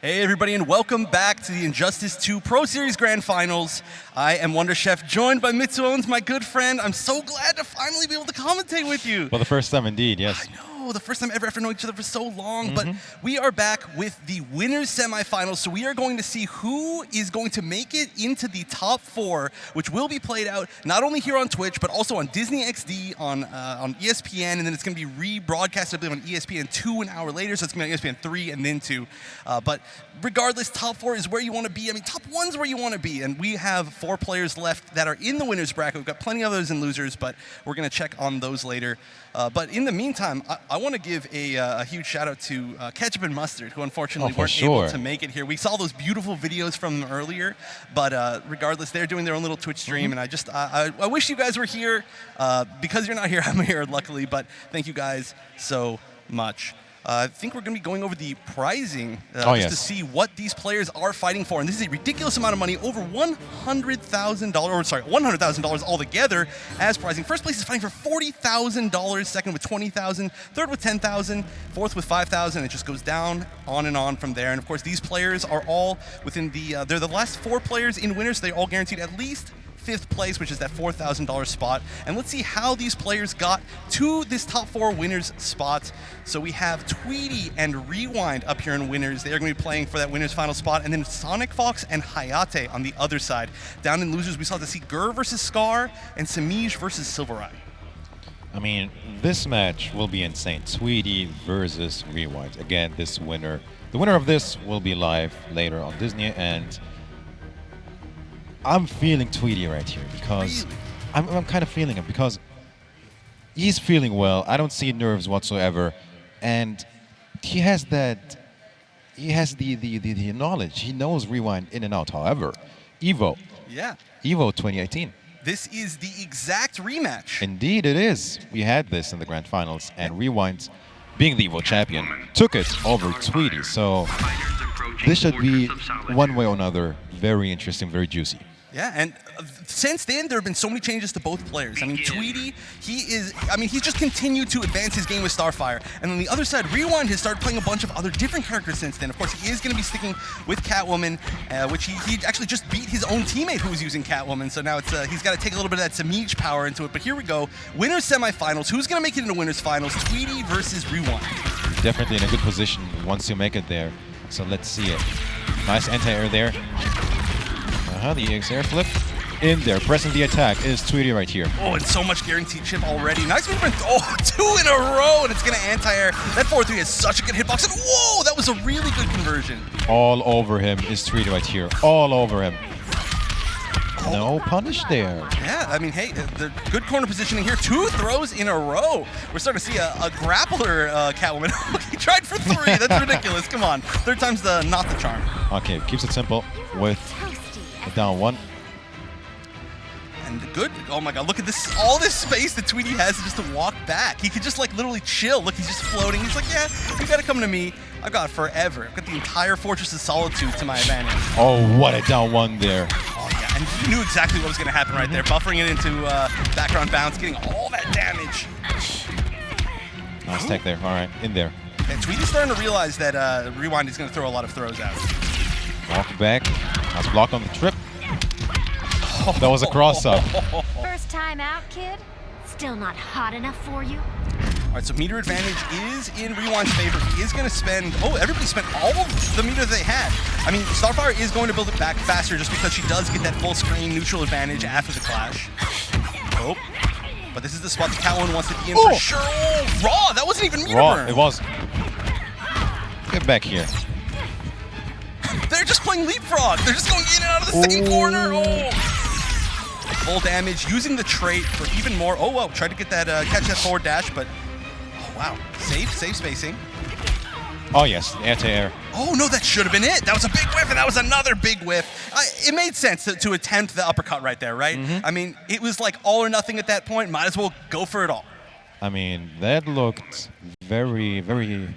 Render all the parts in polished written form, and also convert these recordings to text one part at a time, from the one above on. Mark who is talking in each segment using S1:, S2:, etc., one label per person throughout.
S1: Hey everybody, and welcome back to the Injustice 2 Pro Series Grand Finals. I am Wonder Chef, joined by Mitsu Owens, my good friend. I'm so glad to finally be able to commentate with you.
S2: For the first time indeed, yes.
S1: I know, the first time ever after knowing each other for so long, but we are back with the winners semifinals, so we are going to see who is going to make it into the top 4, which will be played out not only here on Twitch, but also on Disney XD, on ESPN, and then it's going to be rebroadcast, I believe, on ESPN 2 an hour later, so it's going to be on ESPN 3 and then 2. But regardless, top 4 is where you want to be. I mean, top 1's where you want to be, and we have 4 players left that are in the winners bracket. We've got plenty of others in losers, but we're going to check on those later. But in the meantime, I want to give a huge shout out to Ketchup and Mustard, who unfortunately weren't able to make it here. We saw those beautiful videos from them earlier, but regardless, they're doing their own little Twitch stream, and I wish you guys were here. Because you're not here, I'm here, luckily, but thank you guys so much. I think we're going to be going over the pricing just to see what these players are fighting for. And this is a ridiculous amount of money, over $100,000, or sorry, $100,000 altogether as pricing. First place is fighting for $40,000, second with $20,000, third with $10,000, fourth with $5,000. It just goes down, on and on from there. And of course, these players are all within the, they're the last 4 players in winners. So they all guaranteed at least 5th place, which is that $4,000 spot. And let's see how these players got to this top 4 winners spot. So we have Tweety and Rewind up here in winners. They are going to be playing for that winners final spot. And then SonicFox and Hayatei on the other side. Down in losers, we saw to see Gur versus Scar and Samij versus Sylverrye.
S2: I mean, this match will be insane. Tweety versus Rewind. Again, the winner of this will be live later on Disney, and I'm feeling Tweety right here because I'm kind of feeling him because he's feeling well. I don't see nerves whatsoever, and he has the knowledge. He knows Rewind in and out. However, Evo 2018.
S1: This is the exact rematch.
S2: Indeed, it is. We had this in the grand finals, and Rewind, being the Evo champion, took it over Tweety. So this should be, one way or another, very interesting, very juicy.
S1: Yeah, and since then, there have been so many changes to both players. I mean, Tweety, he's just continued to advance his game with Starfire. And on the other side, Rewind has started playing a bunch of other different characters since then. Of course, he is going to be sticking with Catwoman, which he actually just beat his own teammate who was using Catwoman. So now it's he's got to take a little bit of that Samij power into it. But here we go. Winners semifinals. Who's going to make it into winners finals? Tweety versus Rewind.
S2: Definitely in a good position once you make it there. So let's see it. Nice anti-air there. The EX air flip in there. Pressing the attack is Tweety right here.
S1: Oh, and so much guaranteed chip already. Nice movement. Oh, 2 in a row, and it's going to anti-air. That 4-3 has such a good hitbox. And whoa, that was a really good conversion.
S2: All over him is Tweety right here. All over him. No punish there.
S1: Yeah, I mean, hey, the good corner positioning here. 2 throws in a row. We're starting to see a grappler Catwoman. He tried for 3. That's ridiculous. Come on. 3rd time's not the charm.
S2: Okay, keeps it simple with a down 1.
S1: And good. Oh my god, look at this. All this space that Tweety has just to walk back. He could just like literally chill. Look, he's just floating. He's like, yeah, you gotta come to me. I've got forever. I've got the entire Fortress of Solitude to my advantage.
S2: Oh, what a down 1 there.
S1: Oh yeah, and you knew exactly what was gonna happen right there. Buffering it into background bounce, getting all that damage.
S2: Nice tech there. All right, in there.
S1: And Tweety's starting to realize that Rewind is gonna throw a lot of throws out.
S2: Walk back. Nice block on the trip. That was a cross-up.
S3: First time out, kid? Still not hot enough for you?
S1: All right, so meter advantage is in Rewind's favor. He is going to spend, everybody spent all of the meter they had. I mean, Starfire is going to build it back faster just because she does get that full screen neutral advantage after the clash. Oh, but this is the spot that Catwoman wants to be in for sure. Oh, raw, that wasn't even meter burn.
S2: It was. Get back here.
S1: They're just playing leapfrog. They're just going in and out of the same corner. Oh. Full damage, using the trait for even more. Oh, well, tried to get that, catch that forward dash, but, oh, wow. Safe spacing.
S2: Oh, yes, anti-air.
S1: Oh, no, that should have been it. That was a big whiff, and that was another big whiff. It made sense to attempt the uppercut right there, right? I mean, it was like all or nothing at that point. Might as well go for it all.
S2: I mean, that looked very, very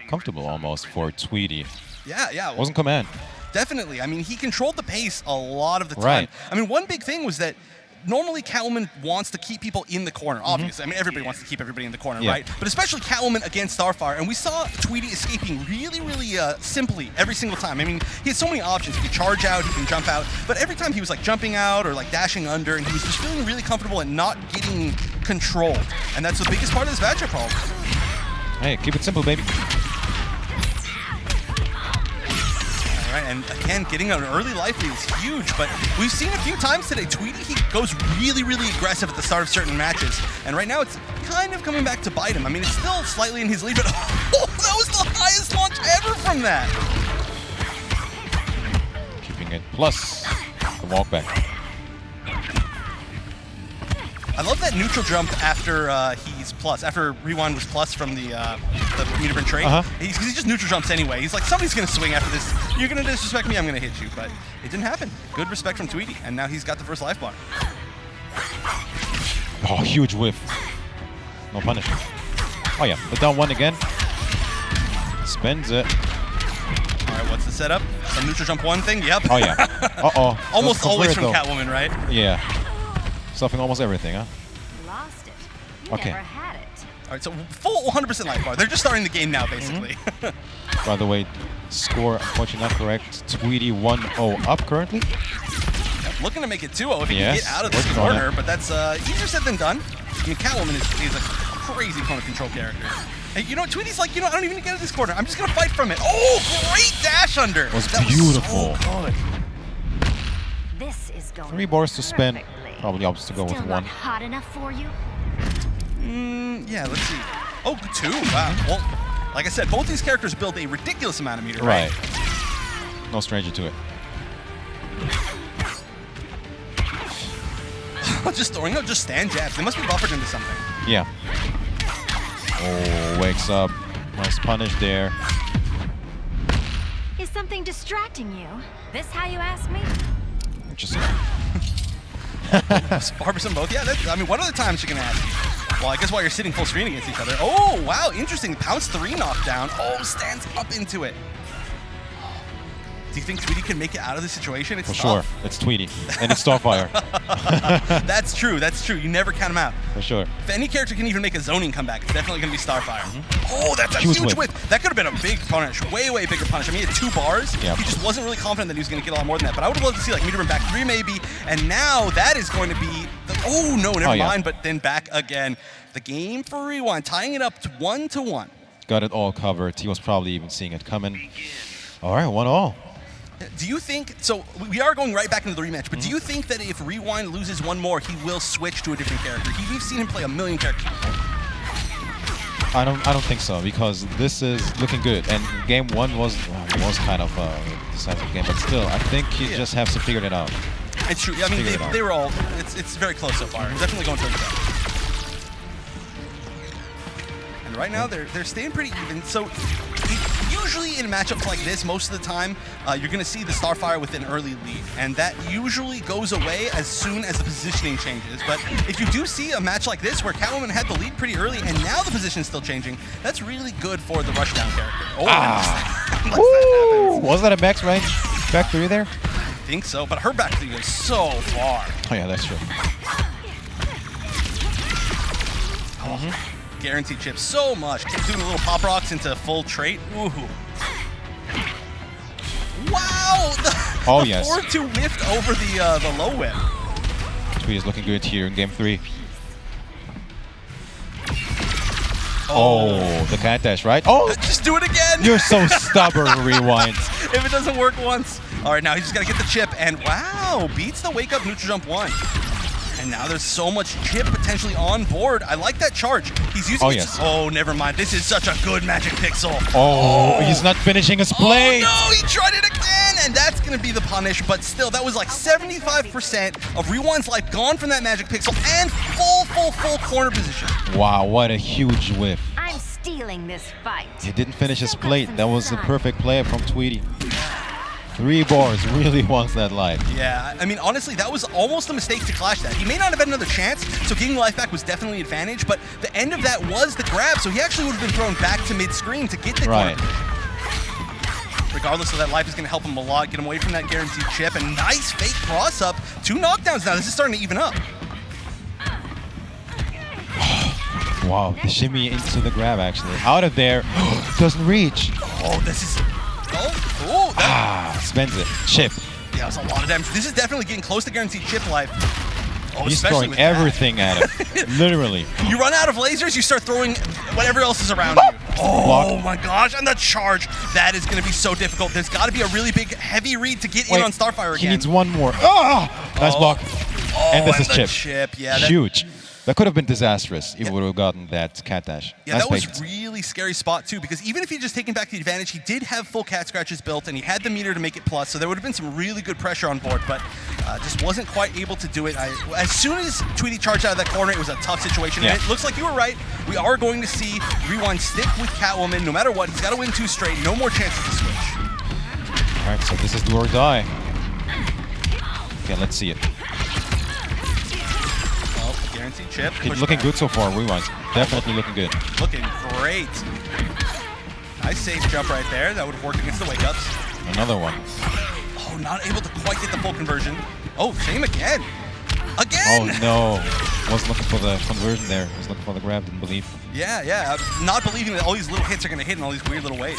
S2: comfortable almost for Tweety.
S1: Yeah.
S2: Wasn't command.
S1: Definitely. I mean, he controlled the pace a lot of the time.
S2: Right.
S1: I mean, one big thing was that normally Catwoman wants to keep people in the corner, obviously. I mean, everybody wants to keep everybody in the corner, right? But especially Catwoman against Starfire. And we saw Tweety escaping really, really simply every single time. I mean, he had so many options. He could charge out, he can jump out. But every time he was like jumping out or like dashing under, and he was just feeling really comfortable and not getting controlled. And that's the biggest part of this matchup, Paul.
S2: Hey, keep it simple, baby.
S1: Right, and again, getting an early life lead is huge, but we've seen a few times today, Tweety, he goes really, really aggressive at the start of certain matches, and right now it's kind of coming back to bite him. I mean, it's still slightly in his lead, but oh, that was the highest launch ever from that!
S2: Keeping it plus the walk back.
S1: I love that neutral jump after he's plus, after Rewind was plus from the meter burn trade. He just neutral jumps anyway. He's like, somebody's going to swing after this. You're going to disrespect me, I'm going to hit you. But it didn't happen. Good respect from Tweety, and now he's got the first life bar.
S2: Oh, huge whiff. No punish. Oh yeah, the down one again. Spins it.
S1: All right, what's the setup? Some neutral jump one thing? Yep.
S2: Oh yeah. Uh-oh.
S1: Almost always from
S2: though.
S1: Catwoman, right?
S2: Yeah. Stuffing almost everything, huh?
S3: Lost it. You
S2: Okay.
S3: never had it.
S1: All right, so full 100% life bar. They're just starting the game now, basically.
S2: By the way, score, unfortunately not correct. Tweety 1-0 up currently.
S1: Yep, looking to make it 2-0 if he can
S2: Yes,
S1: get out of this
S2: working on
S1: corner,
S2: it.
S1: but that's easier said than done. I mean, Catwoman is a crazy corner control character. Hey, you know, Tweety's like, you know, I don't even get out of this corner. I'm just going to fight from it. Oh, great dash under.
S2: It was
S1: that
S2: beautiful.
S1: Was so good.
S3: This is going
S2: 3 bars to spend.
S3: perfectly.
S2: Probably opts to go
S3: Still
S2: with
S3: not
S2: 1.
S3: hot enough for you?
S1: Yeah, let's see. Oh, 2. Wow. Well, like I said, both these characters build a ridiculous amount of meter, right?
S2: No stranger to it.
S1: Just throwing out just stand jabs. They must be buffered into something.
S2: Yeah. Oh, wakes up. Nice punish there.
S3: Is something distracting you? This how you ask me?
S2: Interesting.
S1: Barbers and both. Yeah, I mean, what other times you can ask? Well, I guess while you're sitting full screen against each other. Oh, wow, interesting. Pounce 3 knockdown. Oh, stands up into it. Do you think Tweety can make it out of this situation? It's
S2: For
S1: tough.
S2: sure. It's Tweety. And it's Starfire.
S1: That's true. That's true. You never count him out.
S2: For sure.
S1: If any character can even make a zoning comeback, it's definitely going to be Starfire. Oh, that's a
S2: Huge
S1: huge
S2: whip.
S1: whip. That could have been a big punish. Way, way bigger punish. I mean, he had 2 bars.
S2: Yep.
S1: He just wasn't really confident that he was going to get a lot more than that. But I would have loved to see like meter burn back 3 maybe. And now that is going to be oh, no, never mind. But then back again. The game for Rewind, tying it up to 1-1.
S2: Got it all covered. He was probably even seeing it coming. All right, 1-1.
S1: Do you think, so we are going right back into the rematch, but do you think that if Rewind loses 1 more, he will switch to a different character? We've seen him play a million characters.
S2: I don't think so, because this is looking good. And game 1 was kind of a decisive game, but still, I think he just has to figure it out.
S1: It's true. I mean, they were all, it's very close so far. Definitely going towards the top. And right now, they're staying pretty even. So usually in matchups like this, most of the time, you're going to see the Starfire with an early lead, and that usually goes away as soon as the positioning changes. But if you do see a match like this where Catwoman had the lead pretty early, and now the position is still changing, that's really good for the rushdown character. Oh,
S2: was that a max range back 3 there?
S1: I think so, but her back 3 goes so far.
S2: Oh yeah, that's true.
S1: Guaranteed chips so much. Keep doing a little pop rocks into full trait. Ooh. Wow! The
S2: Yes.
S1: 4-2 whiffed over the low whip.
S2: Tweety is looking good here in game 3. Oh, the cat dash, right? Oh!
S1: Just do it again!
S2: You're so stubborn, Rewind.
S1: If it doesn't work once. All right, now he's just got to get the chip, and wow, beats the wake up neutral jump 1. And now there's so much chip potentially on board. I like that charge. He's using it.
S2: Yes.
S1: Oh, never mind. This is such a good magic pixel.
S2: Oh, he's not finishing his play.
S1: Oh, no, he tried it again. And that's going to be the punish. But still, that was like 75% of Rewind's life gone from that magic pixel and full corner position.
S2: Wow, what a huge whiff.
S3: I'm stealing this fight.
S2: He didn't finish his
S3: Still got
S2: plate.
S3: some
S2: That was a
S3: sun.
S2: perfect play from Tweety. 3 bars, really wants that life.
S1: Yeah, I mean, honestly, that was almost a mistake to clash that. He may not have had another chance, so getting life back was definitely an advantage, but the end of that was the grab, so he actually would have been thrown back to mid-screen to get the corner. Regardless of that, life is going to help him a lot, get him away from that guaranteed chip, and nice fake cross-up. 2 knockdowns now. This is starting to even up.
S2: Wow, the shimmy into the grab actually. Out of there, doesn't reach.
S1: Oh, this is... Oh, that...
S2: Spends it. Chip.
S1: Yeah, that's a lot of damage. This is definitely getting close to guaranteed chip life. Oh,
S2: He's
S1: especially
S2: throwing
S1: with
S2: everything at him. Literally.
S1: You run out of lasers, you start throwing whatever else is around you. Oh
S2: Block.
S1: my gosh, and the charge. That is going to be so difficult. There's got to be a really big, heavy read to get in on Starfire again.
S2: He needs one more. Nice block. And this is
S1: chip. Yeah,
S2: huge. That could have been disastrous if we would have gotten that cat dash.
S1: Yeah,
S2: nice
S1: that was
S2: patience.
S1: really scary spot too, because even if he just taken back the advantage, he did have full cat scratches built, and he had the meter to make it plus, so there would have been some really good pressure on board, but just wasn't quite able to do it. As soon as Tweety charged out of that corner, it was a tough situation, and it looks like you were right. We are going to see Rewind stick with Catwoman no matter what. He's got to win 2 straight, no more chances to switch.
S2: All right, so this is do or die. Okay, let's see it.
S1: Guaranteed chip.
S2: It's looking good so far, Rewind. Definitely looking good.
S1: Looking great. Nice safe jump right there. That would have worked against the wake-ups.
S2: Another one.
S1: Oh, not able to quite get the full conversion. Oh, shame again. Again!
S2: Oh, no. Wasn't looking for the conversion there. Was looking for the grab, didn't believe.
S1: Yeah. Not believing that all these little hits are going to hit in all these weird little ways.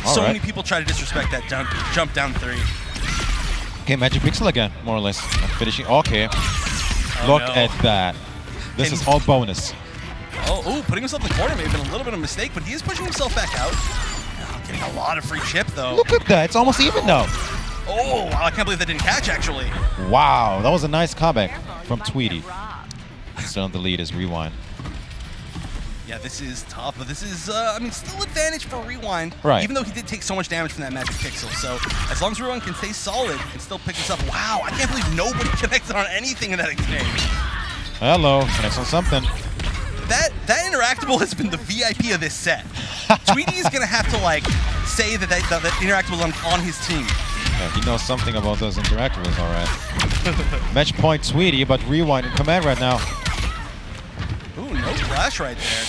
S1: Oh, so many people try to disrespect that jump down 3.
S2: Okay, Magic Pixel again, more or less. Finishing. Okay. Look at that. This is all bonus.
S1: Putting himself in the corner may have been a little bit of a mistake, but he is pushing himself back out. Getting a lot of free chip, though.
S2: Look at that. It's almost even now.
S1: Oh, wow, I can't believe that didn't catch, actually.
S2: Wow, that was a nice comeback from Tweety. Still on the lead is Rewind.
S1: Yeah, this is tough, but this is, I mean, still advantage for Rewind.
S2: Right.
S1: Even though he did take so much damage from that Magic Pixel. So as long as Rewind can stay solid and still pick this up. Wow, I can't believe nobody connected on anything in that exchange.
S2: Hello, connects on something.
S1: That interactable has been the VIP of this set. Tweety is going to have to, like, say that interactable is on his team.
S2: Yeah, he knows something about those interactables, all right. Match point Tweety, but Rewind in command right now.
S1: Ooh, no flash right there.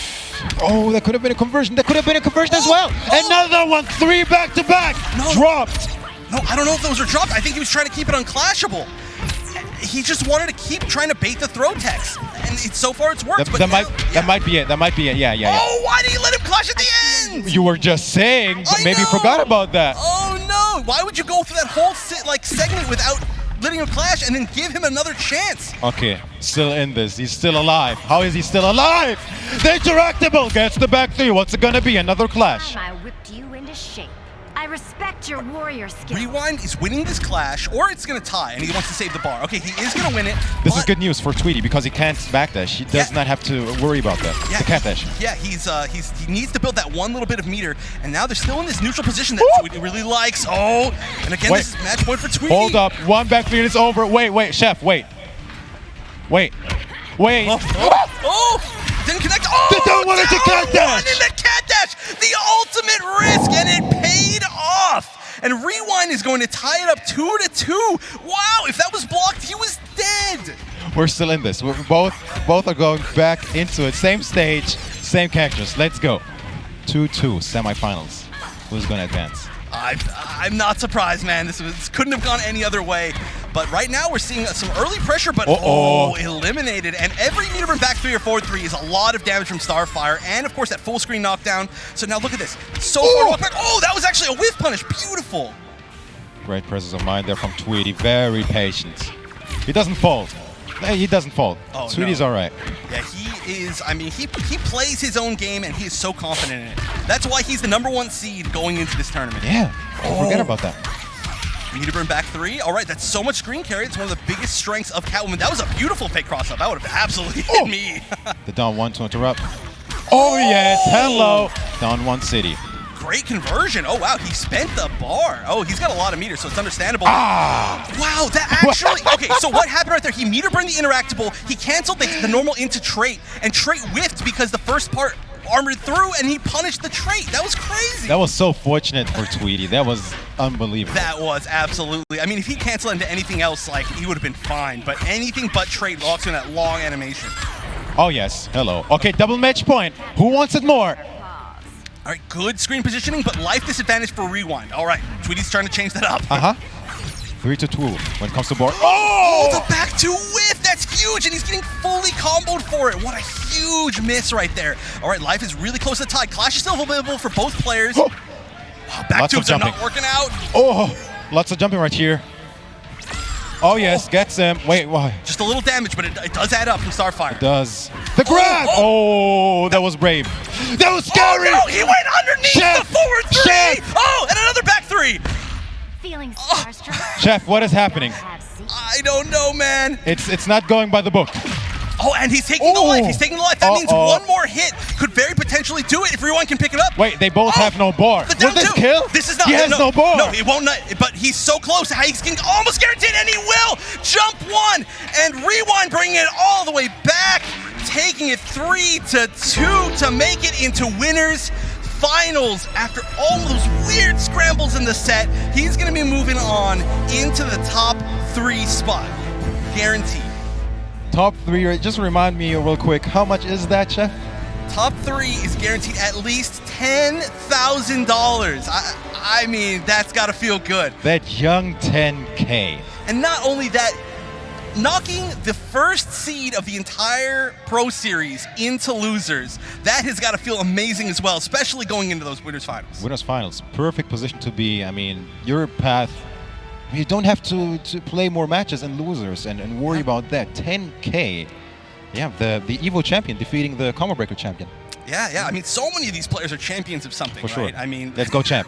S2: Oh, that could have been a conversion. That could have been a conversion as well. Another one, 3 back-to-back. Dropped.
S1: No, I don't know if those are dropped. I think he was trying to keep it unclashable. He just wanted to keep trying to bait the throw text. And so far it's worked.
S2: That might be it. That might be it. Yeah.
S1: Oh, why did he let him clash at the end?
S2: You were just saying, but maybe you forgot about that.
S1: Oh, no. Why would you go through that whole segment without letting him clash and then give him another chance?
S2: Okay, still in this. He's still alive. How is he still alive? The interactable gets the back 3. What's it gonna be? Another clash.
S3: I whipped you into shape. I respect your warrior skills.
S1: Rewind is winning this clash, or it's going to tie, and he wants to save the bar. Okay, he is going to win it.
S2: This is good news for Tweety because he can't backdash. He does not have to worry about that.
S1: Yeah,
S2: the cat dash.
S1: Yeah, he needs to build that one little bit of meter, and now they're still in this neutral position that Tweety really likes. Oh, and again, this is match point for Tweety.
S2: Hold up, 1 back 3 and it's over. Wait, Chef, wait.
S1: Didn't connect. Oh,
S2: they don't want it to cat dash.
S1: In the cat dash, the ultimate risk, and it paid off. And Rewind is going to tie it up 2-2. Wow, if that was blocked, he was dead.
S2: We're still in this. We're both are going back into it. Same stage, same characters. Let's go. 2-2 semifinals. Who's going to advance?
S1: I'm not surprised, man. This couldn't have gone any other way. But right now we're seeing some early pressure, but eliminated. And every meter burn back 3 or forward 3 is a lot of damage from Starfire, and of course that full screen knockdown. So now look at this. So far walk back. Oh, that was actually a whiff punish. Beautiful.
S2: Great presence of mind there from Tweety. Very patient. He doesn't fold. He doesn't fold.
S1: Oh,
S2: Tweety's all right.
S1: Yeah, he is. I mean, he plays his own game, and he is so confident in it. That's why he's the #1 seed going into this tournament.
S2: Yeah. Forget about that.
S1: Meter burn back 3. All right, that's so much screen carry. It's one of the biggest strengths of Catwoman. That was a beautiful fake cross-up. That would have absolutely hit me.
S2: The down 1 to interrupt. Oh, yes. Hello. Down 1 city.
S1: Great conversion. Oh, wow. He spent the bar. Oh, he's got a lot of meters, so it's understandable. Wow, that actually... Okay, so what happened right there? He meter burned the interactable. He canceled the normal into trait, and trait whiffed because the first part armored through, and he punished the trait. That was crazy.
S2: That was so fortunate for Tweety. That was unbelievable.
S1: That was absolutely... I mean, if he canceled into anything else, like, he would have been fine, but anything but trait locks in that long animation.
S2: Oh, yes. Hello. Okay, double match point. Who wants it more?
S1: All right, good screen positioning, but life disadvantage for Rewind. All right, Tweety's trying to change that up.
S2: 3-2 when it comes to bar.
S1: Oh, the back two whiff! That's huge, and he's getting fully comboed for it. What a huge miss right there. All right, life is really close to tied. Clash is still available for both players.
S2: Oh.
S1: Wow, back tubes are not working out.
S2: Oh, lots of jumping right here. Oh, yes, gets him. Wait, why?
S1: Just a little damage, but it does add up from Starfire.
S2: It does. The grab! Oh, that was brave. That was scary!
S1: Oh, no, he went underneath
S2: Chef!
S1: the forward three!
S2: Chef!
S1: Oh, and another back three!
S3: Feeling starstruck?
S2: Chef, what is happening?
S1: I don't know, man.
S2: It's not going by the book.
S1: Oh, and he's taking the life. He's taking the life. That means one more hit could very potentially do it if Rewind can pick it up.
S2: Wait, they both have no bar.
S1: The down
S2: Will this
S1: two.
S2: kill?
S1: This is not.
S2: He has no bar.
S1: No, it won't. But he's so close. He's getting almost guaranteed, and he will jump one. And Rewind bringing it all the way back, taking it 3-2 to make it into winners finals. After all those weird scrambles in the set, he's going to be moving on into the top 3 spot, guaranteed.
S2: Top 3, just remind me real quick, how much is that, Chef?
S1: Top 3 is guaranteed at least $10,000. I mean, that's got to feel good.
S2: That young 10K.
S1: And not only that, knocking the first seed of the entire Pro Series into losers, that has got to feel amazing as well, especially going into those winners finals.
S2: Winners finals, perfect position to be. I mean, your path, you don't have to play more matches and losers and worry about that. 10K. Yeah, the Evo champion defeating the Combo Breaker champion.
S1: Yeah. I mean, so many of these players are champions of something,
S2: For sure.
S1: right? I mean,
S2: let's go champ.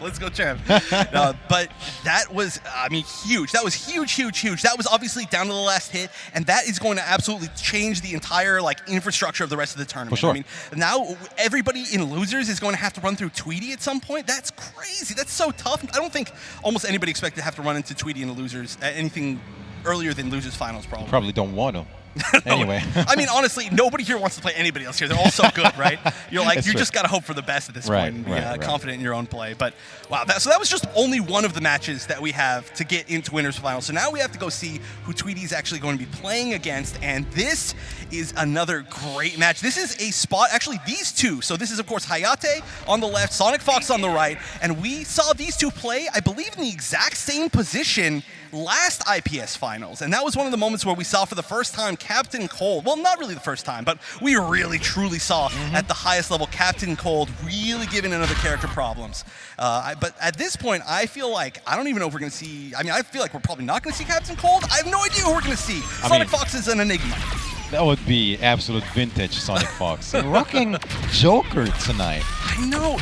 S1: Let's go champ. But that was, I mean, huge. That was huge. That was obviously down to the last hit, and that is going to absolutely change the entire infrastructure of the rest of the tournament.
S2: For sure.
S1: I mean, now everybody in losers is going to have to run through Tweety at some point. That's crazy. That's so tough. I don't think almost anybody expected to have to run into Tweety in the losers anything earlier than losers finals, probably.
S2: Probably don't want to. Anyway.
S1: I mean, honestly, nobody here wants to play anybody else here. They're all so good, right? You're like, you just got to hope for the best at this point and be confident in your own play. But wow, so that was just only one of the matches that we have to get into winners finals. So now we have to go see who Tweety's actually going to be playing against. And this is another great match. This is a spot, actually these two. So this is, of course, Hayatei on the left, SonicFox on the right. And we saw these two play, I believe, in the exact same position last IPS finals. And that was one of the moments where we saw for the first time Captain Cold. Well, not really the first time, but we really truly saw at the highest level Captain Cold really giving another character problems. But at this point, I feel like I don't even know if we're going to see. I mean, I feel like we're probably not going to see Captain Cold. I have no idea who we're going to see. SonicFox is an enigma.
S2: That would be absolute vintage SonicFox. Rocking Joker tonight.
S1: I know.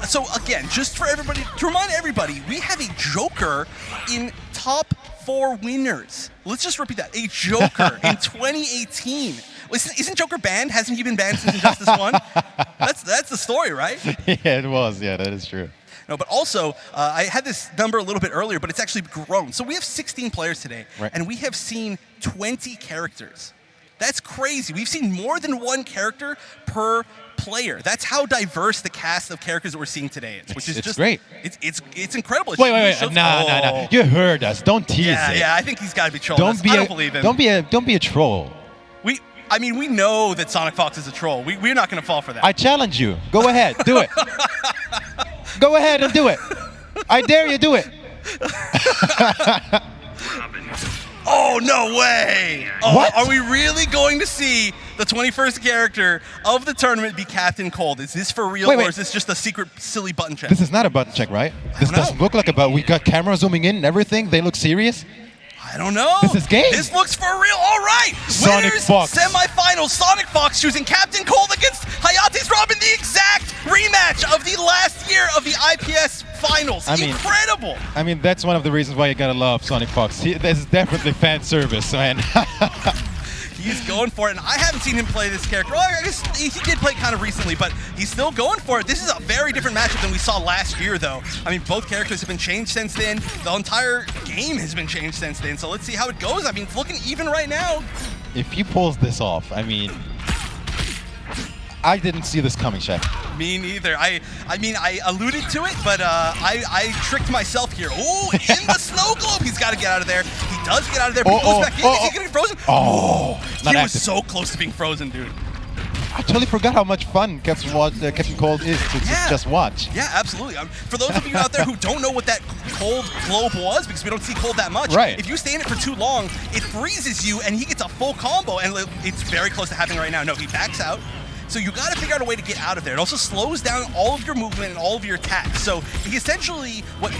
S1: So again, just for everybody, to remind everybody, we have a Joker in top 4 winners. Let's just repeat that. A Joker in 2018. Isn't Joker banned? Hasn't he been banned since Injustice 1? That's the story, right?
S2: Yeah, it was. Yeah, that is true.
S1: No, but also, I had this number a little bit earlier, but it's actually grown. So we have 16 players today, and we have seen 20 characters. That's crazy. We've seen more than one character per player. That's how diverse the cast of characters that we're seeing today is, which is just
S2: great.
S1: It's incredible.
S2: Wait. No. You heard us. Don't tease it.
S1: Yeah, I think he's got to be trolling us. I don't believe him.
S2: Don't be a troll.
S1: We know that SonicFox is a troll. We're not going to fall for that.
S2: I challenge you. Go ahead. Do it. Go ahead and do it. I dare you. Do it.
S1: Oh, no way! Oh,
S2: what?
S1: Are we really going to see the 21st character of the tournament be Captain Cold? Is this for real, or is this just a secret, silly button check?
S2: This is not a button check, right? This doesn't look like a button. We got camera zooming in and everything. They look serious.
S1: I don't know.
S2: This is game.
S1: This looks for real. All right.
S2: SonicFox.
S1: Semifinals. SonicFox choosing Captain Cold against Hayatei's Robin, the exact rematch of the last year of the IPS finals. Incredible.
S2: I mean, that's one of the reasons why you gotta love SonicFox. This is definitely fan service, man.
S1: He's going for it, and I haven't seen him play this character. Well, I guess he did play kind of recently, but he's still going for it. This is a very different matchup than we saw last year, though. I mean, both characters have been changed since then. The entire game has been changed since then, so let's see how it goes. I mean, it's looking even right now.
S2: If he pulls this off, I mean, I didn't see this coming, Chef.
S1: Me neither. I mean, I alluded to it, but I tricked myself here. Oh, in the snow globe, he's got to get out of there. He does get out of there, but he goes back in. Is he getting frozen?
S2: Oh,
S1: he was so close to being frozen, dude.
S2: I totally forgot how much fun Captain Cold is to just watch.
S1: Yeah, absolutely. For those of you out there who don't know what that cold globe was, because we don't see cold that much,
S2: right.
S1: If you stay in it for too long, it freezes you, and he gets a full combo, and it's very close to happening right now. No, he backs out. So you got to figure out a way to get out of there. It also slows down all of your movement and all of your attacks. So he essentially, what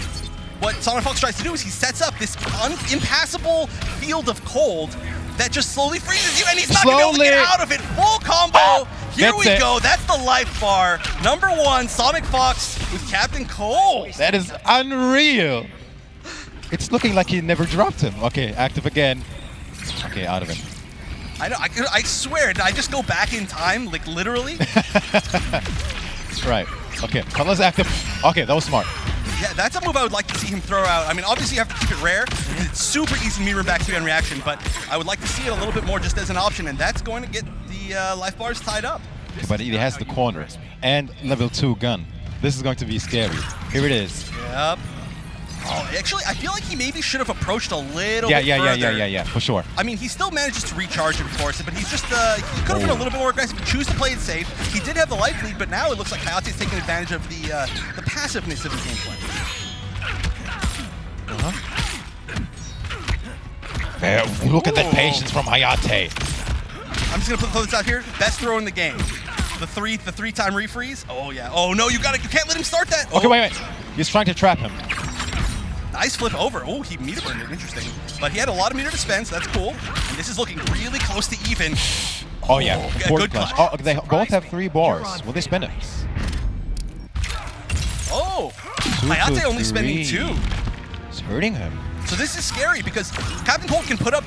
S1: SonicFox tries to do is he sets up this impassable field of cold that just slowly freezes you, and he's not going to be able to get out of it. Full combo. Here we go. That's the life bar. Number 1, SonicFox with Captain Cold.
S2: That is unreal. It's looking like he never dropped him. Okay, active again. Okay, out of him.
S1: I know. I swear, did I just go back in time, like literally?
S2: Right. Okay, color's active. Okay, that was smart.
S1: Yeah, that's a move I would like to see him throw out. I mean, obviously you have to keep it rare. It's super easy to mirror back to on reaction, but I would like to see it a little bit more just as an option, and that's going to get the life bars tied up.
S2: But he has the corner and level 2 gun. This is going to be scary. Here it is.
S1: Yep. Oh, actually, I feel like he maybe should have approached a little bit further.
S2: Yeah, for sure.
S1: I mean, he still manages to recharge and force it, but he's just, he could have been a little bit more aggressive, choose to play it safe. He did have the life lead, but now it looks like Hayatei is taking advantage of the passiveness of his gameplay.
S2: Look at that patience from Hayatei.
S1: I'm just gonna throw this out here. Best throw in the game. The three-time refreeze. Oh yeah. Oh no, you can't let him start that.
S2: Okay, wait. He's trying to trap him.
S1: Nice flip over. Oh, he meter burned it. Interesting. But he had a lot of meter to spend, so that's cool. And this is looking really close to even.
S2: Oh yeah.
S1: Good
S2: clash.
S1: clash.
S2: Oh, they both have 3 bars. Will they spend it?
S1: Oh, Hayatei only spending 2.
S2: It's hurting him.
S1: So this is scary because Captain Cold can put up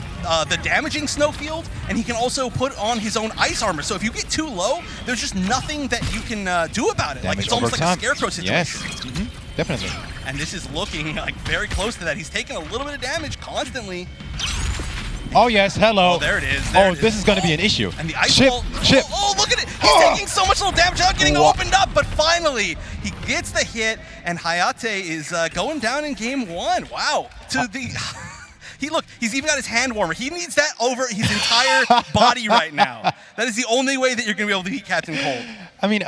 S1: the damaging snow field, and he can also put on his own ice armor. So if you get too low, there's just nothing that you can do about it.
S2: Damage
S1: like it's almost like a scarecrow situation.
S2: Yes, definitely.
S1: And this is looking like very close to that. He's taking a little bit of damage constantly.
S2: Oh yes, hello.
S1: Oh, there it is.
S2: This is going to be an issue.
S1: And the ice
S2: chip,
S1: ball.
S2: chip.
S1: Oh, look at it. He's taking so much little damage without getting opened up. But finally, he gets the hit, and Hayatei is going down in game 1. Wow. To the. He's even got his hand warmer. He needs that over his entire body right now. That is the only way that you're going to be able to beat Captain Cold.
S2: I mean,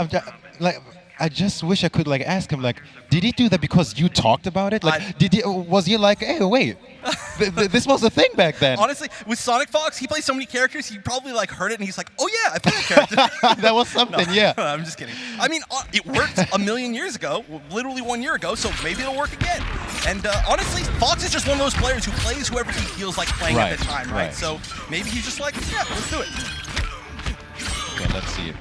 S2: I just wish I could ask him did he do that because you talked about it? Was he like, hey, wait, this was a thing back then?
S1: Honestly, with SonicFox, he plays so many characters, he probably heard it and he's like, oh yeah, I played that character.
S2: That was something, yeah.
S1: I'm just kidding. I mean, it worked a million years ago, literally 1 year ago, so maybe it'll work again. And honestly, Fox is just one of those players who plays whoever he feels like playing at the time, right? So maybe he's just like, yeah, let's do it.
S2: Okay, let's see it.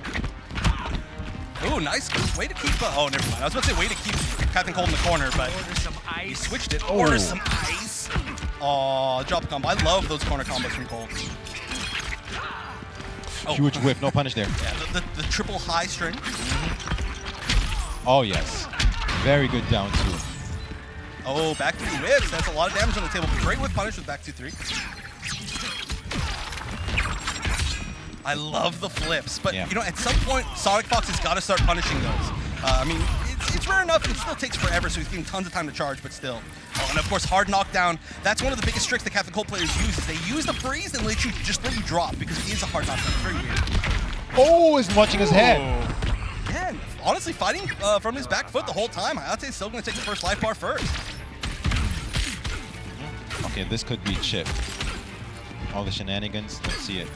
S1: Ooh, nice way to keep. Oh, never mind. I was about to say way to keep Captain Cold in the corner, but he switched it. Order some ice. Oh, drop combo. I love those corner combos from Cold. Oh.
S2: Huge whiff, no punish there.
S1: Yeah, the triple high string.
S2: Oh yes, very good down 2.
S1: Oh, back to 2 whips. That's a lot of damage on the table. Great whip punish with back 2-3. I love the flips, but you know, at some point, SonicFox has got to start punishing those. I mean, it's rare enough, and it still takes forever, so he's getting tons of time to charge, but still. Oh, and of course, hard knockdown. That's one of the biggest tricks that Captain Cold players use, is they use the freeze and let you drop, because it is a hard knockdown. It's very weird.
S2: Oh, he's watching his head.
S1: Man, honestly, fighting from his back foot the whole time. Hayatei is still going to take the first life bar first.
S2: Okay, this could be chip. All the shenanigans, let's see it.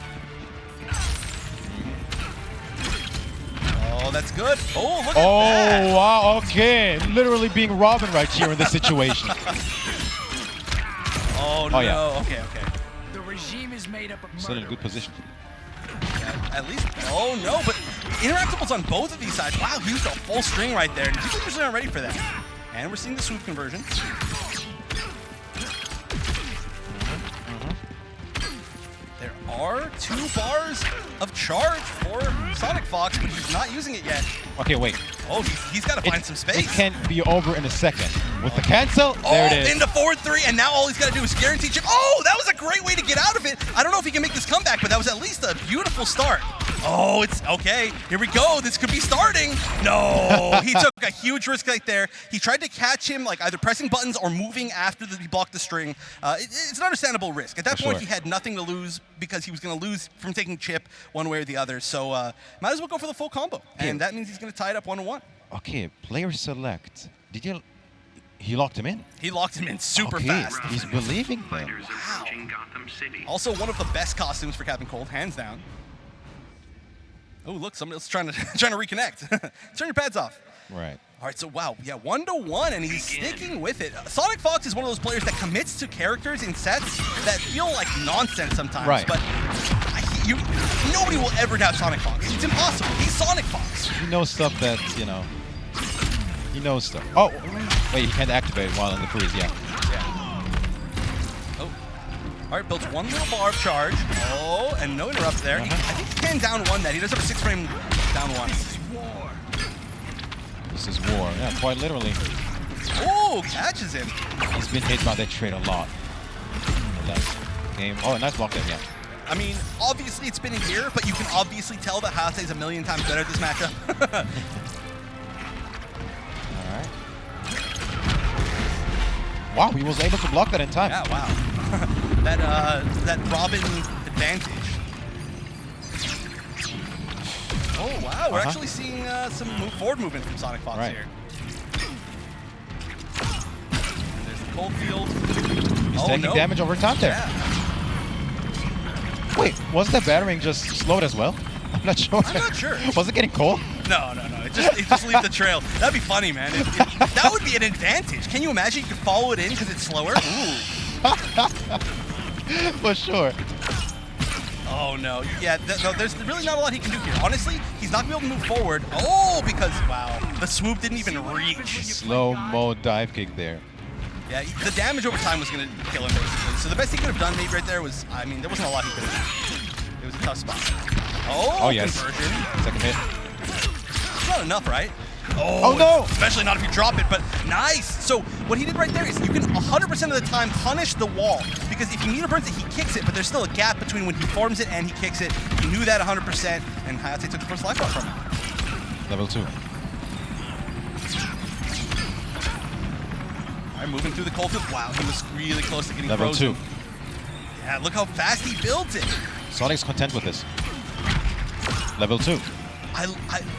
S1: Oh, that's good. Oh, look at that.
S2: Oh, wow, okay. Literally being Robin right here in this situation.
S1: Oh, no.
S2: Yeah.
S1: Okay.
S4: The regime is made up of murder.
S2: Still in a good position.
S1: Yeah, at least, oh no, but interactables on both of these sides. Wow, he used a full string right there. And people usually aren't ready for that. And we're seeing the swoop conversion. There are 2 bars of charge for SonicFox, but he's not using it yet.
S2: Okay, wait.
S1: Oh, he's got to find some space.
S2: It can't be over in a second. With the cancel, there it is.
S1: Into forward 3, and now all he's got to do is guarantee chip. Oh, that was a great way to get out of it. I don't know if he can make this comeback, but that was at least a beautiful start. Oh, it's okay. Here we go. This could be starting. No, he took a huge risk right there. He tried to catch him, like either pressing buttons or moving after he blocked the string. It's an understandable risk. At that point, he had nothing to lose because he was going to lose from taking chip one way or the other. So might as well go for the full combo. And that means he's going to tie it up 1-1.
S2: Okay, player select. He locked him in.
S1: He locked him in super fast.
S2: He's believing them.
S1: Wow. Also, one of the best costumes for Captain Cold, hands down. Oh, look, somebody else trying to reconnect. Turn your pads off.
S2: Right.
S1: All right, so wow, yeah, 1-1, and he's sticking with it. SonicFox is one of those players that commits to characters in sets that feel like nonsense sometimes.
S2: Right.
S1: But nobody will ever doubt SonicFox. It's impossible. He's SonicFox.
S2: He knows stuff that, he knows stuff. Oh, wait, he can't activate while in the freeze, yeah.
S1: Oh. All right, builds one little bar of charge. Oh, and no interrupt there. I think he can down one that. He does have a 6-frame down one.
S2: This is war. Yeah, quite literally.
S1: Oh, catches him.
S2: He's been hit by that trade a lot in the last game. Oh, nice block there, yeah.
S1: I mean, obviously it's been a year, but you can obviously tell that Hayatei is a million times better at this matchup.
S2: Wow, he was able to block that in time.
S1: Yeah, wow. that Robin advantage. Oh, wow. We're actually seeing some forward movement from SonicFox here. There's the cold field.
S2: He's taking damage over time there.
S1: Yeah.
S2: Wait, was the battering just slowed as well? I'm not sure.
S1: I'm not sure.
S2: Was it getting cold?
S1: No. It just leaves the trail. That'd be funny, man. That would be an advantage. Can you imagine you could follow it in because it's slower? Ooh.
S2: For sure.
S1: Oh, no. Yeah, no, there's really not a lot he can do here. Honestly, he's not going to be able to move forward. Oh, because, wow, the swoop didn't even reach.
S2: Slow-mo dive kick there.
S1: Yeah, the damage over time was going to kill him, basically. So the best he could have done maybe right there was, I mean, there wasn't a lot he could have done. It was a tough spot. Oh, yes. Conversion.
S2: Second hit.
S1: It's not enough, right?
S2: Oh, no!
S1: Especially not if you drop it, but nice. So what he did right there is you can 100% of the time punish the wall, because if he meter burns it, he kicks it, but there's still a gap between when he forms it and he kicks it. He knew that 100%, and Hayatei took the first life bar from him.
S2: Level 2.
S1: All right, moving through the cold field. Wow, he was really close to getting
S2: Level
S1: frozen.
S2: 2.
S1: Yeah, look how fast he builds it.
S2: Sonic's content with this. Level 2.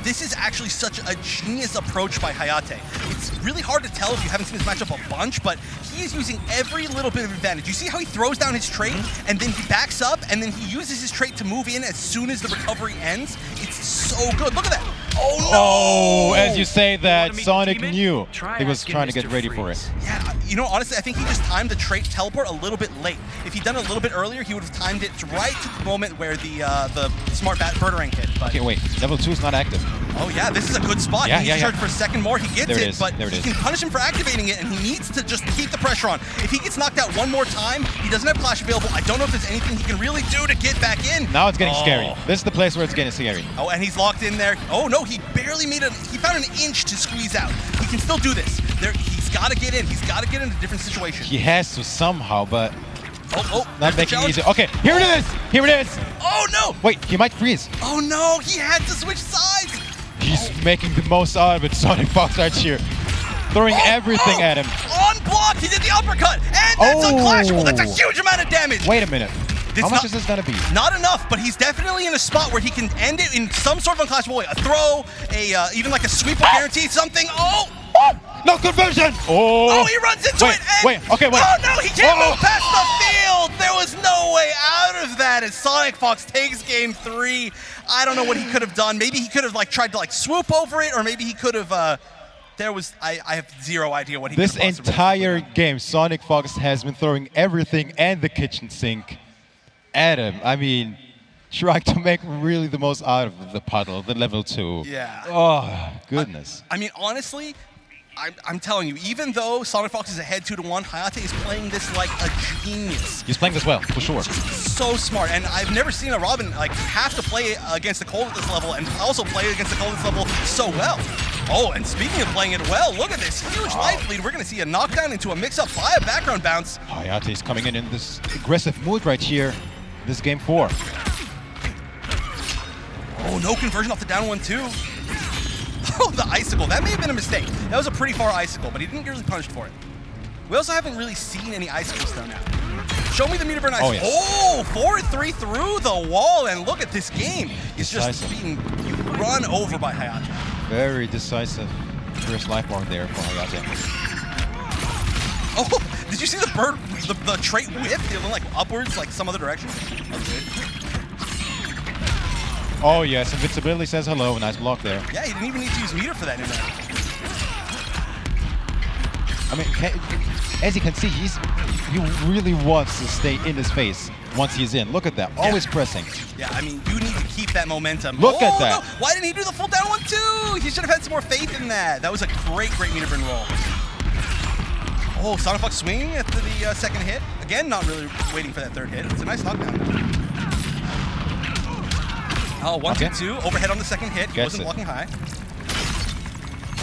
S1: This is actually such a genius approach by Hayatei. It's really hard to tell if you haven't seen this matchup a bunch, but he is using every little bit of advantage. You see how he throws down his trait, and then he backs up, and then he uses his trait to move in as soon as the recovery ends. It's so good. Look at that. Oh, no!
S2: Oh, as you say that, Sonic knew he was trying to get ready for it.
S1: Yeah, honestly, I think he just timed the trait teleport a little bit late. If he'd done it a little bit earlier, he would have timed it right to the moment where the smart Birdarang hit. But
S2: okay, wait. Level 2 is not active.
S1: Oh, yeah, this is a good spot.
S2: Yeah,
S1: he needs to charge for a second more. He gets it, but he can punish him for activating it, and he needs to just keep the pressure on. If he gets knocked out one more time, he doesn't have Clash available. I don't know if there's anything he can really do to get back in.
S2: Now it's getting scary. This is the place where it's getting scary.
S1: Oh, and he's locked in there. Oh, no, he barely made he found an inch to squeeze out. He can still do this. He's got to get in. He's got to get into a different situation.
S2: He has to somehow, but not making it easy. Okay, here it is. Here it is.
S1: Oh, no.
S2: Wait, he might freeze.
S1: Oh, no. He had to switch sides.
S2: He's making the most out of it, SonicFox right here. Throwing everything at him.
S1: Unblocked. He did the uppercut. And that's unclashable. That's a huge amount of damage.
S2: Wait a minute. How much is this going to be?
S1: Not enough, but he's definitely in a spot where he can end it in some sort of unclashable way. A throw, even like a sweep will guarantee something. Oh!
S2: No conversion! Oh,
S1: he runs into it.
S2: Wait.
S1: Oh, no, he can't move past the field. There was no way out of that as SonicFox takes game 3. I don't know what he could have done. Maybe he could have tried to swoop over it, or maybe he could have... I have zero idea what he could have
S2: This entire game, SonicFox has been throwing everything and the kitchen sink at him. I mean, trying to make really the most out of the puddle, the level 2.
S1: Yeah.
S2: Oh, goodness.
S1: I mean, honestly, I'm telling you, even though SonicFox is ahead 2-1, Hayatei is playing this like a genius.
S2: He's playing this well, for sure.
S1: So smart, and I've never seen a Robin have to play against the cold at this level and also play against the cold at this level so well. Oh, and speaking of playing it well, look at this huge life lead. We're going to see a knockdown into a mix-up by a background bounce.
S2: Hayatei's coming in this aggressive mood right here. This game 4.
S1: Oh, no conversion off the down one, too. Oh, the icicle. That may have been a mistake. That was a pretty far icicle, but he didn't get really punished for it. We also haven't really seen any icicles thrown out. Show me the meter burn icicle.
S2: Oh, yes.
S1: Oh, 4-3 through the wall, and look at this game. It's just being run over by Hayatei.
S2: Very decisive first life bar there for Hayatei.
S1: Oh, did you see the bird, the trait whip? It went like upwards, like some other direction. That's good.
S2: Oh yes, invincibility says hello. Nice block there.
S1: Yeah, he didn't even need to use meter for that.
S2: I mean, as you can see, he really wants to stay in his face once he's in. Look at that, always pressing.
S1: Yeah, I mean, you need to keep that momentum.
S2: Look at that.
S1: No. Why didn't he do the full down one too? He should have had some more faith in that. That was a great meter burn roll. Oh, SonicFox swinging after the second hit. Again, not really waiting for that third hit. It's a nice knockdown. Oh, 1-2-2, overhead on the second hit. He wasn't blocking high.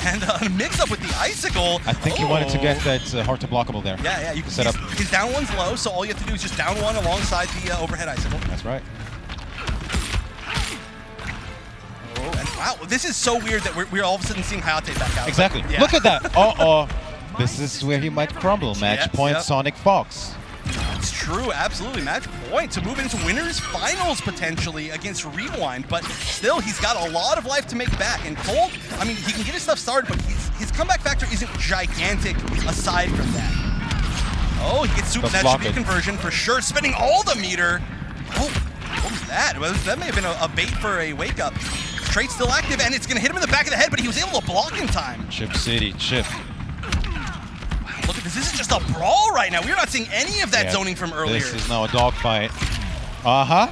S1: And a mix-up with the icicle.
S2: I think he wanted to get that hard to blockable there.
S1: Yeah, you can
S2: set up.
S1: His down one's low, so all you have to do is just down one alongside the overhead icicle.
S2: That's right.
S1: Oh, and wow, this is so weird that we're all of a sudden seeing Hayatei back out.
S2: Exactly.
S1: Yeah.
S2: Look at that. Uh-oh. This is where he might crumble. Match point, SonicFox.
S1: It's true, absolutely. Match point to move into winners finals potentially against Rewind, but still he's got a lot of life to make back. And Cold, I mean, he can get his stuff started, but his comeback factor isn't gigantic aside from that. Oh, he gets super. That should be a conversion for sure. Spending all the meter. Oh, what was that? That may have been a bait for a wake up. Trait's still active, and it's going to hit him in the back of the head, but he was able to block in time.
S2: Chip City, Chip.
S1: Look at this. This is just a brawl right now. We're not seeing any of that zoning from earlier.
S2: This is now a dogfight. Uh-huh.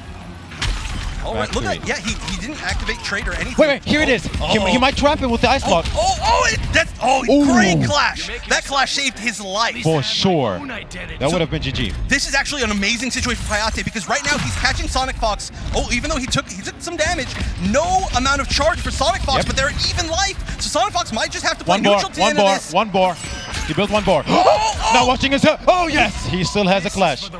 S1: All right, look at that. Yeah, he didn't activate trait or anything.
S2: Wait, here it is. He might trap him with the ice block.
S1: Great clash. That clash saved his life.
S2: For sure. That would have been GG.
S1: This is actually an amazing situation for Hayatei because right now he's catching SonicFox. Oh, even though he took some damage, no amount of charge for SonicFox, but they're even life. So SonicFox might just have to play neutral to the end of this.
S2: One bar. He built one bar. Now watching his head. Oh yes, he still has a clash.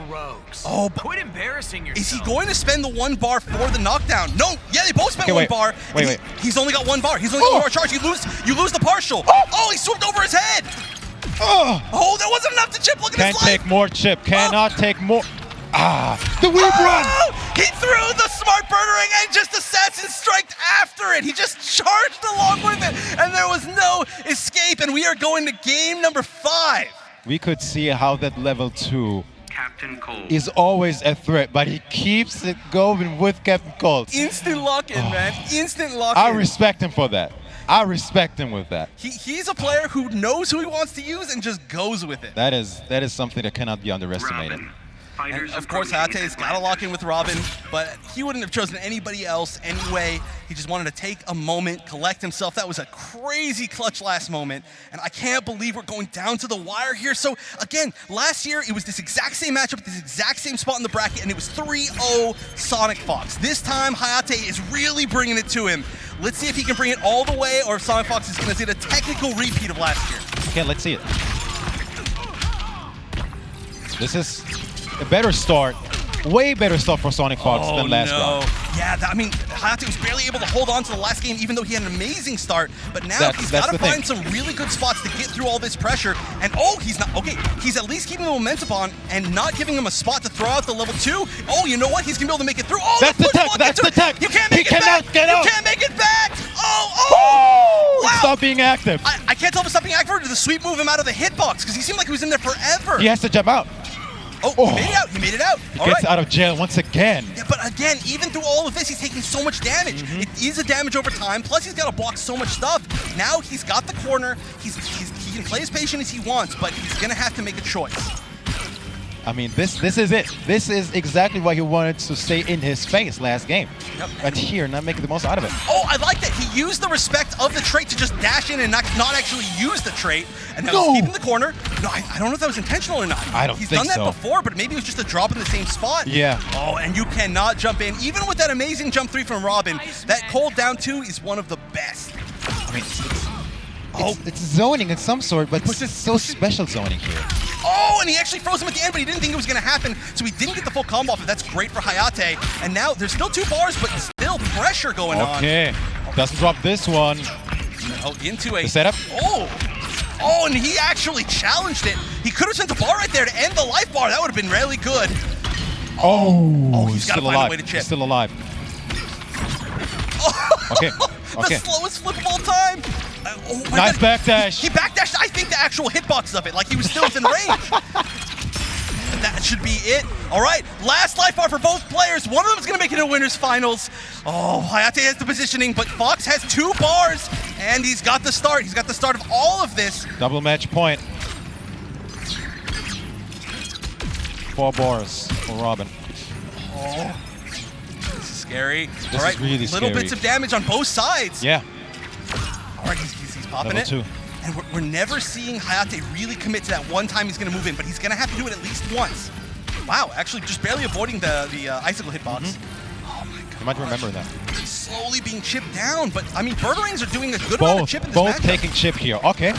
S1: Oh, but
S4: quit embarrassing yourself.
S1: Is he going to spend the one bar for the knockdown? No. Yeah, they both spent one bar.
S2: Wait.
S1: He's only got one bar. He's only got one bar charge. You lose the partial. Oh, he swooped over his head. Oh, that wasn't enough to Chip. Look at
S2: Can't
S1: his life.
S2: take more, Chip. Cannot take more. The weave run.
S1: He threw the smart burnering and just assassin striked after it. He just charged along with it, and there was no escape. And we are going to game number 5.
S2: We could see how that level 2
S5: Captain Cold
S2: is always a threat, but he keeps it going with Captain Cold.
S1: Instant lock-in, man. Instant lock-in.
S2: I respect him for that. I respect him with that.
S1: He's a player who knows who he wants to use and just goes with it.
S2: That is something that cannot be underestimated.
S1: And of course, Hayatei's got to lock in with Robin, but he wouldn't have chosen anybody else anyway. He just wanted to take a moment, collect himself. That was a crazy clutch last moment, and I can't believe we're going down to the wire here. So again, last year, it was this exact same matchup, this exact same spot in the bracket, and it was 3-0 SonicFox. This time, Hayatei is really bringing it to him. Let's see if he can bring it all the way, or if SonicFox is going to see a technical repeat of last year.
S2: Okay, let's see it. This is a better start, way better start for SonicFox than last round.
S1: Yeah, I mean, Hayatei was barely able to hold on to the last game, even though he had an amazing start. But now he's got to find some really good spots to get through all this pressure. And he's not, he's at least keeping the momentum on and not giving him a spot to throw out the level 2. Oh, you know what? He's going to be able to make it through. Oh,
S2: that's the tech, that's the tech.
S1: You can't make it back.
S2: Get out.
S1: You can't make it back. Oh, wow.
S2: Stop being active.
S1: I can't tell him stop being active or to sweep move him out of the hitbox because he seemed like he was in there forever.
S2: He has to jump out.
S1: Oh, he made it out. He made it out.
S2: He gets out of jail once again.
S1: Yeah, but again, even through all of this, he's taking so much damage. It is a damage over time. Plus, he's got to block so much stuff. Now he's got the corner. He can play as patient as he wants, but he's going to have to make a choice.
S2: I mean, this is it. This is exactly why he wanted to stay in his face last game.
S1: Yep.
S2: But here, not making the most out of it.
S1: Oh, I like that. He used the respect of the trait to just dash in and not actually use the trait. And now he's keeping the corner. No, I don't know if that was intentional or not.
S2: I don't think so.
S1: He's done that before, but maybe it was just a drop in the same spot.
S2: Yeah.
S1: Oh, and you cannot jump in. Even with that amazing jump 3 from Robin, that cold down 2 is one of the best.
S2: I mean, it's zoning in some sort, but it's so special zoning here.
S1: Oh, and he actually froze him at the end, but he didn't think it was going to happen, so he didn't get the full combo off, but that's great for Hayatei. And now there's still 2 bars, but still pressure going on.
S2: Okay. Doesn't drop this one.
S1: Oh, into a
S2: The setup.
S1: Oh, and he actually challenged it. He could have sent the bar right there to end the life bar. That would have been really good.
S2: Oh,
S1: he's got to
S2: still
S1: find
S2: alive.
S1: a way to chip.
S2: He's still alive. Okay. Okay.
S1: The slowest flip of all time.
S2: Nice backdash.
S1: He backdashed, I think, the actual hitbox of it. Like he was still within range. That should be it. All right, last life bar for both players. One of them is going to make it to winners finals. Oh, Hayatei has the positioning, but Fox has 2 bars, and he's got the start. He's got the start of all of this.
S2: Double match point. 4 bars for Robin.
S1: Oh, this is scary.
S2: This
S1: all right,
S2: is really
S1: little
S2: scary.
S1: bits of damage on both sides.
S2: Yeah.
S1: All right, he's popping
S2: Level
S1: it.
S2: 2.
S1: And we're never seeing Hayatei really commit to that one time he's going to move in, but he's going to have to do it at least once. Wow, actually just barely avoiding the icicle hitbox. Oh my god.
S2: You might remember that.
S1: He's slowly being chipped down, but I mean, Birdarings are doing a good amount of chip in this
S2: Both
S1: matchup.
S2: taking chip here. Okay.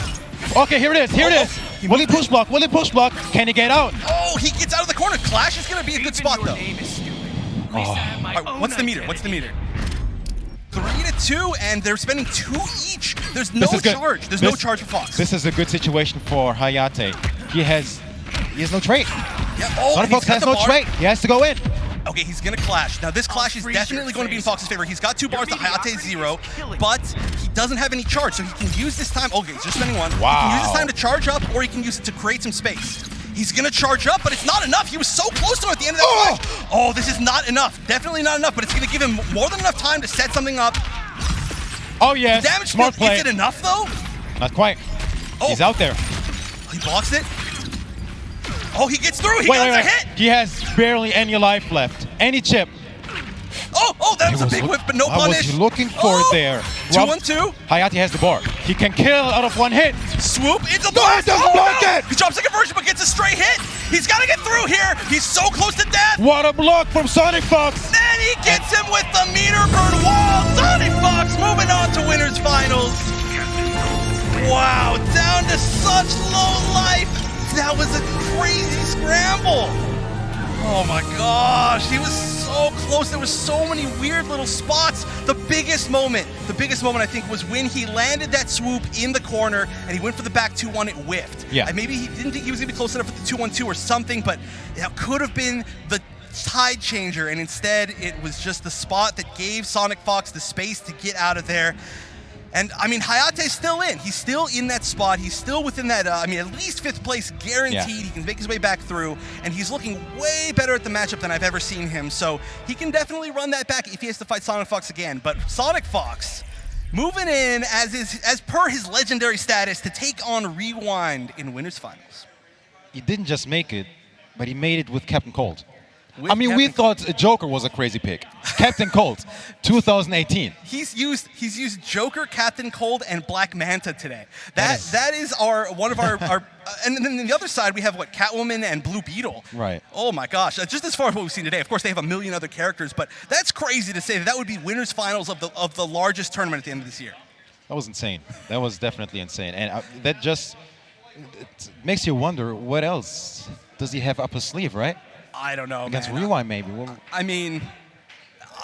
S2: Okay, here it is. Here it is.
S1: He
S2: Will he
S1: moved
S2: push block? Will he push block? Can he get out?
S1: Oh, he gets out of the corner. Clash is going to be a good spot, though.
S4: Name is stupid. At least I have my
S1: All right,
S4: own
S1: what's the meter?
S4: identity.
S1: What's the meter? 3-2, and they're spending 2 each. There's no
S2: This is good.
S1: charge. There's no charge for Fox.
S2: This is a good situation for Hayatei. He has no trade.
S1: Yeah. Oh, and
S2: SonicFox
S1: he's got
S2: has
S1: the
S2: no
S1: bar.
S2: trade. He has to go in.
S1: Okay, he's gonna clash. Now this clash is
S4: freeze your
S1: definitely going to be in
S4: face.
S1: Fox's favor. He's got 2 bars to
S4: Your
S1: Hayatei
S4: mediocrity
S1: 0,
S4: is killing
S1: but he doesn't have any charge, so he can use this time. Okay, he's just spending 1. He can use
S2: Wow.
S1: this time to charge up, or he can use it to create some space. He's gonna charge up, but it's not enough. He was so close to it at the end of that clash. Oh, this is not enough. Definitely not enough, but it's gonna give him more than enough time to set something up.
S2: Oh yes.
S1: Damage
S2: Smart
S1: field,
S2: play.
S1: is it enough though?
S2: Not quite.
S1: Oh.
S2: He's out there.
S1: He blocks it. Oh, he gets through. He got the hit.
S2: He has barely any life left. Any chip.
S1: Oh, that was a big whip, but no
S2: What
S1: punish.
S2: was he looking for there?
S1: 2-1-2.
S2: Hayatei has the bar. He can kill out of 1 hit.
S1: Swoop into the
S2: No,
S1: blast.
S2: it doesn't block it.
S1: He drops a conversion, but gets a straight hit. He's got to get through here. He's so close to death.
S2: What a block from SonicFox.
S1: Then he gets him with the meter burn wall. SonicFox moving on to winners finals. Wow, down to such low life. That was a crazy scramble. Oh my gosh, he was so close. There was so many weird little spots. The biggest moment I think was when he landed that swoop in the corner and he went for the back 2-1, it whiffed.
S2: Yeah.
S1: And maybe he didn't think he was gonna be close enough for the 2-1-2 or something, but that could have been the tide changer, and instead it was just the spot that gave SonicFox the space to get out of there. And I mean, Hayatei's still in. He's still in that spot. He's still within that, at least 5th place guaranteed.
S2: Yeah.
S1: He can make his way back through, and he's looking way better at the matchup than I've ever seen him. So he can definitely run that back if he has to fight SonicFox again. But SonicFox moving in as per his legendary status to take on Rewind in winners finals.
S2: He didn't just make it, but he made it with Captain Cold.
S1: With
S2: I mean, we
S1: Captain
S2: thought Joker was a crazy pick. Captain Cold, 2018.
S1: He's used Joker, Captain Cold, and Black Manta today.
S2: That
S1: That is one of our and then on the other side we have what, Catwoman and Blue Beetle.
S2: Right.
S1: Oh my gosh, just as far as what we've seen today. Of course, they have a million other characters, but that's crazy to say that would be winners finals of the largest tournament at the end of this year.
S2: That was insane. That was definitely insane. And that just it makes you wonder, what else does he have up his sleeve, right?
S1: I don't know,
S2: Against
S1: man.
S2: Rewind, maybe. Well,
S1: I mean,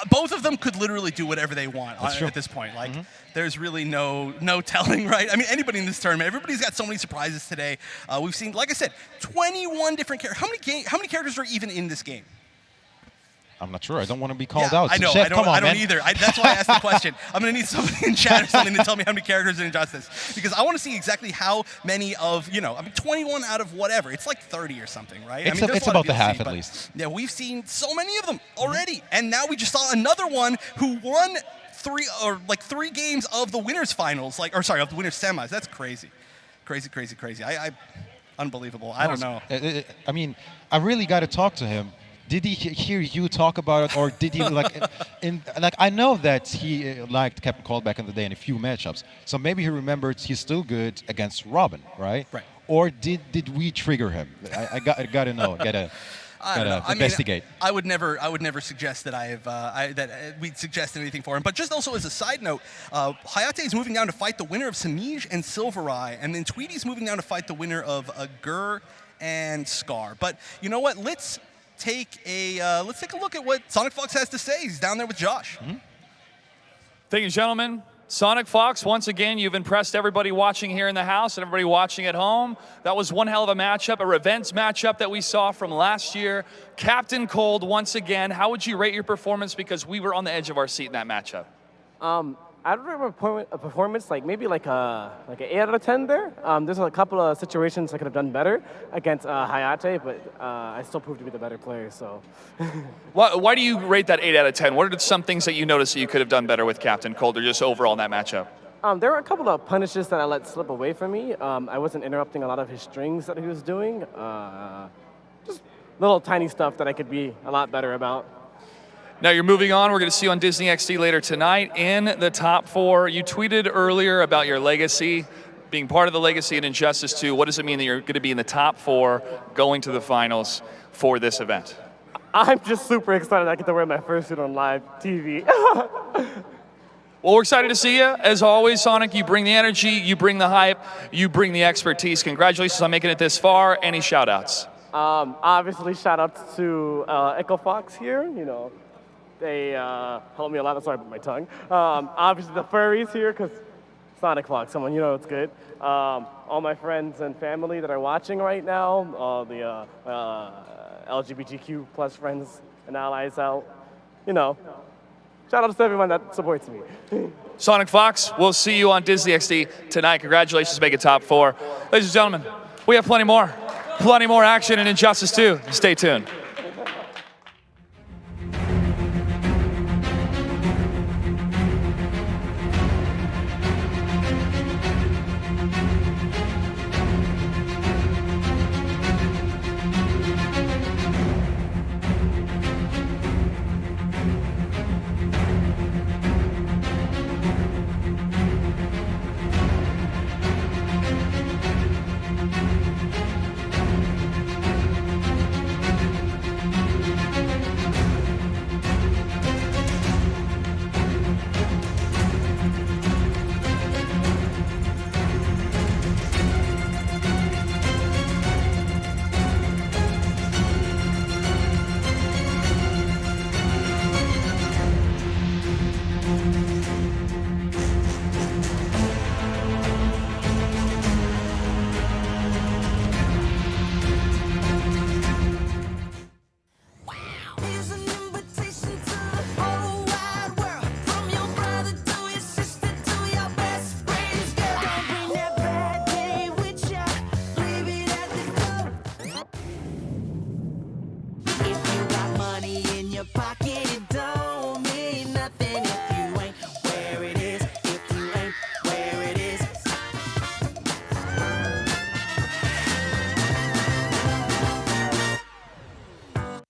S1: both of them could literally do whatever they want
S2: That's true.
S1: at this point. Like, there's really no telling, right? I mean, anybody in this tournament, everybody's got so many surprises today. We've seen, like I said, 21 different characters. How many characters are even in this game?
S2: I'm not sure. I don't want to be called
S1: Yeah,
S2: out.
S1: I know.
S2: Chef,
S1: I don't,
S2: come on,
S1: I don't
S2: man.
S1: either. That's why I asked the question. I'm going to need somebody in chat or something to tell me how many characters are in Injustice. Because I want to see exactly how many of, 21 out of whatever. It's like 30 or something, right?
S2: It's
S1: there's a lot
S2: about
S1: of
S2: the half
S1: DLC,
S2: at
S1: but
S2: least.
S1: Yeah, we've seen so many of them already. And now we just saw another one who won 3 games of the winners finals, of the winners semis. That's crazy. Crazy. Unbelievable. I don't know.
S2: I mean, I really got to talk to him. Did he hear you talk about it, or did he I know that he liked Captain Cold back in the day in a few matchups, so maybe he remembered he's still good against Robin, right?
S1: Right.
S2: Or did we trigger him? I got to know. Gotta investigate.
S1: I would never suggest that we'd suggest anything for him. But just also as a side note, Hayatei is moving down to fight the winner of Samij and Sylverrye, and then Tweety's moving down to fight the winner of Gur and Scar. But you know what? Let's take a look at what SonicFox has to say. He's down there with Josh.
S5: Thank you, gentlemen. SonicFox, once again, you've impressed everybody watching here in the house and everybody watching at home. That was one hell of a matchup, a revenge matchup that we saw from last year. Captain Cold, once again, how would you rate your performance? Because we were on the edge of our seat in that matchup.
S6: I'd rate a performance like maybe like an 8 out of 10 there. There's a couple of situations I could have done better against Hayatei, but I still proved to be the better player. So,
S5: why do you rate that 8 out of 10? What are some things that you noticed that you could have done better with Captain Cold, or just overall in that matchup?
S6: there were a couple of punishes that I let slip away from me. I wasn't interrupting a lot of his strings that he was doing. Just little tiny stuff that I could be a lot better about.
S5: Now you're moving on. We're going to see you on Disney XD later tonight in the top 4. You tweeted earlier about your legacy, being part of the legacy in Injustice 2. What does it mean that you're going to be in the top 4 going to the finals for this event?
S6: I'm just super excited I get to wear my first suit on live TV.
S5: Well, we're excited to see you. As always, Sonic, you bring the energy, you bring the hype, you bring the expertise. Congratulations on making it this far. Any shout-outs?
S6: Obviously, shout-outs to EchoFox here. You know, they helped me a lot. Sorry about my tongue. Obviously, the furries here, because SonicFox, someone you know it's good. All my friends and family that are watching right now, all the LGBTQ plus friends and allies out. You know, shout out to everyone that supports me.
S5: SonicFox, we'll see you on Disney XD tonight. Congratulations, make it top 4. Ladies and gentlemen, we have plenty more action in Injustice 2. Stay tuned.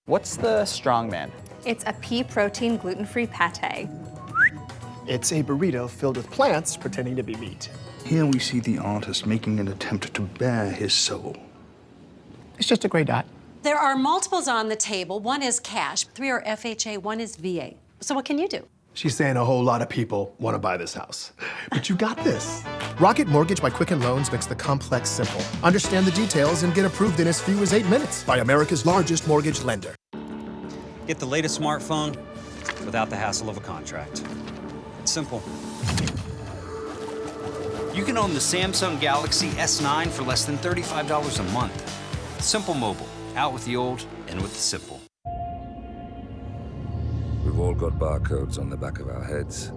S7: What's the strongman?
S8: It's a pea protein gluten-free pate.
S9: It's a burrito filled with plants pretending to be meat.
S10: Here we see the artist making an attempt to bare his soul.
S9: It's just a gray dot.
S11: There are multiples on the table. One is cash, 3 are FHA, 1 is VA. So what can you do?
S9: She's saying a whole lot of people want to buy this house. But you got this. Rocket Mortgage by Quicken Loans makes the complex simple. Understand the details and get approved in as few as 8 minutes by America's largest mortgage lender.
S12: Get the latest smartphone without the hassle of a contract. It's simple. You can own the Samsung Galaxy S9 for less than $35 a month. Simple Mobile, out with the old, in with the simple.
S13: We've all got barcodes on the back of our heads.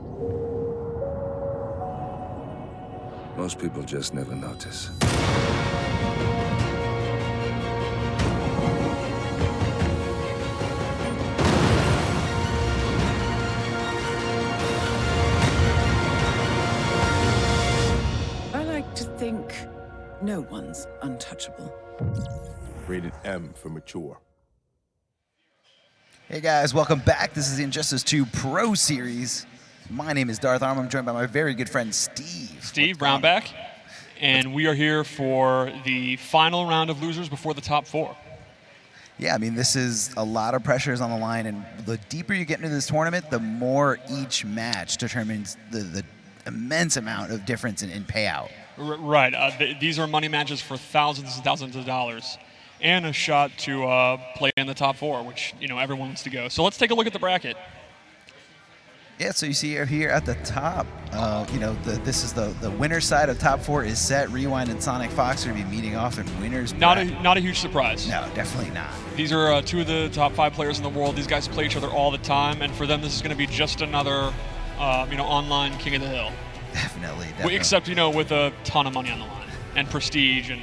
S13: Most people just never notice.
S4: I like to think no one's untouchable.
S14: Rated M for mature.
S15: Hey guys, welcome back. This is the Injustice 2 Pro Series. My name is Darth Arm. I'm joined by my very good friend Steve.
S16: Steve Brownback, and we are here for the final round of losers before the top 4.
S15: Yeah, I mean, this is a lot of pressures on the line, and the deeper you get into this tournament, the more each match determines the immense amount of difference in payout.
S16: Right. These are money matches for thousands and thousands of dollars, and a shot to play in the top 4, which everyone wants to go. So let's take a look at the bracket.
S15: Yeah, so you see here at the top, this is the winner's side of top 4 is set. Rewind and SonicFox are going to be meeting off in winners.
S16: Not a huge surprise.
S15: No, definitely not.
S16: These are 2 of the top 5 players in the world. These guys play each other all the time, and for them, this is going to be just another, online King of the Hill.
S15: Definitely.
S16: Except, with a ton of money on the line and prestige and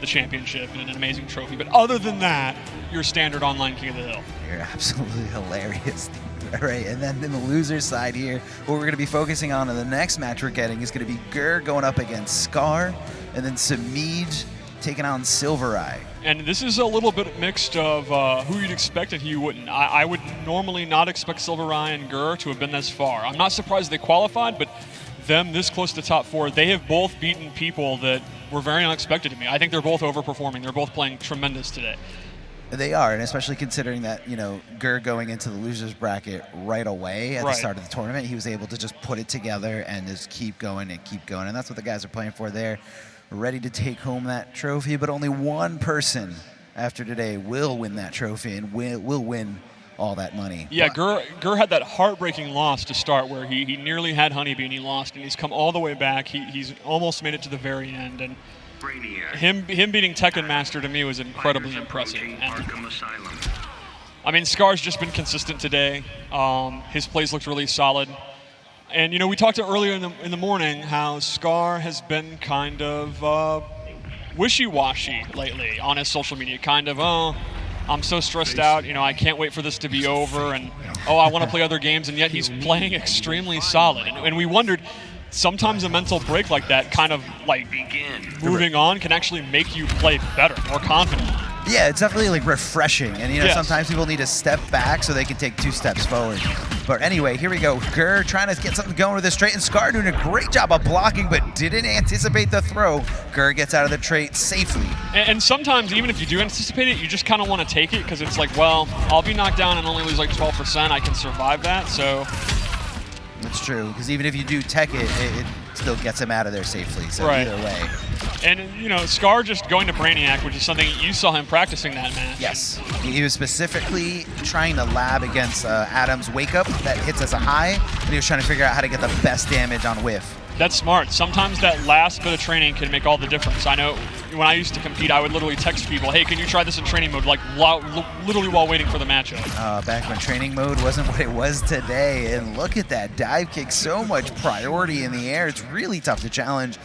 S16: the championship and an amazing trophy. But other than that, your standard online King of the Hill.
S15: You're absolutely hilarious. All right, and then in the loser's side here, what we're going to be focusing on in the next match we're getting is going to be Gur going up against Scar, and then Samij taking on Sylverrye.
S16: And this is a little bit mixed of who you'd expect and who you wouldn't. I would normally not expect Sylverrye and Gur to have been this far. I'm not surprised they qualified, but them this close to top 4, they have both beaten people that were very unexpected to me. I think they're both overperforming. They're both playing tremendous today.
S15: They are, and especially considering that, Gur going into the loser's bracket right away at the start of the tournament, he was able to just put it together and just keep going and keep going. And that's what the guys are playing for there, ready to take home that trophy. But only one person after today will win that trophy and will win all that money.
S16: Yeah, Gur had that heartbreaking loss to start where he nearly had Honeybee and he lost, and he's come all the way back. He's almost made it to the very end. And him beating Tekken Master to me was incredibly impressive. And, Scar's just been consistent today. His plays looked really solid. And, we talked earlier in the morning how Scar has been kind of wishy-washy lately on his social media. Kind of, I'm so stressed out, I can't wait for this to be over, and, I want to play other games, and yet he's playing extremely solid. And we wondered, sometimes a mental break like that, kind of like moving on, can actually make you play better, more confident.
S15: Yeah, it's definitely refreshing, and sometimes people need to step back so they can take 2 steps forward. But anyway, here we go. Gur trying to get something going with this trait, and Scar doing a great job of blocking, but didn't anticipate the throw. Gur gets out of the trait safely.
S16: And sometimes, even if you do anticipate it, you just kind of want to take it because it's like, well, I'll be knocked down and only lose like 12%. I can survive that, so.
S15: That's true, because even if you do tech it still gets him out of there safely, so either way.
S16: And, Scar just going to Brainiac, which is something you saw him practicing that match.
S15: Yes. He was specifically trying to lab against Adam's Wake Up that hits as a high, and he was trying to figure out how to get the best damage on whiff.
S16: That's smart. Sometimes that last bit of training can make all the difference. I know when I used to compete, I would literally text people, hey, can you try this in training mode, like literally while waiting for the matchup.
S15: Back when training mode wasn't what it was today, and look at that dive kick, so much priority in the air. It's really tough to challenge.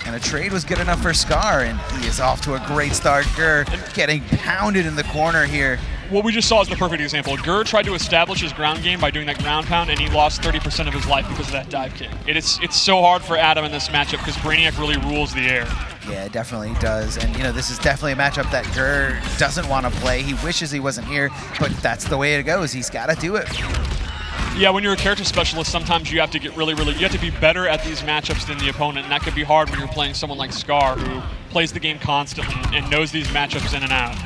S15: And a trade was good enough for Scar, and he is off to a great start. Gur getting pounded in the corner here.
S16: What we just saw is the perfect example. Gur tried to establish his ground game by doing that ground pound, and he lost 30% of his life because of that dive kick. It's so hard for Adam in this matchup because Brainiac really rules the air.
S15: Yeah, it definitely does. And, this is definitely a matchup that Gur doesn't want to play. He wishes he wasn't here, but that's the way it goes. He's got to do it.
S16: Yeah, when you're a character specialist, sometimes you have to get you have to be better at these matchups than the opponent, and that could be hard when you're playing someone like Scar, who plays the game constantly and knows these matchups in and out.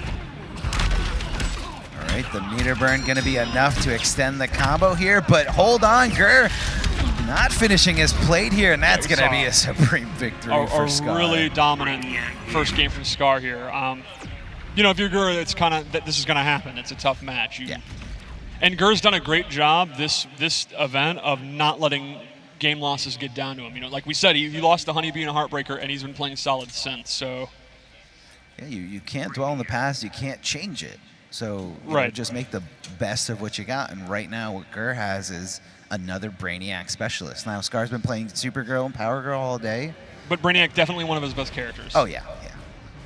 S15: All right, the meter burn going to be enough to extend the combo here, but hold on, Gur not finishing his plate here, and that's going to be a supreme victory for Scar.
S16: A really dominant first game from Scar here. If you're Gur, it's kind of this is going to happen. It's a tough match. And Gur's done a great job this event of not letting game losses get down to him. Like we said, he lost the Honeybee and a Heartbreaker, and he's been playing solid since. So,
S15: yeah, you can't dwell on the past. You can't change it. So just make the best of what you got. And right now, what Gur has is another Brainiac specialist. Now, Scar's been playing Supergirl and Power Girl all day.
S16: But Brainiac definitely one of his best characters.
S15: Oh yeah.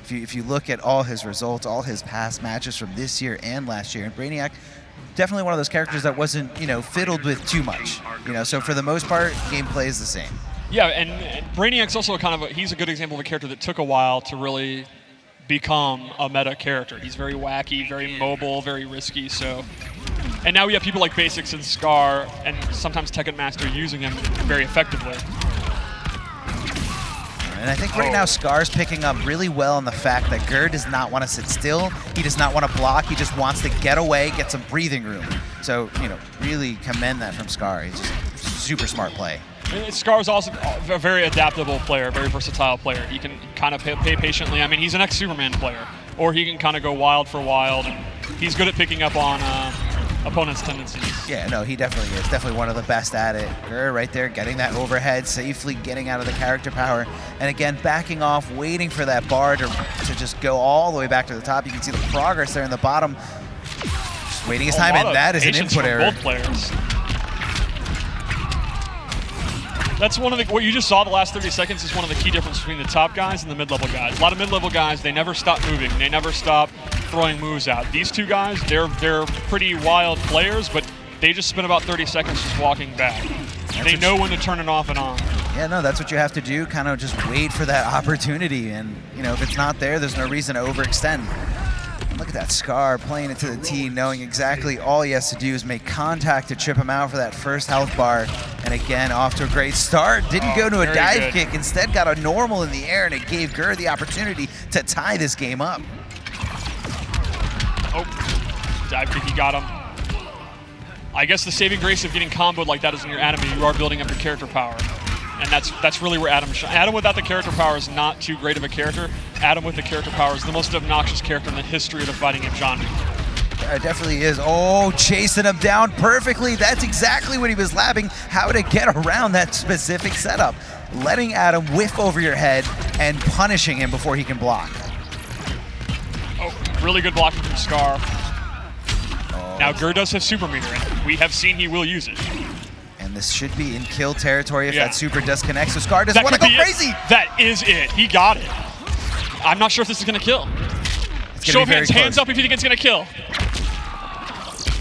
S15: If you look at all his results, all his past matches from this year and last year, and Brainiac. Definitely one of those characters that wasn't, fiddled with too much. So for the most part, gameplay is the same.
S16: Yeah, and Brainiac's also he's a good example of a character that took a while to really become a meta character. He's very wacky, very mobile, very risky. So, and now we have people like Basics and Scar, and sometimes Tekken Master using him very effectively.
S15: And I think right now Scar's picking up really well on the fact that Gur does not want to sit still. He does not want to block. He just wants to get away, get some breathing room. So, really commend that from Scar. He's just super smart play.
S16: Scar's also a very adaptable player, very versatile player. He can kind of pay patiently. He's an ex-Superman player, or he can kind of go wild for wild. And he's good at picking up on opponent's tendencies.
S15: Yeah, no, he definitely is. Definitely one of the best at it. Gur right there, getting that overhead, safely getting out of the character power. And again, backing off, waiting for that bar to just go all the way back to the top. You can see the progress there in the bottom. Just waiting his time, and that is an input error.
S16: Both players. That's one of the, what you just saw the last 30 seconds is one of the key differences between the top guys and the mid-level guys. A lot of mid-level guys, they never stop moving. They never stop throwing moves out. These two guys, they're pretty wild players, but they just spend about 30 seconds just walking back. They know when to turn it off and on.
S15: Yeah, no, that's what you have to do, kind of just wait for that opportunity. And, you know, if it's not there, there's no reason to overextend. Look at that Scar playing it to the tee, knowing exactly all he has to do is make contact to chip him out for that first health bar. And again, off to a great start. Didn't go to a dive kick, instead got a normal in the air, and it gave Gur the opportunity to tie this game up.
S16: Oh, dive kick, he got him. I guess the saving grace of getting comboed like that is when you're Adam, you are building up your character power. And that's really where Adam shines. Adam without the character power is not too great of a character. Adam with the character power is the most obnoxious character in the history of the fighting game genre.
S15: Yeah, it definitely is. Oh, chasing him down perfectly. That's exactly what he was labbing, how to get around that specific setup. Letting Adam whiff over your head and punishing him before he can block.
S16: Oh, really good blocking from Scar. Now, Gur does have super meter, and we have seen he will use it.
S15: And this should be in kill territory if that super does connect, so Scar doesn't want to go crazy.
S16: That is it. He got it. I'm not sure if this is going to kill. Show of hands up if you think it's going to kill.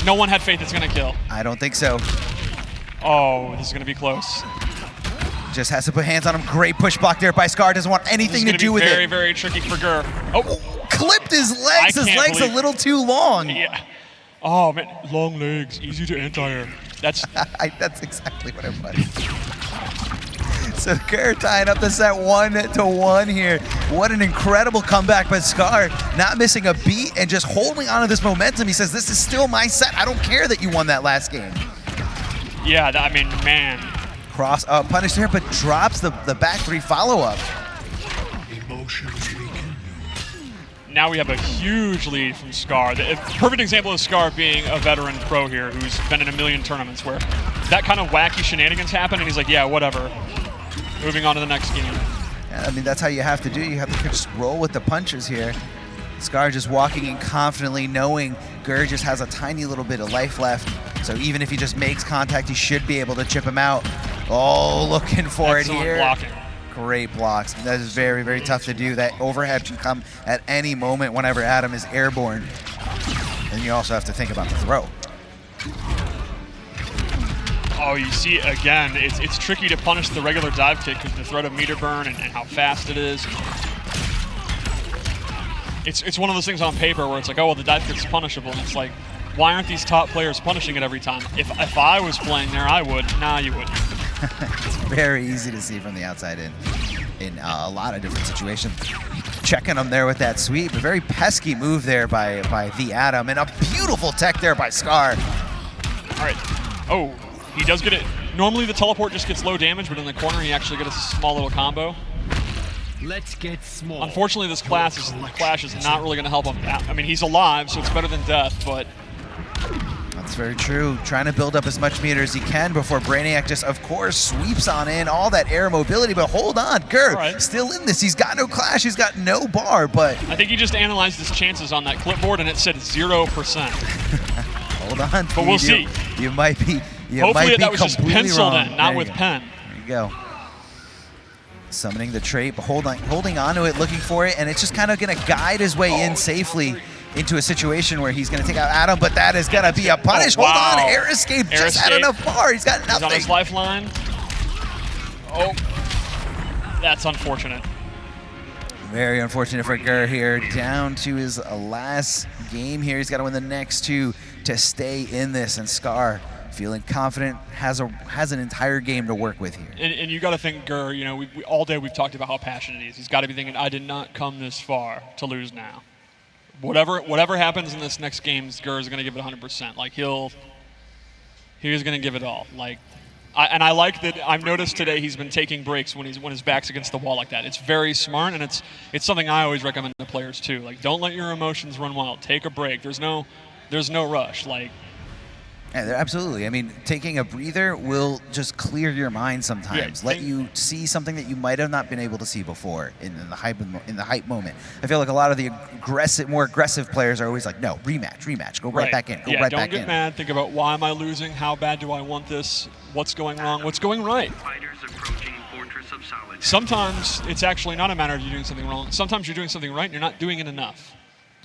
S16: No one had faith it's going to kill.
S15: I don't think so.
S16: Oh, this is going to be close.
S15: Just has to put hands on him. Great push block there by Scar. Doesn't want anything to do with
S16: very,
S15: it.
S16: very tricky for Gur. Oh,
S15: clipped his legs. His legs a little too long.
S16: Yeah. Oh man, long legs, easy to anti-air. That's
S15: that's exactly what it was. So Gur tying up the set 1-1 here. What an incredible comeback by Scar, not missing a beat and just holding on to this momentum. He says, this is still my set. I don't care that you won that last game.
S16: Yeah, I mean, man.
S15: Cross punish there, but drops the back three follow-up.
S10: Emotions weaken.
S16: Now we have a huge lead from Scar. The perfect example of Scar being a veteran pro here who's been in a million tournaments where that kind of wacky shenanigans happen and he's like, yeah, whatever. Moving on to the next game.
S15: Yeah, I mean, that's how you have to do. You have to just roll with the punches here. Scar just walking in confidently, knowing Gur just has a tiny little bit of life left. So even if he just makes contact, he should be able to chip him out. Oh, looking for it here.
S16: Blocking.
S15: Great blocks. That is very, very tough to do. That overhead can come at any moment whenever Adam is airborne. And you also have to think about the throw.
S16: Oh, you see, again, it's tricky to punish the regular dive kick because the threat of meter burn and how fast it is. It's one of those things on paper where it's like, oh, well, the dive kick's punishable. And it's like, why aren't these top players punishing it every time? If I was playing there, I would. Nah, you wouldn't.
S15: It's very easy to see from the outside in a lot of different situations. Checking him there with that sweep. A very pesky move there by the Adam. And a beautiful tech there by Scar.
S16: All right. Oh, he does get it. Normally the teleport just gets low damage, but in the corner he actually gets a small little combo.
S17: Let's get small.
S16: Unfortunately, this clash is not really going to help him. I mean, he's alive, so it's better than death, but...
S15: That's very true. Trying to build up as much meter as he can before Brainiac just, of course, sweeps on in all that air mobility. But hold on, Gur, still in this. He's got no clash. He's got no bar, but...
S16: I think he just analyzed his chances on that clipboard, and it said 0%.
S15: Hold on.
S16: But we'll see.
S15: You might be
S16: Hopefully that was just penciled
S15: wrong.
S16: in, not with pen.
S15: There you go. Summoning the trait, but holding on to it, looking for it, and it's just kind of going to guide his way in safely into a situation where he's going to take out Adam, but that is going to be a punish.
S16: Oh, wow.
S15: Hold on, air escape just had enough bar. He's got nothing.
S16: He's on his lifeline. Oh, that's unfortunate.
S15: Very unfortunate for Gur here. Down to his last game here. He's got to win the next two to stay in this, and Scar feeling confident, has an entire game to work with here.
S16: And you got to think Gur, you know, we all day we've talked about how passionate he is. He's got to be thinking, I did not come this far to lose now. Whatever happens in this next game, Gur is going to give it 100%. Like he's going to give it all. Like, I like that. I've noticed today he's been taking breaks when his back's against the wall like that. It's very smart, and it's something I always recommend to players too. Like, don't let your emotions run wild. Take a break. There's no rush. Like,
S15: Yeah, absolutely. I mean, taking a breather will just clear your mind sometimes.
S16: Yeah,
S15: let you see something that you might have not been able to see before in the hype moment. I feel like a lot of the more aggressive players are always like, no, rematch, go right back in, go right back in.
S16: Don't get mad. Think about, why am I losing? How bad do I want this? What's going wrong? What's going right? Sometimes it's actually not a matter of you doing something wrong. Sometimes you're doing something right and you're not doing it enough.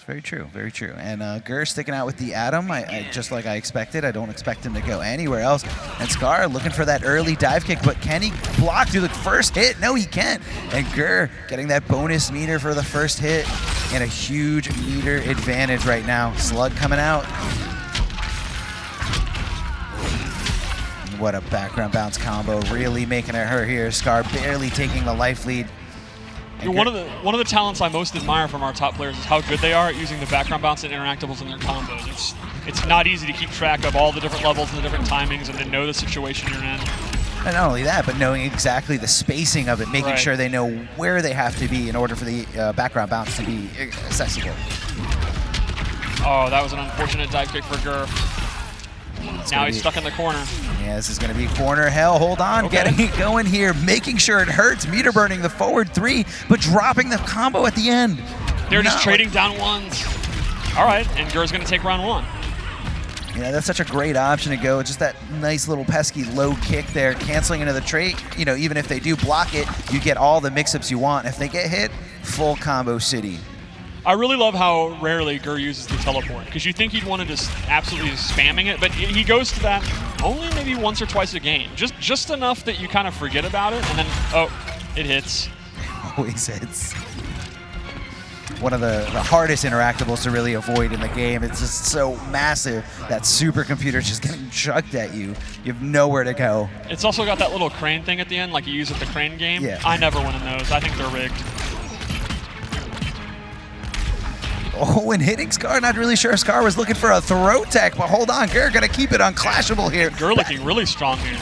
S15: Very true, very true. And Gur sticking out with the Atom, just like I expected. I don't expect him to go anywhere else. And Scar looking for that early dive kick, but can he block through the first hit? No, he can't. And Gur getting that bonus meter for the first hit, and a huge meter advantage right now. Slug coming out. What a background bounce combo, really making it hurt here. Scar barely taking the life lead.
S16: One of the talents I most admire from our top players is how good they are at using the background bounce and interactables in their combos. It's not easy to keep track of all the different levels and the different timings and to know the situation you're in.
S15: And not only that, but knowing exactly the spacing of it, making sure they know where they have to be in order for the background bounce to be accessible.
S16: Oh, that was an unfortunate dive kick for Gur. Now he's stuck in the corner.
S15: Yeah, this is going to be corner hell. Hold on, getting it going here, making sure it hurts. Meter burning the forward 3, but dropping the combo at the end.
S16: They're just trading down ones. All right, and Gur's going to take round 1.
S15: Yeah, that's such a great option to go. Just that nice little pesky low kick there, canceling into the trade. You know, even if they do block it, you get all the mix-ups you want. If they get hit, full combo city.
S16: I really love how rarely Gur uses the teleport, because you think he'd want to just absolutely spamming it, but he goes to that only maybe once or twice a game. Just enough that you kind of forget about it, and then, oh, it hits.
S15: Always hits. One of the hardest interactables to really avoid in the game. It's just so massive that supercomputer's just getting chucked at you. You have nowhere to go.
S16: It's also got that little crane thing at the end, like you use at the crane game.
S15: Yeah.
S16: I never win in those. I think they're rigged.
S15: Oh, and hitting Scar, not really sure Scar was looking for a throw tech, but hold on, Gur gonna keep it unclashable here.
S16: Gur looking really strong here.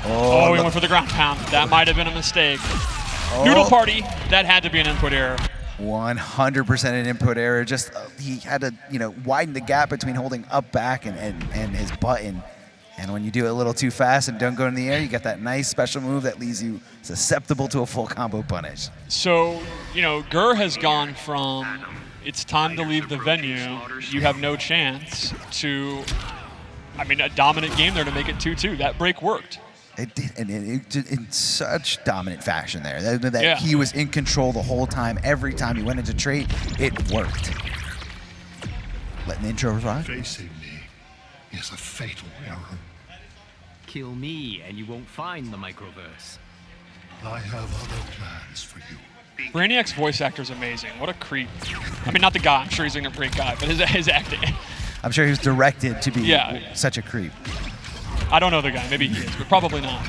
S15: Oh,
S16: he went for the ground pound. That might have been a mistake. Noodle Party, that had to be an input error.
S15: 100% an input error. Just he had to, widen the gap between holding up back and his button. And when you do it a little too fast and don't go in the air, you get that nice special move that leaves you susceptible to a full combo punish.
S16: So, Gur has gone from it's time to leave the venue, you have no chance, to, a dominant game there to make it 2-2. That break worked.
S15: It did, and in such dominant fashion there. That he was in control the whole time. Every time he went into trade, it worked. Letting the intro rock.
S10: Facing me is a fatal error.
S17: Kill me and you won't find the microverse.
S10: I have other plans for you.
S16: Brainiac's voice actor is amazing. What a creep. Not the guy. I'm sure he's a great guy, but his acting.
S15: I'm sure he was directed to be such a creep.
S16: I don't know the guy. Maybe he is, but probably not.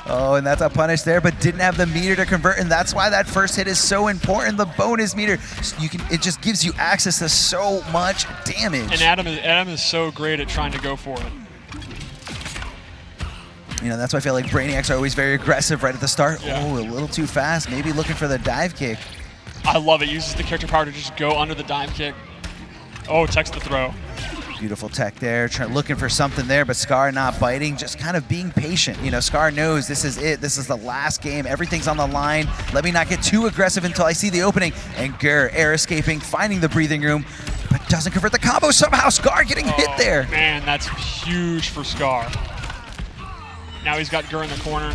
S15: Oh, and that's a punish there, but didn't have the meter to convert, and that's why that first hit is so important. The bonus meter, it just gives you access to so much damage.
S16: And Adam is so great at trying to go for it.
S15: That's why I feel like Brainiacs are always very aggressive right at the start.
S16: Yeah.
S15: Oh, a little too fast. Maybe looking for the dive kick.
S16: I love it. Uses the character power to just go under the dive kick. Oh, techs the throw.
S15: Beautiful tech there, looking for something there, but Scar not biting, just kind of being patient. Scar knows this is it. This is the last game. Everything's on the line. Let me not get too aggressive until I see the opening. And Gur air escaping, finding the breathing room, but doesn't convert the combo. Somehow Scar getting hit there.
S16: Man, that's huge for Scar. Now he's got Gur in the corner.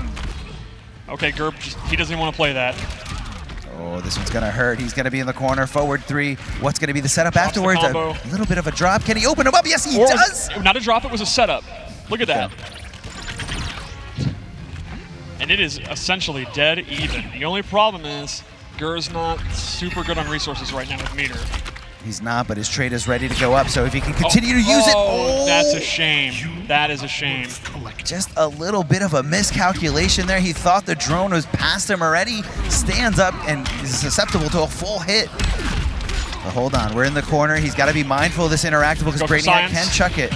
S16: Okay, Gur, he doesn't even want to play that.
S15: Oh, this one's going to hurt. He's going to be in the corner. Forward 3. What's going to be the setup afterwards? A little bit of a drop. Can he open him up? Yes, he does.
S16: Not a drop. It was a setup. Look at that. Yeah. And it is essentially dead even. The only problem is Gur's not super good on resources right now with meter.
S15: He's not, but his trade is ready to go up, so if he can continue to use it...
S16: Oh, that's a shame. That is a shame.
S15: Just a little bit of a miscalculation there. He thought the drone was past him already. Stands up and is susceptible to a full hit. But hold on, we're in the corner. He's got to be mindful of this interactable because Brainiac can chuck it.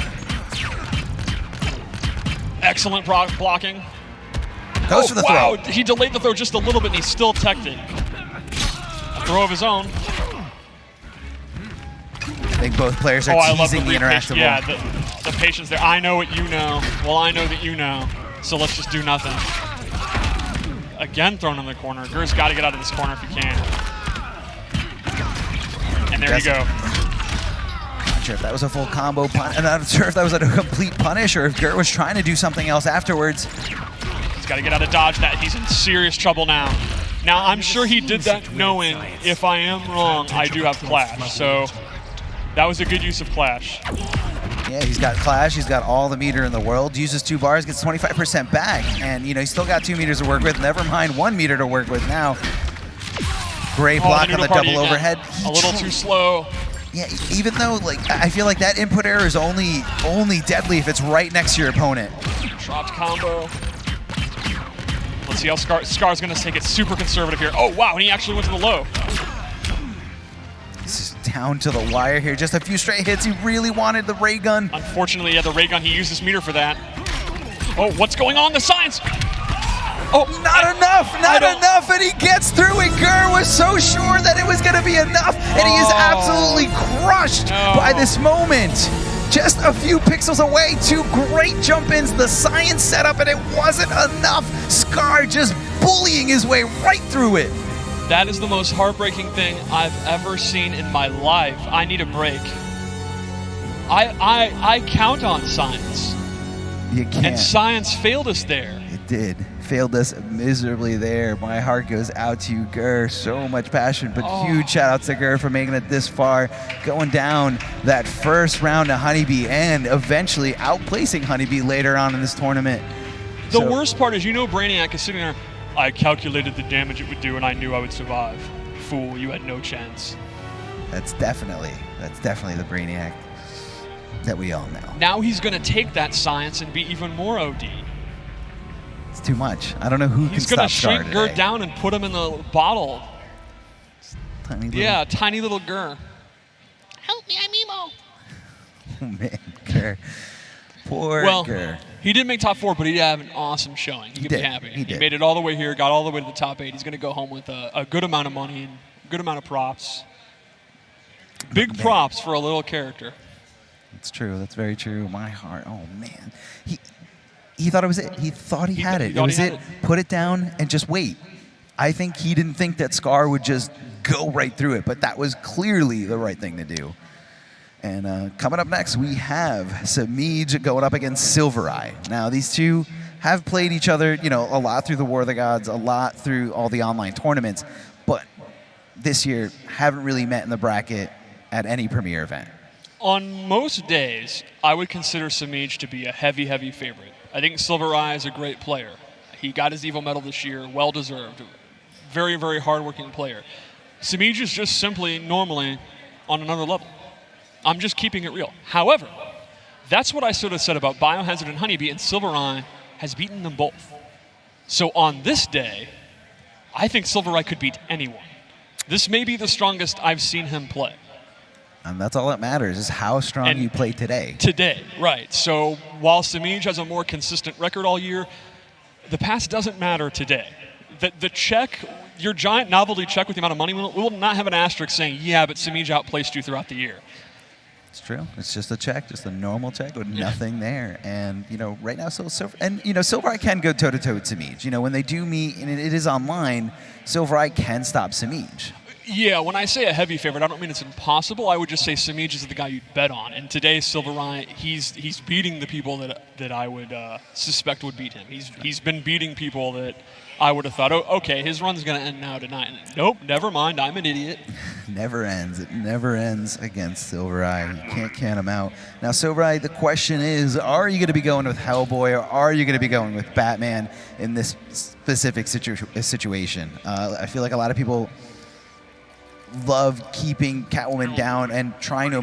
S16: Excellent blocking.
S15: Goes for the throw.
S16: Wow, he delayed the throw just a little bit and he still teched it. A throw of his own.
S15: I think both players are
S16: I love
S15: teasing the interactable.
S16: Yeah, the patience there. I know what you know. Well, I know that you know. So let's just do nothing. Again, thrown in the corner. Gur's got to get out of this corner if he can. And there you go.
S15: Not sure if that was a full combo punish. I'm not sure if that was a complete punish or if Gur was trying to do something else afterwards.
S16: He's got to get out of dodge that. He's in serious trouble now. Now, I'm sure he did that knowing if I am wrong, I do have Clash. So that was a good use of Clash.
S15: Yeah, he's got Clash, he's got all the meter in the world, uses 2 bars, gets 25% back, and he's still got 2 meters to work with, never mind 1 meter to work with now. Great block on the double overhead.
S16: A little too slow.
S15: Yeah, even though I feel like that input error is only deadly if it's right next to your opponent.
S16: Dropped combo. Let's see how Scar's gonna take it super conservative here. Oh wow, and he actually went to the low.
S15: This is down to the wire here. Just a few straight hits. He really wanted the ray gun.
S16: Unfortunately, yeah, the ray gun, he used his meter for that. Oh, what's going on? The signs! Oh,
S15: not enough, and he gets through it. Gur was so sure that it was going to be enough, and he is absolutely crushed by this moment. Just a few pixels away, 2 great jump-ins, the science setup, and it wasn't enough. Scar just bullying his way right through it.
S16: That is the most heartbreaking thing I've ever seen in my life. I need a break. I count on science.
S15: You can't.
S16: And science failed us there.
S15: It did. Failed us miserably there. My heart goes out to you, Gur. So much passion, but huge shout outs to Gur for making it this far, going down that first round to Honeybee and eventually outplacing Honeybee later on in this tournament.
S16: The worst part is, Brainiac is sitting there, I calculated the damage it would do and I knew I would survive. Fool, you had no chance.
S15: That's definitely the Brainiac that we all know.
S16: Now he's going to take that science and be even more OD.
S15: It's too much. I don't know who can stop Scar today.
S16: He's going to shrink Gur down and put him in the bottle. Tiny little Gur. Help me, I'm emo.
S15: Oh man, Gur. Poor Gur.
S16: He didn't make top 4, but he did have an awesome showing. He could be happy. He made it all the way here, got all the way to the top 8. He's going to go home with a good amount of money and a good amount of props. Big props for a little character.
S15: That's true. That's very true. My heart. Oh man. He thought it was it. He thought he had it. It was it. Put it down and just wait. I think he didn't think that Scar would just go right through it, but that was clearly the right thing to do. And coming up next, we have Samij going up against Sylverrye. Now, these two have played each other, a lot through the War of the Gods, a lot through all the online tournaments, but this year haven't really met in the bracket at any premier event.
S16: On most days, I would consider Samij to be a heavy, heavy favorite. I think Sylverrye is a great player. He got his EVO medal this year, well-deserved. Very, very hard-working player. Samij is just simply, normally, on another level. I'm just keeping it real. However, that's what I sort of said about Biohazard and Honeybee, and Sylverrye has beaten them both. So on this day, I think Sylverrye could beat anyone. This may be the strongest I've seen him play.
S15: And that's all that matters, is how strong you play today.
S16: Today, right. So while Samij has a more consistent record all year, the pass doesn't matter today. The check, your giant novelty check with the amount of money, will not have an asterisk saying, yeah, but Samij outplaced you throughout the year.
S15: It's true. It's just a check, just a normal check with nothing there. And, right now, Sylverrye can go toe-to-toe with Samij. When they do meet, and it is online, Sylverrye can stop Samij.
S16: Yeah, when I say a heavy favorite, I don't mean it's impossible. I would just say Samij is the guy you'd bet on. And today, Sylverrye, he's beating the people that I would suspect would beat him. He's been beating people that I would have thought, okay, his run's going to end now tonight. Nope, never mind, I'm an idiot.
S15: Never ends. It never ends against Sylverrye. You can't count him out. Now, Sylverrye, the question is, are you going to be going with Hellboy or are you going to be going with Batman in this specific situation? I feel like a lot of people love keeping Catwoman down and trying to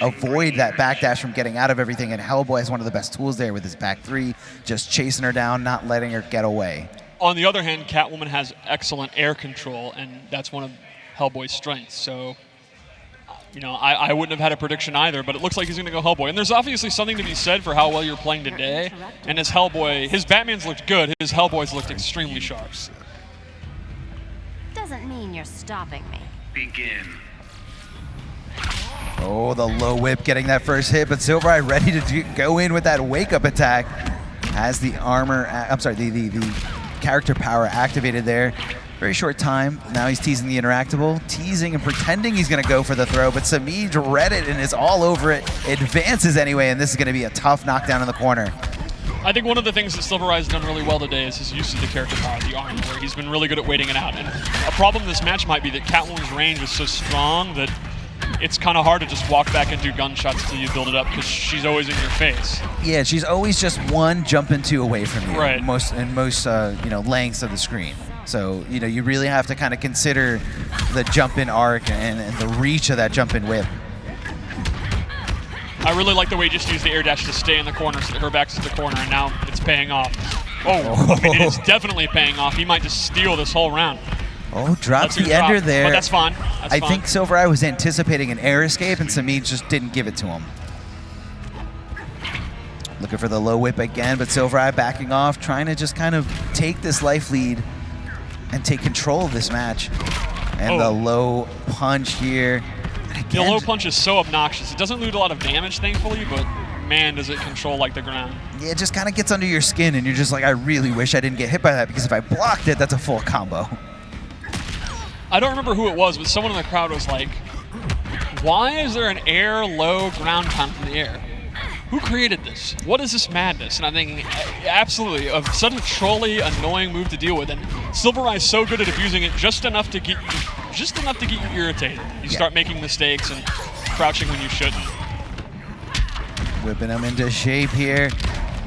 S15: avoid that backdash from getting out of everything, and Hellboy has one of the best tools there with his back 3, just chasing her down, not letting her get away.
S16: On the other hand, Catwoman has excellent air control, and that's one of Hellboy's strengths. So, I wouldn't have had a prediction either, but it looks like he's going to go Hellboy. And there's obviously something to be said for how well you're playing today. And his Batman's looked good. His Hellboy's looked extremely sharp.
S3: Doesn't mean you're stopping me.
S17: Begin.
S15: Oh, the low whip getting that first hit, but Sylverrye ready to go in with that wake-up attack. Has the armor, the character power activated there. Very short time. Now he's teasing the interactable, teasing and pretending he's going to go for the throw, but Samij read it and is all over it. Advances anyway, and this is going to be a tough knockdown in the corner.
S16: I think one of the things that Sylverrye has done really well today is his use of the character power, the armor, where he's been really good at waiting it out. And a problem this match might be that Catwoman's range is so strong that it's kind of hard to just walk back and do gunshots until you build it up because she's always in your face.
S15: Yeah, she's always just one jump and two away from you.
S16: Right.
S15: Most lengths of the screen. So, you really have to kind of consider the jump-in arc and the reach of that jump-in whip.
S16: I really like the way he just used the air dash to stay in the corner so that her back's to the corner, and now it's paying off. I mean, it's definitely paying off. He might just steal this whole round.
S15: Oh, drops the ender there.
S16: But that's fine.
S15: I think Sylverrye was anticipating an air escape, and Samij just didn't give it to him. Looking for the low whip again, but Sylverrye backing off, trying to just kind of take this life lead and take control of this match. And the low punch here.
S16: The low punch is so obnoxious. It doesn't do a lot of damage, thankfully, but man, does it control like the ground.
S15: Yeah, it just kind of gets under your skin, and you're just like, I really wish I didn't get hit by that, because if I blocked it, that's a full combo.
S16: I don't remember who it was, but someone in the crowd was like, why is there an air low ground pound from the air? Who created this? What is this madness? And I'm thinking, absolutely, of such a trolly, annoying move to deal with. And Sylverrye is so good at abusing it just enough to get you irritated. You start making mistakes and crouching when you shouldn't.
S15: Whipping him into shape here.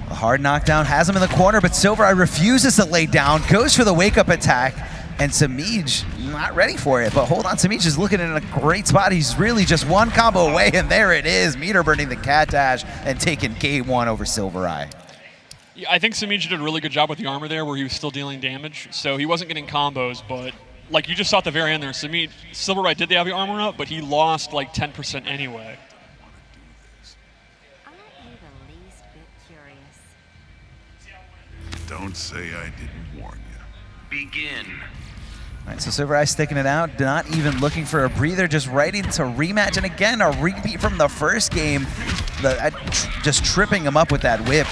S15: A hard knockdown has him in the corner, but Sylverrye refuses to lay down, goes for the wake-up attack, and Samij not ready for it. But hold on, Samij is looking in a great spot. He's really just one combo away, and there it is. Meter burning the cat dash and taking game one over Sylverrye.
S16: Yeah, I think Samij did a really good job with the armor there where he was still dealing damage. So he wasn't getting combos, but like you just saw at the very end there, Sylverrye did have the armor up, but he lost like 10% anyway.
S18: Don't say I didn't warn you. Begin.
S15: All right, so Sylverrye sticking it out, not even looking for a breather, just ready to rematch. And again, a repeat from the first game, just tripping him up with that whip.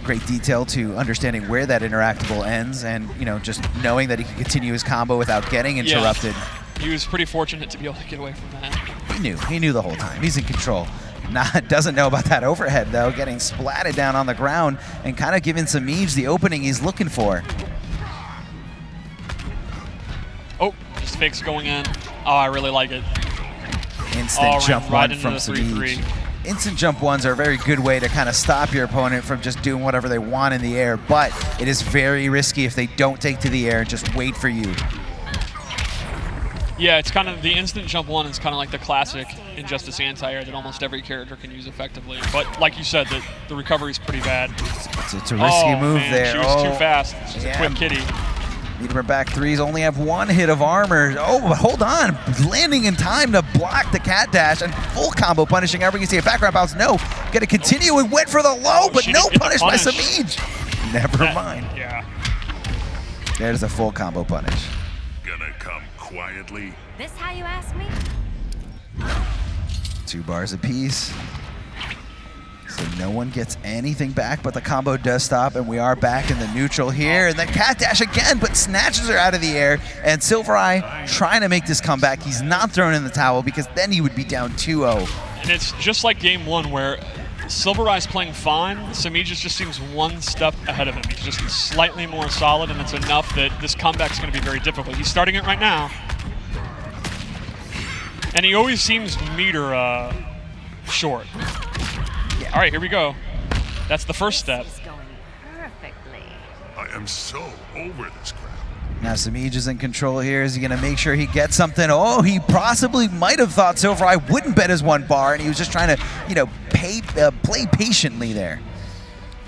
S15: Great detail to understanding where that interactable ends and, just knowing that he can continue his combo without getting interrupted.
S16: Yeah, he was pretty fortunate to be able to get away from that.
S15: He knew the whole time. He's in control. Doesn't know about that overhead, though, getting splatted down on the ground and kind of giving Samij the opening he's looking for.
S16: Oh, just fakes going in. Oh, I really like it.
S15: Instant jump
S16: right
S15: one from
S16: into the
S15: Samij. Instant jump ones are a very good way to kind of stop your opponent from just doing whatever they want in the air, but it is very risky if they don't take to the air and just wait for you.
S16: Yeah, it's kind of the instant jump one is kind of like the classic Injustice anti-air that almost every character can use effectively. But like you said, the recovery is pretty bad.
S15: It's a risky move
S16: man,
S15: there.
S16: She was too fast. She's a quick kitty.
S15: Meteor back threes only have one hit of armor. Oh, but hold on. Landing in time to block the cat dash and full combo punishing. Are we going to see a background bounce? No. Going to continue and went for the low, but no punish by Samij. Never mind.
S16: Yeah.
S15: There's a full combo punish.
S18: Gonna come quietly.
S3: This how you ask me?
S15: 2 bars apiece. So no one gets anything back, but the combo does stop, and we are back in the neutral here. And the cat dash again, but snatches her out of the air. And Sylverrye trying to make this comeback. He's not thrown in the towel because then he would be down 2-0.
S16: And it's just like game one where Sylverrye's playing fine. Samij just seems one step ahead of him. He's just slightly more solid, and it's enough that this comeback's going to be very difficult. He's starting it right now. And he always seems meter short. Yeah. All right, here we go. That's the first step.
S18: I am so over this crap.
S15: Now Samij is in control here. Is he going to make sure he gets something? Oh, he possibly might have thought Sylverrye wouldn't bet his 1 bar, and he was just trying to, play patiently there.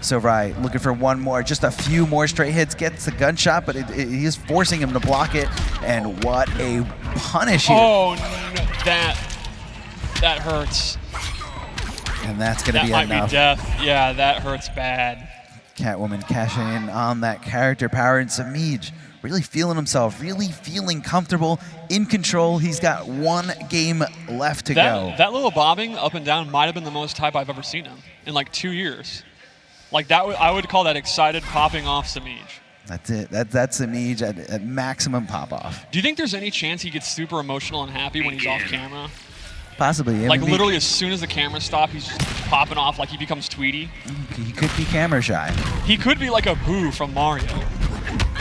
S15: Sylverrye looking for one more, just a few more straight hits, gets the gunshot, but he is forcing him to block it. And what a punish here.
S16: Oh, no, that hurts.
S15: And that's going to be
S16: enough.
S15: enough.
S16: That might be death. Yeah, that hurts bad.
S15: Catwoman cashing in on that character power, and Samij really feeling himself, really feeling comfortable, in control. He's got one game left to go.
S16: That little bobbing up and down might have been the most hype I've ever seen him in like 2 years. Like that, I would call that excited popping off Samij.
S15: That's it. That's Samij at maximum pop off.
S16: Do you think there's any chance he gets super emotional and happy when he's off camera?
S15: Possibly.
S16: Like literally as soon as the cameras stop, he's just popping off like he becomes Tweety.
S15: He could be camera shy.
S16: He could be like a Boo from Mario.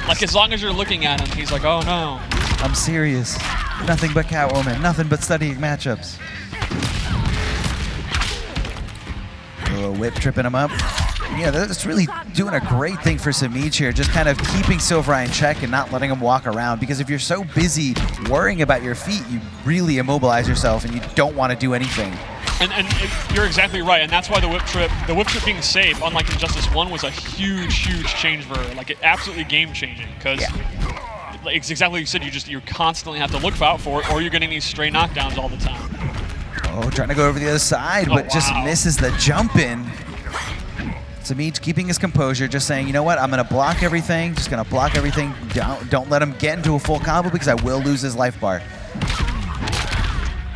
S16: Like as long as you're looking at him, he's like, oh no.
S15: I'm serious. Nothing but Catwoman. Nothing but studying matchups. A little whip tripping him up. Yeah, that's really doing a great thing for Samij here, just kind of keeping Sylverrye in check and not letting him walk around, because if you're so busy worrying about your feet, you really immobilize yourself and you don't want to do anything.
S16: And you're exactly right, and that's why the whip trip being safe, unlike Injustice 1, was a huge change for her. Like, it absolutely game-changing, because it's exactly what you said, you constantly have to look out for it, or you're getting these stray knockdowns all the time.
S15: Oh, trying to go over the other side, but just misses the jump in. Samij keeping his composure, just saying, you know what, I'm going to block everything, just going to block everything. Don't let him get into a full combo because I will lose his life bar.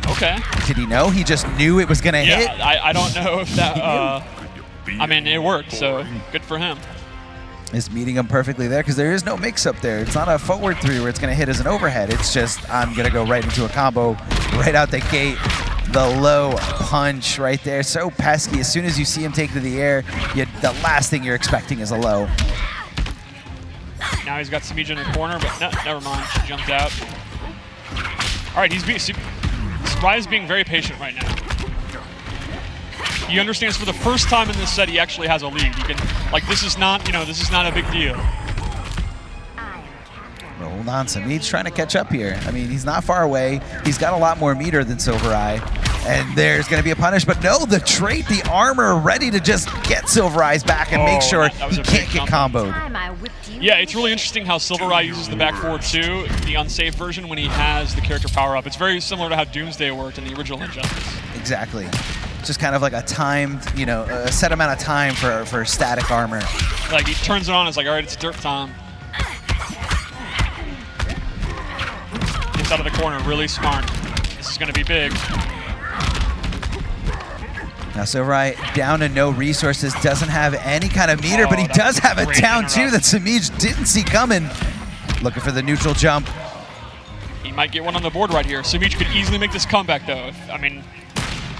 S16: Okay.
S15: Did he know? He just knew it was going to hit?
S16: Yeah, I don't know if that, I mean, it worked, so good for him.
S15: Is meeting him perfectly there, because there is no mix-up there. It's not a forward three where it's going to hit as an overhead. It's just, I'm going to go right into a combo right out the gate. The low punch right there, so pesky. As soon as you see him take to the air, the last thing you're expecting is a low.
S16: Now he's got Samij in the corner, but no, never mind. She jumped out. All right, Sylverrye is being very patient right now. He understands for the first time in this set he actually has a lead. He can, like, this is not a big deal.
S15: Hold on, Samij's trying to catch up here. I mean, he's not far away. He's got a lot more meter than Sylverrye. And there's going to be a punish, but no, the trait, the armor, ready to just get Sylverrye's back and make sure he can't get comboed.
S16: Yeah, it's really interesting how Sylverrye uses the back forward too, the unsafe version, when he has the character power up. It's very similar to how Doomsday worked in the original Injustice.
S15: Exactly. Just kind of like a timed, a set amount of time for static armor.
S16: Like he turns it on, it's like, all right, it's dirt time. Gets out of the corner, really smart. This is going to be big.
S15: Now Sylverrye down to no resources, doesn't have any kind of meter, but he does have a down two that Samij didn't see coming. Looking for the neutral jump.
S16: He might get one on the board right here. Samij could easily make this comeback though. I mean,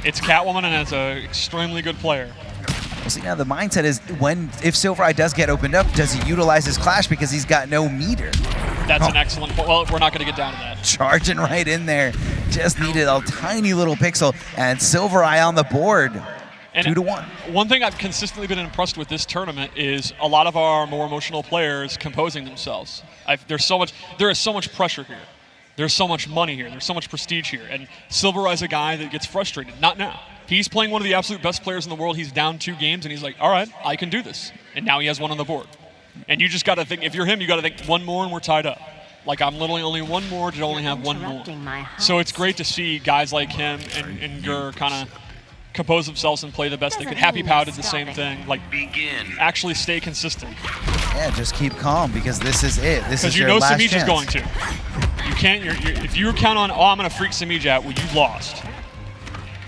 S16: it's Catwoman and it's an extremely good player.
S15: Well, see, now the mindset is if Sylverrye does get opened up, does he utilize his clash because he's got no meter?
S16: That's an excellent point. Well, we're not going to get down to that.
S15: Charging right in there. Just needed a tiny little pixel, and Sylverrye on the board. And 2-1.
S16: One thing I've consistently been impressed with this tournament is a lot of our more emotional players composing themselves. There is so much pressure here. There's so much money here. There's so much prestige here. And Sylverrye's a guy that gets frustrated. Not now. He's playing one of the absolute best players in the world. He's down 2 games, and he's like, all right, I can do this. And now he has one on the board. And you just got to think, if you're him, you got to think one more and we're tied up. Like, I'm literally only one more to only have one more. So it's great to see guys like him and Gur kind of compose themselves and play the best they could. Happy Pow did the same thing. Like, actually stay consistent.
S15: Yeah, just keep calm, because this is it. This is your last chance.
S16: Because you know Samij is going to. You can't. If you count on, I'm going to freak Samij out, well, you lost.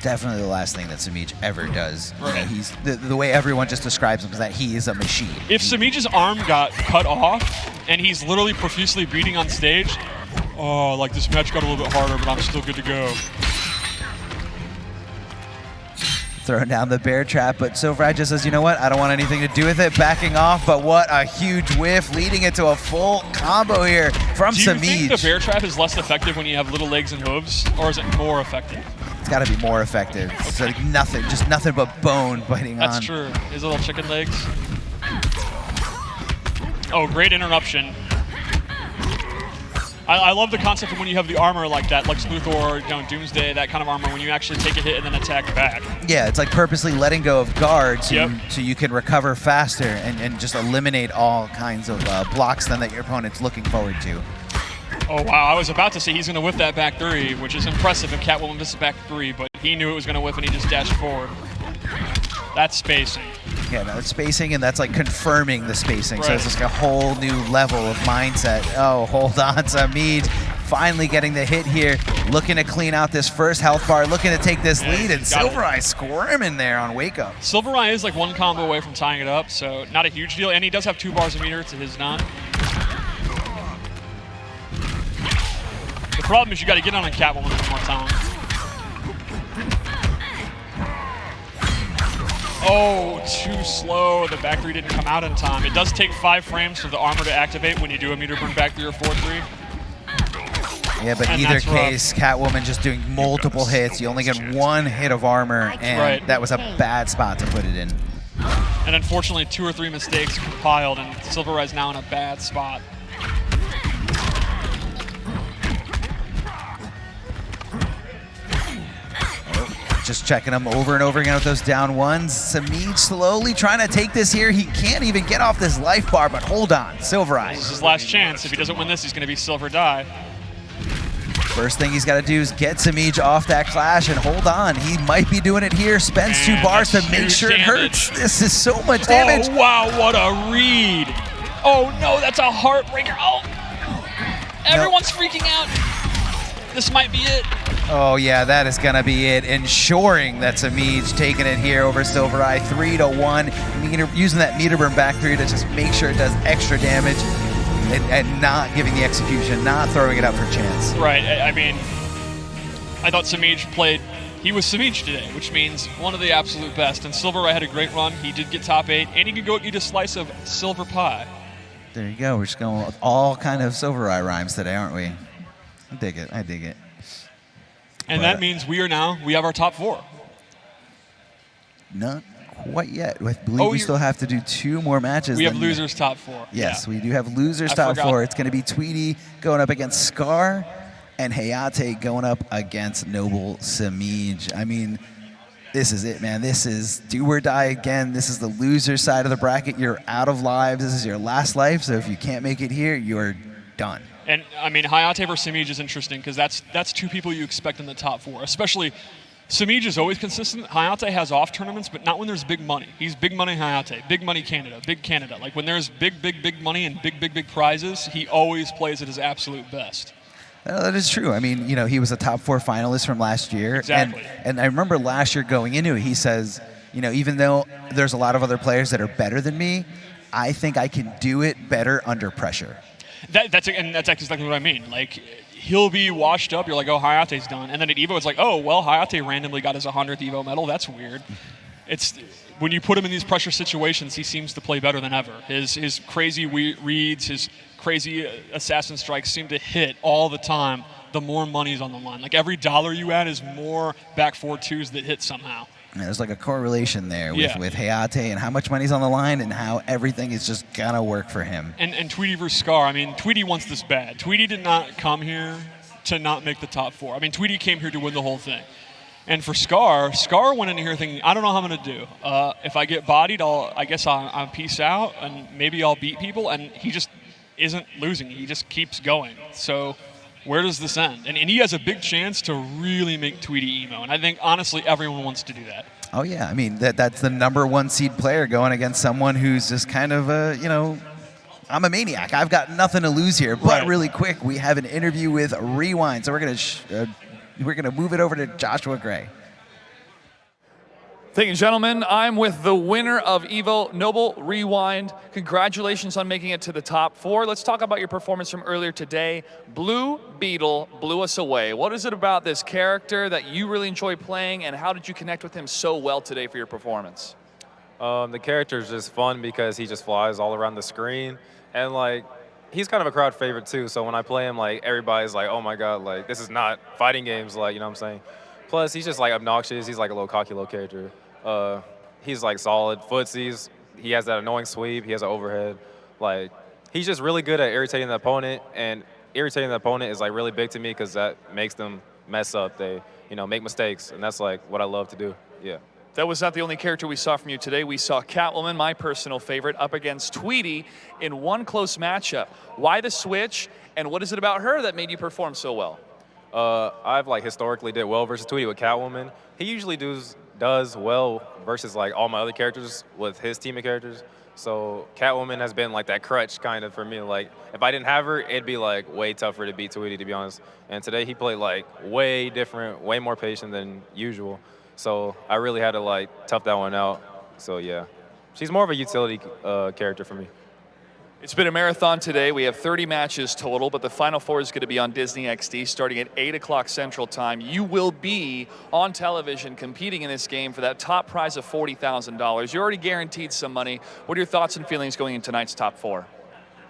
S15: Definitely the last thing that Samij ever does. Right. He's the way everyone just describes him is that he is a machine.
S16: If Samij's arm got cut off and he's literally profusely bleeding on stage, like this match got a little bit harder, but I'm still good to go.
S15: Throwing down the bear trap, but Sylverrye just says, you know what, I don't want anything to do with it, backing off, but what a huge whiff, leading into a full combo here from Samij.
S16: Do you think the bear trap is less effective when you have little legs and hooves, or is it more effective?
S15: It's got to be more effective. Okay. It's like nothing but bone biting on.
S16: That's true. His little chicken legs. Oh, great interruption. I love the concept of when you have the armor like that, like Luthor, Doomsday, that kind of armor, when you actually take a hit and then attack back.
S15: Yeah, it's like purposely letting go of guard so you can recover faster and just eliminate all kinds of blocks then that your opponent's looking forward to.
S16: Oh, wow. I was about to say he's going to whiff that back 3, which is impressive if Catwoman misses back 3, but he knew it was going to whiff and he just dashed forward. That's spacing.
S15: Yeah, no, it's spacing, and that's like confirming the spacing. So
S16: Right.
S15: it's just a whole new level of mindset. Oh, hold on, Samij finally getting the hit here, looking to clean out this first health bar, looking to take this lead, and Sylverrye squirming there on wake up.
S16: Sylverrye is like one combo away from tying it up, so not a huge deal. And he does have 2 bars of meter to his none. The problem is you got to get on a Catwoman one more time. Oh, too slow. The back 3 didn't come out in time. It does take 5 frames for the armor to activate when you do a meter burn back 3 or 4-3.
S15: Yeah, but in either case, Catwoman just doing multiple hits. You only get 1 hit of armor, and that was a bad spot to put it in.
S16: And unfortunately, 2 or 3 mistakes compiled, and Sylverrye's now in a bad spot.
S15: Just checking him over and over again with those down ones. Samij slowly trying to take this here. He can't even get off this life bar, but hold on, Sylverrye.
S16: This is his last chance. If he doesn't win this, he's going to be Silver Die.
S15: First thing he's got to do is get Samij off that clash and hold on. He might be doing it here. Spends 2 bars to make sure it hurts. This is so much damage.
S16: Oh, wow, what a read. Oh, no, that's a heartbreaker. Oh, everyone's freaking out. This might be it.
S15: Oh, yeah, that is going to be it. Ensuring that Samij taking it here over Sylverrye 3-1. Using that meter burn back 3 to just make sure it does extra damage. And not giving the execution, not throwing it up for chance.
S16: Right, I mean, I thought Samij played, he was Samij today, which means one of the absolute best. And Sylverrye had a great run. He did get top 8, and he could go eat a slice of silver pie.
S15: There you go. We're just going with all kind of Sylverrye rhymes today, aren't we? I dig it. I dig it.
S16: And that means we have our top 4.
S15: Not quite yet. I believe we still have to do 2 more matches.
S16: We have losers top 4.
S15: Yes, we do have losers top 4. It's going to be Tweety going up against Scar and Hayatei going up against Noble Samij. I mean, this is it, man. This is do or die again. This is the loser side of the bracket. You're out of lives. This is your last life. So if you can't make it here, you're done.
S16: And I mean, Hayatei versus Samij is interesting because that's 2 people you expect in the top 4, especially. Samij is always consistent. Hayatei has off tournaments, but not when there's big money. He's big money Hayatei, big money Canada, big Canada. Like when there's big money and big prizes, he always plays at his absolute best.
S15: That is true. I mean, you know, he was a top 4 finalist from last year.
S16: Exactly.
S15: And I remember last year going into it, he says, you know, even though there's a lot of other players that are better than me, I think I can do it better under pressure.
S16: That's exactly what I mean. Like, he'll be washed up. You're like, oh, Hayatei's done. And then at EVO, it's like, oh, well, Hayatei randomly got his 100th EVO medal. That's weird. It's when you put him in these pressure situations, he seems to play better than ever. His crazy reads, his crazy assassin strikes seem to hit all the time. The more money's on the line. Like every dollar you add is more back 4-2s that hit somehow.
S15: There's like a correlation there with Hayatei and how much money's on the line and how everything is just gonna work for him.
S16: And Tweety versus Scar, I mean, Tweety wants this bad. Tweety did not come here to not make the top 4. I mean, Tweety came here to win the whole thing. And for Scar went in here thinking, I don't know how I'm gonna do. If I get bodied, I guess I'll peace out and maybe I'll beat people. And he just isn't losing. He just keeps going. So where does this end? And he has a big chance to really make Tweety emo. And I think, honestly, everyone wants to do that.
S15: Oh, yeah. I mean, that's the #1 seed player going against someone who's just kind of, you know, I'm a maniac. I've got nothing to lose here. But really quick, we have an interview with Rewind. So we're gonna move it over to Joshua Gray.
S5: Thank you, gentlemen. I'm with the winner of EVO, Noble Rewind. Congratulations on making it to the top 4. Let's talk about your performance from earlier today. Blue Beetle blew us away. What is it about this character that you really enjoy playing, and how did you connect with him so well today for your performance?
S19: The character is just fun because he just flies all around the screen, and like he's kind of a crowd favorite too. So when I play him, like everybody's like, "Oh my god, like this is not fighting games," like you know what I'm saying. Plus, he's just like obnoxious. He's like a little cocky little character. He's like solid footsies. He has that annoying sweep. He has an overhead. Like he's just really good at irritating the opponent, and irritating the opponent is like really big to me because that makes them mess up. They, you know, make mistakes, and that's like what I love to do. Yeah.
S5: That was not the only character we saw from you today. We saw Catwoman, my personal favorite, up against Tweety in one close matchup. Why the switch, and what is it about her that made you perform so well?
S19: I've like historically did well versus Tweety with Catwoman. He usually does does well versus like all my other characters with his team of characters. So Catwoman has been like that crutch kind of for me. Like if I didn't have her, it'd be like way tougher to beat Tweety, to be honest. And today he played like way different, way more patient than usual. So I really had to like tough that one out. So yeah, she's more of a utility character for me.
S5: It's been a marathon today. We have 30 matches total, but the Final Four is going to be on Disney XD starting at 8 o'clock Central Time. You will be on television competing in this game for that top prize of $40,000. You're already guaranteed some money. What are your thoughts and feelings going into tonight's top four?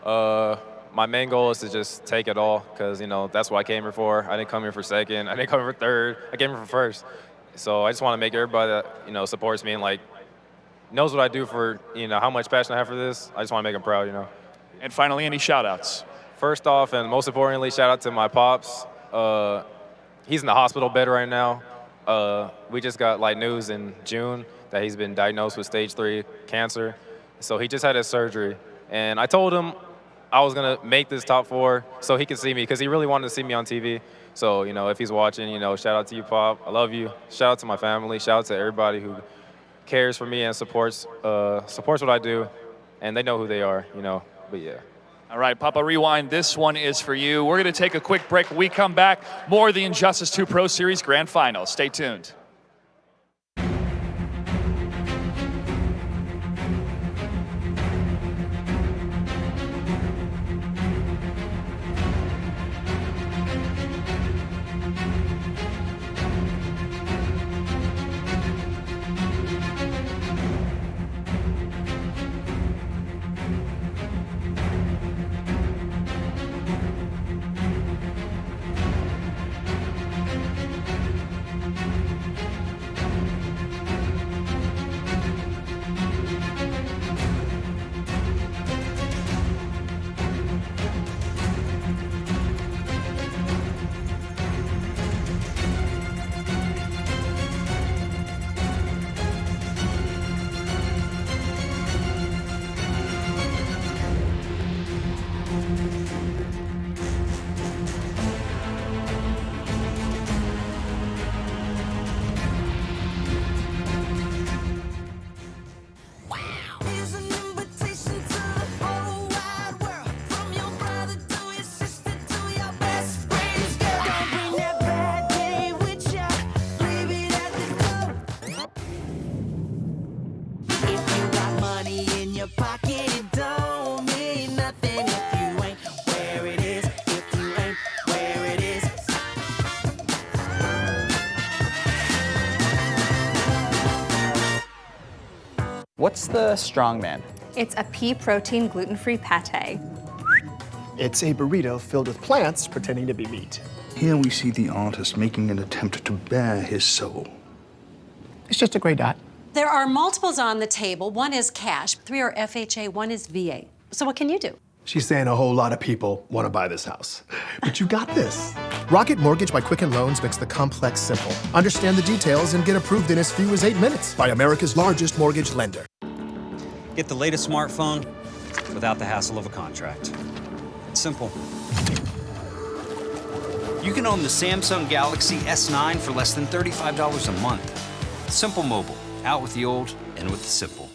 S19: My main goal is to just take it all because, you know, that's what I came here for. I didn't come here for second. I didn't come here for third. I came here for first. So I just want to make everybody that, you know, supports me and, like, knows what I do for, you know, how much passion I have for this. I just want to make them proud, you know.
S5: And finally, any shout-outs?
S19: First off, and most importantly, shout out to my pops. He's in the hospital bed right now. We just got like news in June that he's been diagnosed with stage 3 cancer. So he just had his surgery. And I told him I was gonna make this top 4 so he could see me because he really wanted to see me on TV. So, you know, if he's watching, you know, shout out to you, Pop. I love you. Shout out to my family. Shout out to everybody who cares for me and supports what I do. And they know who they are, you know. But yeah.
S5: All right, Papa Rewind, this one is for you. We're going to take a quick break. When we come back, more of the Injustice 2 Pro Series Grand Final. Stay tuned.
S7: What's the strongman?
S8: It's a pea protein gluten-free pate.
S9: It's a burrito filled with plants pretending to be meat.
S10: Here we see the artist making an attempt to bare his soul.
S4: It's just a gray dot.
S11: There are multiples on the table. One is cash, 3 are FHA, 1 is VA. So what can you do?
S9: She's saying a whole lot of people want to buy this house. But you got this. Rocket Mortgage by Quicken Loans makes the complex simple. Understand the details and get approved in as few as 8 minutes by America's largest mortgage lender.
S12: Get the latest smartphone without the hassle of a contract. It's simple. You can own the Samsung Galaxy S9 for less than $35 a month. Simple Mobile, out with the old, in with the simple.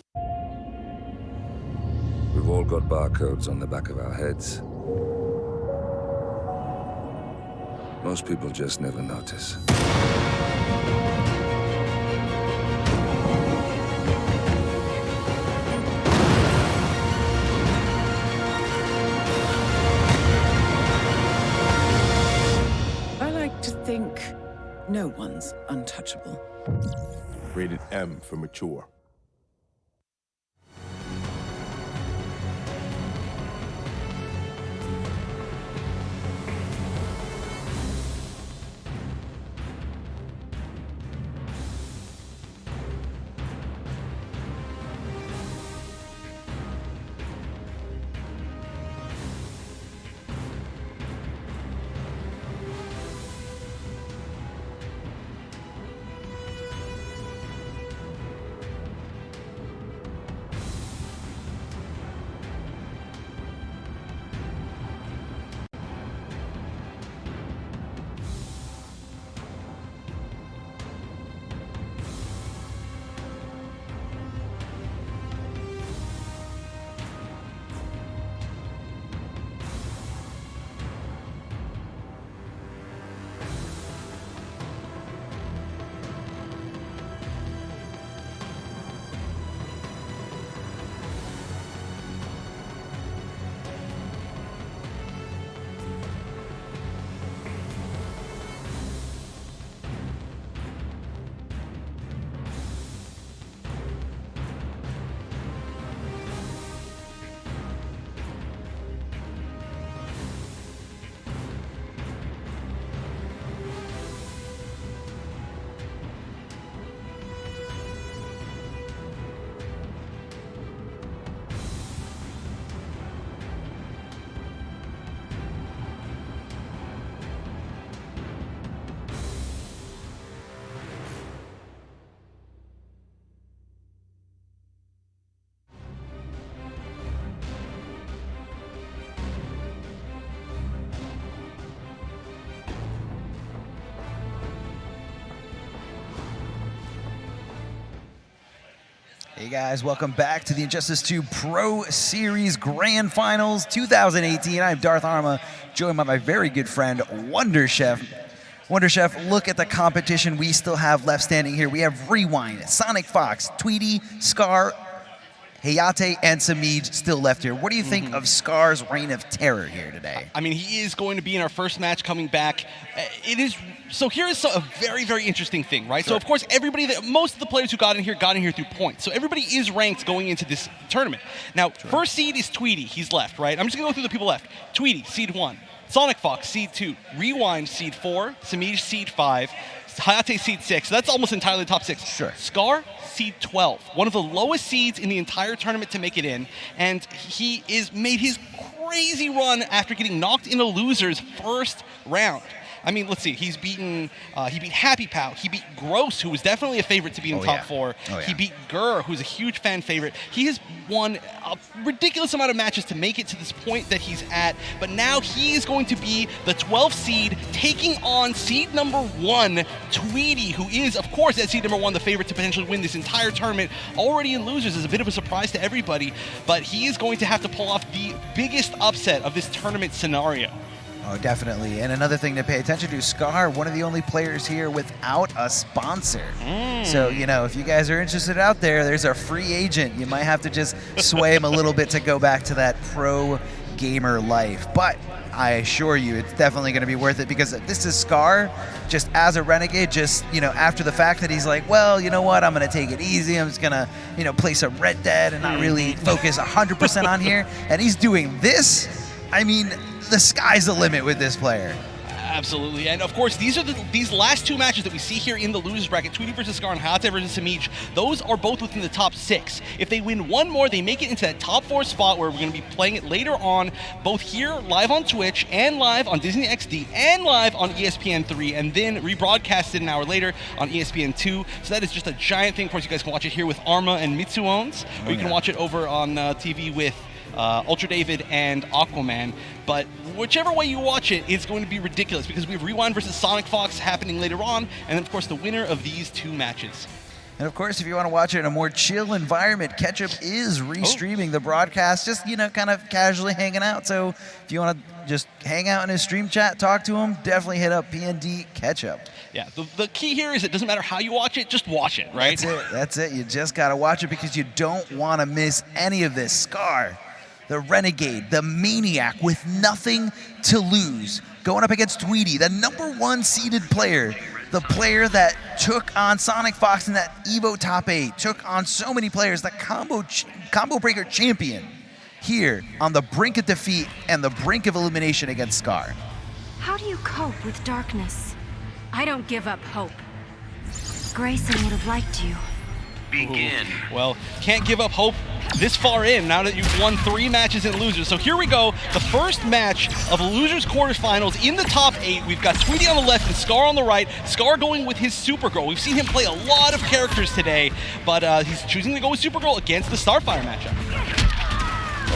S13: We've all got barcodes on the back of our heads. Most people just never notice.
S4: I like to think no one's untouchable.
S14: Rated M for mature.
S15: Hey guys, welcome back to the Injustice 2 Pro Series Grand Finals 2018. I'm Darth Arma, joined by my very good friend, Wonder Chef. Wonder Chef, look at the competition we still have left standing here. We have Rewind, SonicFox, Tweety, Scar, Hayatei, and Samij still left here. What do you think of Scar's reign of terror here today?
S1: I mean, he is going to be in our first match coming back. So here's a very, very interesting thing, right?
S15: Sure.
S1: So of course, most of the players who got in here through points. So everybody is ranked going into this tournament. Now, first seed is Tweety. He's left, right? I'm just gonna go through the people left. Tweety, seed 1. SonicFox, seed 2. Rewind, seed 4. Samij, seed 5. Hayatei, seed 6. So that's almost entirely top 6.
S15: Sure.
S1: Scar, seed 12. One of the lowest seeds in the entire tournament to make it in. And he made his crazy run after getting knocked in a loser's first round. I mean, let's see. He beat Happy Pow. He beat Gross, who was definitely a favorite to be in top 4. He beat Gur, who's a huge fan favorite. He has won a ridiculous amount of matches to make it to this point that he's at. But now he is going to be the 12th seed, taking on seed number 1, Tweety, who is, of course, at seed number 1, the favorite to potentially win this entire tournament. Already in losers is a bit of a surprise to everybody, but he is going to have to pull off the biggest upset of this tournament scenario.
S15: Oh, definitely. And another thing to pay attention to, Scar, one of the only players here without a sponsor. So, you know, if you guys are interested out there, there's a free agent. You might have to just sway him a little bit to go back to that pro gamer life. But I assure you, it's definitely going to be worth it, because this is Scar just as a renegade, just, you know, after the fact that he's like, well, you know what, I'm going to take it easy. I'm just going to, you know, play some Red Dead and not really focus 100% on here. And he's doing this. I mean, the sky's the limit with this player.
S1: Absolutely, and of course, these last 2 matches that we see here in the losers bracket, Tweety versus Scar and Hayatei versus Samij, those are both within the top 6. If they win one more, they make it into that top 4 spot where we're going to be playing it later on, both here live on Twitch and live on Disney XD and live on ESPN3, and then rebroadcasted an hour later on ESPN2. So that is just a giant thing. Of course, you guys can watch it here with Arma and Mitsuones, or you can watch it over on TV with Ultra David and Aquaman. But whichever way you watch it, it's going to be ridiculous, because we have Rewind versus SonicFox happening later on, and then of course the winner of these 2 matches.
S15: And of course, if you want to watch it in a more chill environment, Ketchup is restreaming the broadcast, just, you know, kind of casually hanging out. So if you want to just hang out in his stream chat, talk to him, definitely hit up PND Ketchup.
S1: Yeah, the key here is it doesn't matter how you watch it, just watch it, right?
S15: That's it. You just got to watch it, because you don't want to miss any of this. Scar, the renegade, the maniac with nothing to lose, going up against Tweety, the number 1 seeded player, the player that took on SonicFox in that Evo Top 8, took on so many players, the combo breaker champion, here on the brink of defeat and the brink of elimination against Scar.
S3: How do you cope with darkness? I don't give up hope. Grayson would have liked you.
S1: Begin. Well, can't give up hope this far in, now that you've won 3 matches in losers. So here we go, the first match of the losers quarterfinals in the top 8. We've got Tweety on the left and Scar on the right. Scar going with his Supergirl. We've seen him play a lot of characters today, but he's choosing to go with Supergirl against the Starfire matchup.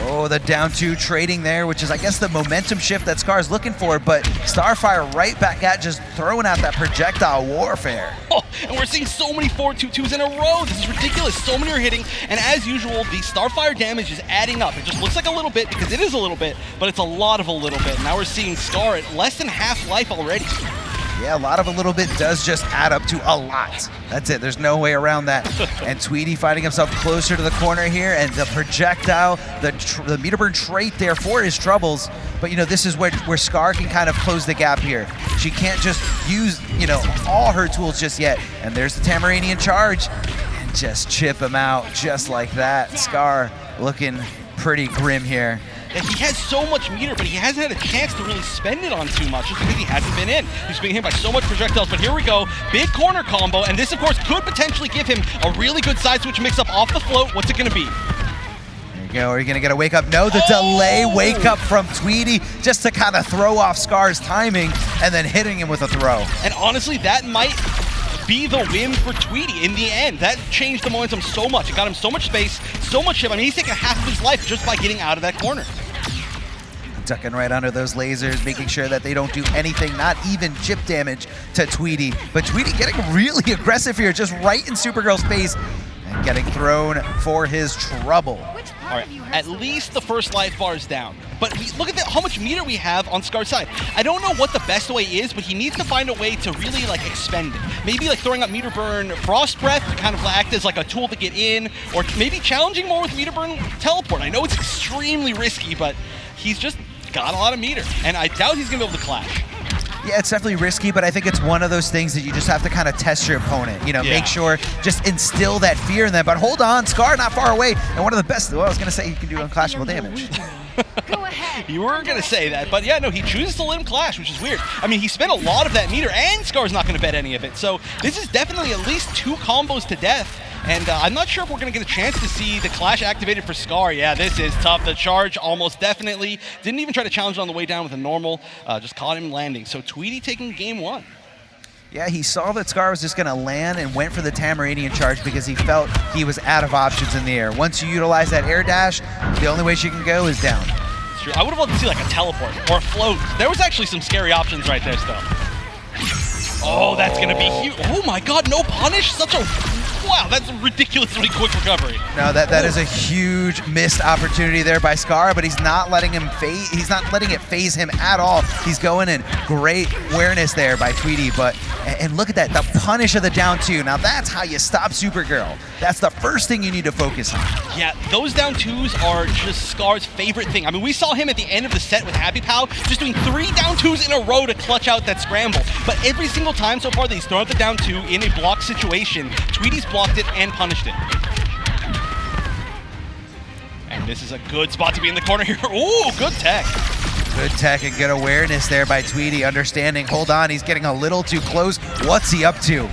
S15: Oh, the down 2 trading there, which is, I guess, the momentum shift that Scar's looking for, but Starfire right back at, just throwing out that projectile warfare.
S1: Oh, and we're seeing so many 4-2-2s in a row. This is ridiculous. So many are hitting, and as usual, the Starfire damage is adding up. It just looks like a little bit, because it is a little bit, but it's a lot of a little bit. Now we're seeing Scar at less than half life already.
S15: Yeah, a lot of a little bit does just add up to a lot. That's it. There's no way around that. And Tweety finding himself closer to the corner here, and the projectile, the meter burn trait there for his troubles. But, you know, this is where Scar can kind of close the gap here. She can't just use, you know, all her tools just yet. And there's the Tamaranian charge, and just chip him out just like that. Scar looking pretty grim here.
S1: He has so much meter, but he hasn't had a chance to really spend it on too much, just because he hasn't been in. He's being hit by so much projectiles, but here we go. Big corner combo, and this, of course, could potentially give him a really good side switch mix-up off the float. What's it going to be?
S15: There you go. Are you going to get a wake-up? No, the delay wake-up from Tweety, just to kind of throw off Scar's timing, and then hitting him with a throw.
S1: And honestly, that might be the win for Tweety in the end. That changed the momentum so much. It got him so much space, so much ship. I mean, he's taking half of his life just by getting out of that corner.
S15: Ducking right under those lasers, making sure that they don't do anything, not even chip damage to Tweety. But Tweety getting really aggressive here, just right in Supergirl's face. And getting thrown for his trouble.
S1: All right, at least the first life bar is down. But look at how much meter we have on Scar's side. I don't know what the best way is, but he needs to find a way to really like expend it. Maybe like throwing up meter burn Frost Breath to kind of act as like a tool to get in, or maybe challenging more with meter burn teleport. I know it's extremely risky, but he's just got a lot of meter, and I doubt he's gonna be able to clash.
S15: Yeah, it's definitely risky, but I think it's one of those things that you just have to kind of test your opponent. You know, make sure, just instill that fear in them. But hold on, Scar not far away, and one of the best, well, I was going to say he can do unclashable damage.
S1: You were going to say that, but yeah, no, he chooses to let him clash, which is weird. I mean, he spent a lot of that meter, and Scar's not going to bet any of it. So this is definitely at least 2 combos to death. And I'm not sure if we're going to get a chance to see the clash activated for Scar. Yeah, this is tough. The charge almost definitely. Didn't even try to challenge it on the way down with a normal. Just caught him landing. So Tweedy taking game 1.
S15: Yeah, he saw that Scar was just going to land and went for the Tamaranian charge because he felt he was out of options in the air. Once you utilize that air dash, the only way she can go is down.
S1: It's true. I would have loved to see like a teleport or a float. There was actually some scary options right there still. Oh, that's going to be huge. Oh my god, no punish? Such a... Wow, that's a ridiculously quick recovery.
S15: No, that is a huge missed opportunity there by Scar, but he's not letting him he's not letting it phase him at all. He's going in. Great awareness there by Tweedy, but and look at that, the punish of the down 2. Now that's how you stop Supergirl. That's the first thing you need to focus on.
S1: Yeah, those down 2s are just Scar's favorite thing. I mean, we saw him at the end of the set with Happy Pow just doing 3 down 2s in a row to clutch out that scramble. But every single time so far that he's thrown out the down 2 in a block situation, Tweedy's blocked it and punished it. And this is a good spot to be in the corner here. Ooh, good tech.
S15: Good tech and good awareness there by Tweedy, understanding, hold on, he's getting a little too close. What's he up to?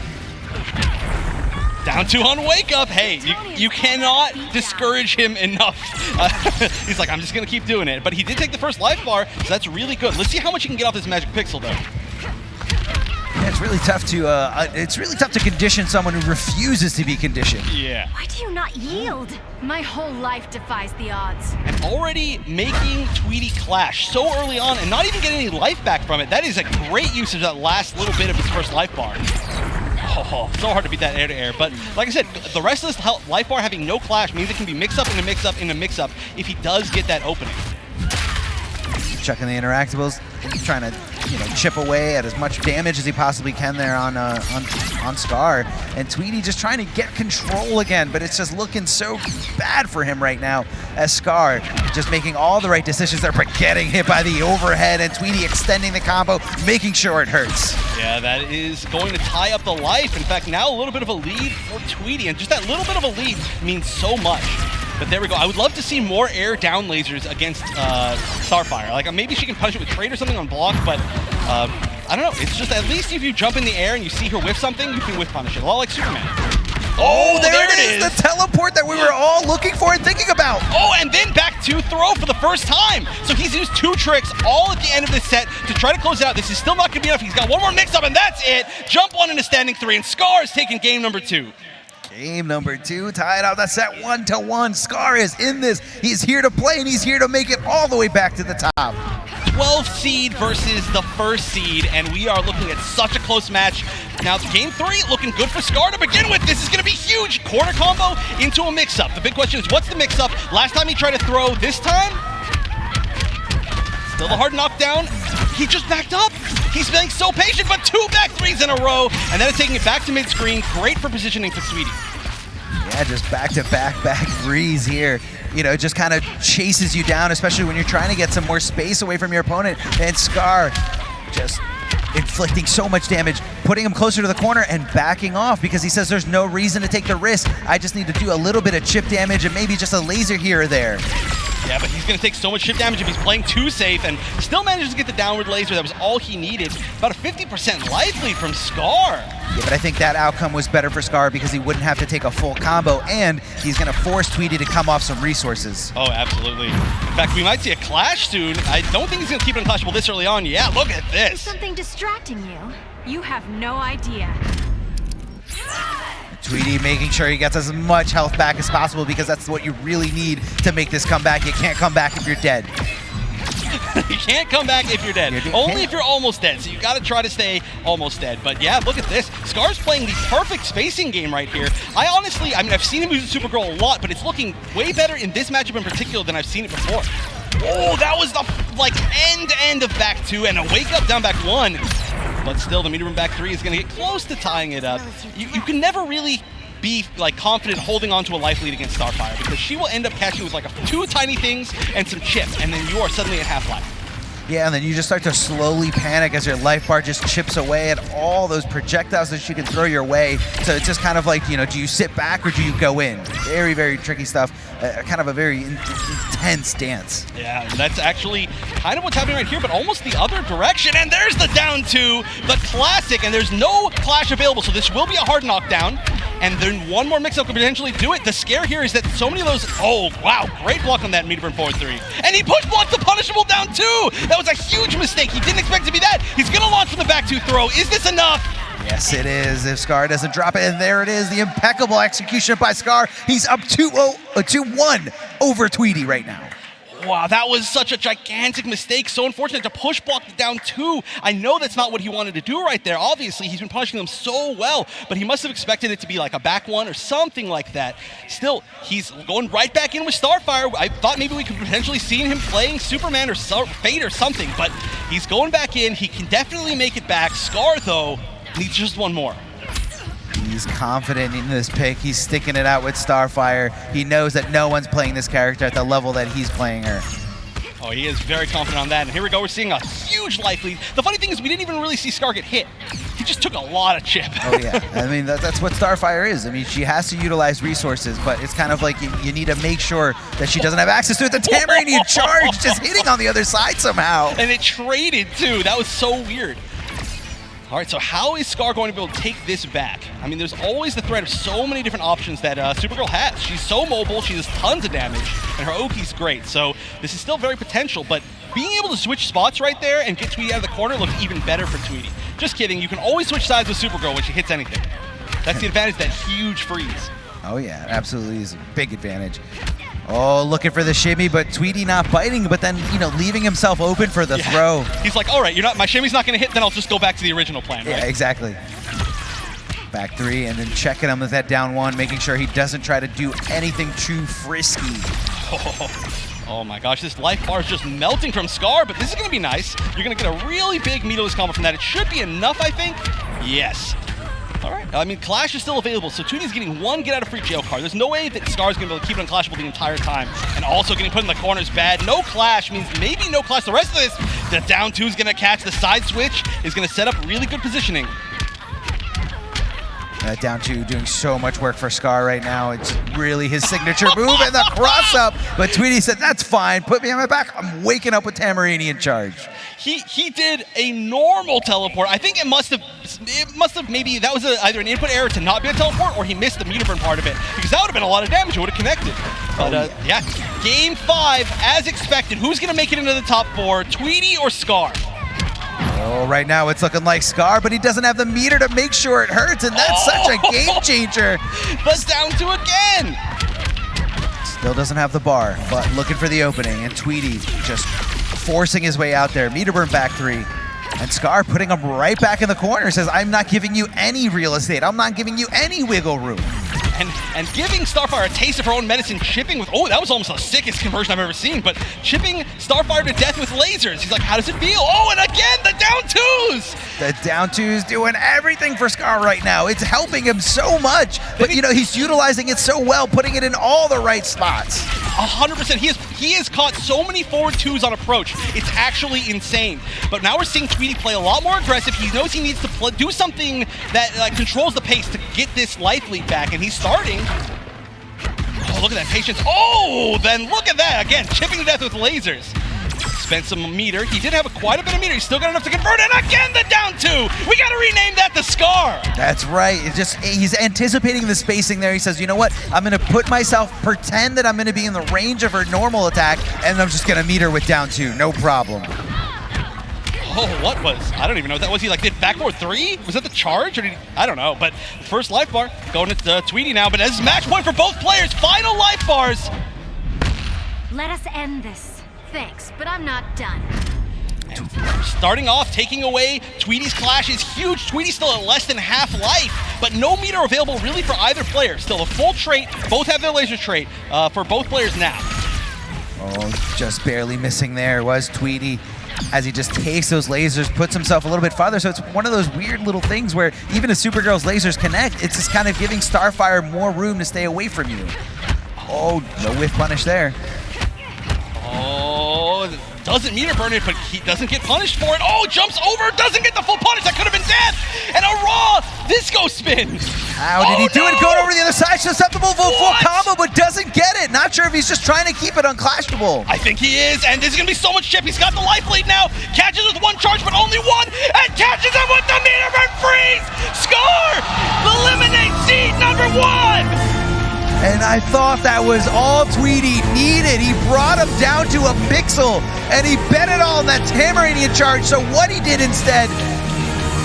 S1: Down 2 on Wake Up. Hey, you cannot discourage him enough. He's like, I'm just going to keep doing it. But he did take the first life bar, so that's really good. Let's see how much he can get off this Magic Pixel, though.
S15: Yeah, it's really tough to condition someone who refuses to be conditioned.
S1: Yeah.
S3: Why do you not yield? My whole life defies the odds.
S1: And already making Tweedy clash so early on and not even getting any life back from it. That is a great use of that last little bit of his first life bar. Oh, so hard to beat that air to air. But like I said, the rest of this life bar having no clash means it can be mix up into mix up into mix up if he does get that opening.
S15: Checking the interactables, trying to chip away at as much damage as he possibly can there on Scar, and Tweedy just trying to get control again, but it's just looking so bad for him right now as Scar just making all the right decisions there, but getting hit by the overhead, and Tweedy extending the combo, making sure it hurts.
S1: Yeah, that is going to tie up the life. In fact, now a little bit of a lead for Tweedy, and just that little bit of a lead means so much. But there we go. I would love to see more air down lasers against Starfire. Like maybe she can punch it with trade or something on block, but I don't know. It's just at least if you jump in the air and you see her whiff something, you can whiff punish it. A lot like Superman.
S15: Oh, there it is! The teleport that we were all looking for and thinking about.
S1: Oh, and then back to throw for the first time. So he's used 2 tricks all at the end of this set to try to close it out. This is still not going to be enough. He's got one more mix-up, and that's it. Jump 1 into standing 3, and Scar is taking game number 2.
S15: Game number 2, tied out. That's set 1-1. Scar is in this. He's here to play, and he's here to make it all the way back to the top.
S1: 12th seed versus the 1st seed, and we are looking at such a close match. Now, game 3 looking good for Scar to begin with. This is going to be huge. Corner combo into a mix-up. The big question is, what's the mix-up? Last time he tried to throw, this time? Still a hard knockdown. He just backed up. He's being so patient, but 2 back 3s in a row, and then it's taking it back to mid-screen. Great for positioning for Tweedy.
S15: Yeah, just back-to-back back 3s here. Just kind of chases you down, especially when you're trying to get some more space away from your opponent. And Scar just inflicting so much damage, putting him closer to the corner and backing off because he says there's no reason to take the risk. I just need to do a little bit of chip damage and maybe just a laser here or there.
S1: Yeah, but he's going to take so much chip damage if he's playing too safe, and still manages to get the downward laser. That was all he needed. About a 50% life lead from Scar.
S15: Yeah, but I think that outcome was better for Scar because he wouldn't have to take a full combo, and he's going to force Tweedy to come off some resources.
S1: Oh, absolutely. In fact, we might see a clash soon. I don't think he's going to keep it unclashable this early on. Yeah, look at this.
S3: Is something distracting you? You have no idea.
S15: Tweedy making sure he gets as much health back as possible because that's what you really need to make this comeback. You can't come back if you're dead.
S1: You can't come back if you're dead. Only if you're almost dead. So you got to try to stay almost dead. But yeah, look at this. Scar's playing the perfect spacing game right here. I mean, I've seen him use Supergirl a lot, but it's looking way better in this matchup in particular than I've seen it before. Oh, that was the end of back 2 and a wake up down back 1. But still, the meter room back 3 is going to get close to tying it up. You can never really be confident holding on to a life lead against Starfire because she will end up catching with 2 tiny things and some chip, and then you are suddenly at half life.
S15: Yeah, and then you just start to slowly panic as your life bar just chips away at all those projectiles that she can throw your way. So it's just kind of like, do you sit back or do you go in? Very, very tricky stuff. Kind of a very intense dance.
S1: Yeah, and that's actually kind of what's happening right here, but almost the other direction. And there's the down 2, the classic, and there's no clash available, so this will be a hard knockdown. And then one more mix-up could potentially do it. The scare here is that so many of those... Oh, wow, great block on that meter burn forward 3. And he push blocked the punishable down 2! That was a huge mistake. He didn't expect it to be that. He's going to launch from the back 2 throw. Is this enough?
S15: Yes, it is. If Scar doesn't drop it, and there it is, the impeccable execution by Scar. He's up 2-1 over Tweety right now.
S1: Wow, that was such a gigantic mistake. So unfortunate to push block the down 2. I know that's not what he wanted to do right there. Obviously, he's been punishing them so well, but he must have expected it to be like a back 1 or something like that. Still, he's going right back in with Starfire. I thought maybe we could potentially see him playing Superman or Fate or something, but he's going back in. He can definitely make it back. Scar, though, needs just one more.
S15: He's confident in this pick. He's sticking it out with Starfire. He knows that no one's playing this character at the level that he's playing her.
S1: Oh, he is very confident on that. And here we go. We're seeing a huge life lead. The funny thing is we didn't even really see Scar get hit. He just took a lot of chip.
S15: Oh, yeah. I mean, that's what Starfire is. I mean, she has to utilize resources, but it's kind of like you need to make sure that she doesn't have access to it. The Tamarinian charge just hitting on the other side somehow.
S1: And it traded, too. That was so weird. All right, so how is Scar going to be able to take this back? I mean, there's always the threat of so many different options that Supergirl has. She's so mobile, she does tons of damage, and her Oki's great. So this is still very potential, but being able to switch spots right there and get Tweety out of the corner looks even better for Tweety. Just kidding, you can always switch sides with Supergirl when she hits anything. That's the advantage, that huge freeze.
S15: Oh yeah, absolutely is a big advantage. Oh, looking for the shimmy, but Tweety not biting, but then, leaving himself open for the throw.
S1: He's like, all right, my shimmy's not going to hit, then I'll just go back to the original plan, right?
S15: Yeah, exactly. Back 3, and then checking him with that down 1, making sure he doesn't try to do anything too frisky.
S1: Oh my gosh, this life bar is just melting from Scar, but this is going to be nice. You're going to get a really big meterless combo from that. It should be enough, I think. Yes. All right. I mean, Clash is still available, so Tweety's getting 1 get-out-of-free jail card. There's no way that Scar's going to be able to keep it unclashable the entire time. And also getting put in the corner is bad. No Clash means maybe no Clash. The rest of this, the down 2 is going to catch. The side switch is going to set up really good positioning.
S15: Down 2 doing so much work for Scar right now. It's really his signature move and the cross-up. But Tweety said, that's fine. Put me on my back. I'm waking up with Tamarini in charge.
S1: He did a normal teleport. I think it must have maybe that was either an input error to not be a teleport or he missed the meter burn part of it because that would have been a lot of damage. It would have connected. But yeah, game 5 as expected. Who's going to make it into the top 4? Tweety or Scar?
S15: Oh, right now it's looking like Scar, but he doesn't have the meter to make sure it hurts, and that's such a game changer.
S1: But down 2 again.
S15: Still doesn't have the bar, but looking for the opening, and Tweety just forcing his way out there. Meter burn back 3. And Scar putting him right back in the corner, says, I'm not giving you any real estate. I'm not giving you any wiggle room.
S1: And giving Starfire a taste of her own medicine, chipping with, that was almost the sickest conversion I've ever seen, but chipping Starfire to death with lasers. He's like, how does it feel? Oh, and again, the down 2s!
S15: The down 2s doing everything for Scar right now. It's helping him so much, but he's utilizing it so well, putting it in all the right spots.
S1: 100%. He has caught so many forward 2s on approach. It's actually insane. But now we're seeing Tweety play a lot more aggressive. He knows he needs to do something that controls the pace to get this life lead back, and he's starting. Oh, look at that patience. Oh, then look at that. Again, chipping to death with lasers. Spent some meter. He did have quite a bit of meter. He's still got enough to convert. And again, the down 2. We got to rename that the Scar.
S15: That's right. He's anticipating the spacing there. He says, you know what? I'm going to put myself, pretend that I'm going to be in the range of her normal attack, and I'm just going to meet her with down 2. No problem.
S1: Oh, what was? I don't even know what that was. He did backboard 3? Was that the charge? Or I don't know. But first life bar going to Tweety now. But this is match point for both players. Final life bars.
S3: Let us end this. Thanks, but I'm not done.
S1: Starting off, taking away Tweety's clash is huge. Tweety's still at less than half life, but no meter available really for either player. Still a full trait. Both have their laser trait for both players now.
S15: Oh, just barely missing there was Tweety as he just takes those lasers, puts himself a little bit farther. So it's one of those weird little things where even as Supergirl's lasers connect, it's just kind of giving Starfire more room to stay away from you. Oh, no whiff punish there.
S1: Oh, doesn't meter burn it, but he doesn't get punished for it. Oh, jumps over, doesn't get the full punish. That could have been death. And a raw disco spin.
S15: How did he do it? Going over the other side, susceptible for a full combo, but doesn't get it. Not sure if he's just trying to keep it unclashable.
S1: I think he is, and this is going to be so much chip. He's got the life lead now. Catches with one charge, but only one, and catches him with the meter burn freeze. Score! Eliminate seed number 1.
S15: And I thought that was all Tweety needed. He brought him down to a pixel, and he bet it all on that Tamaranian charge. So what he did instead,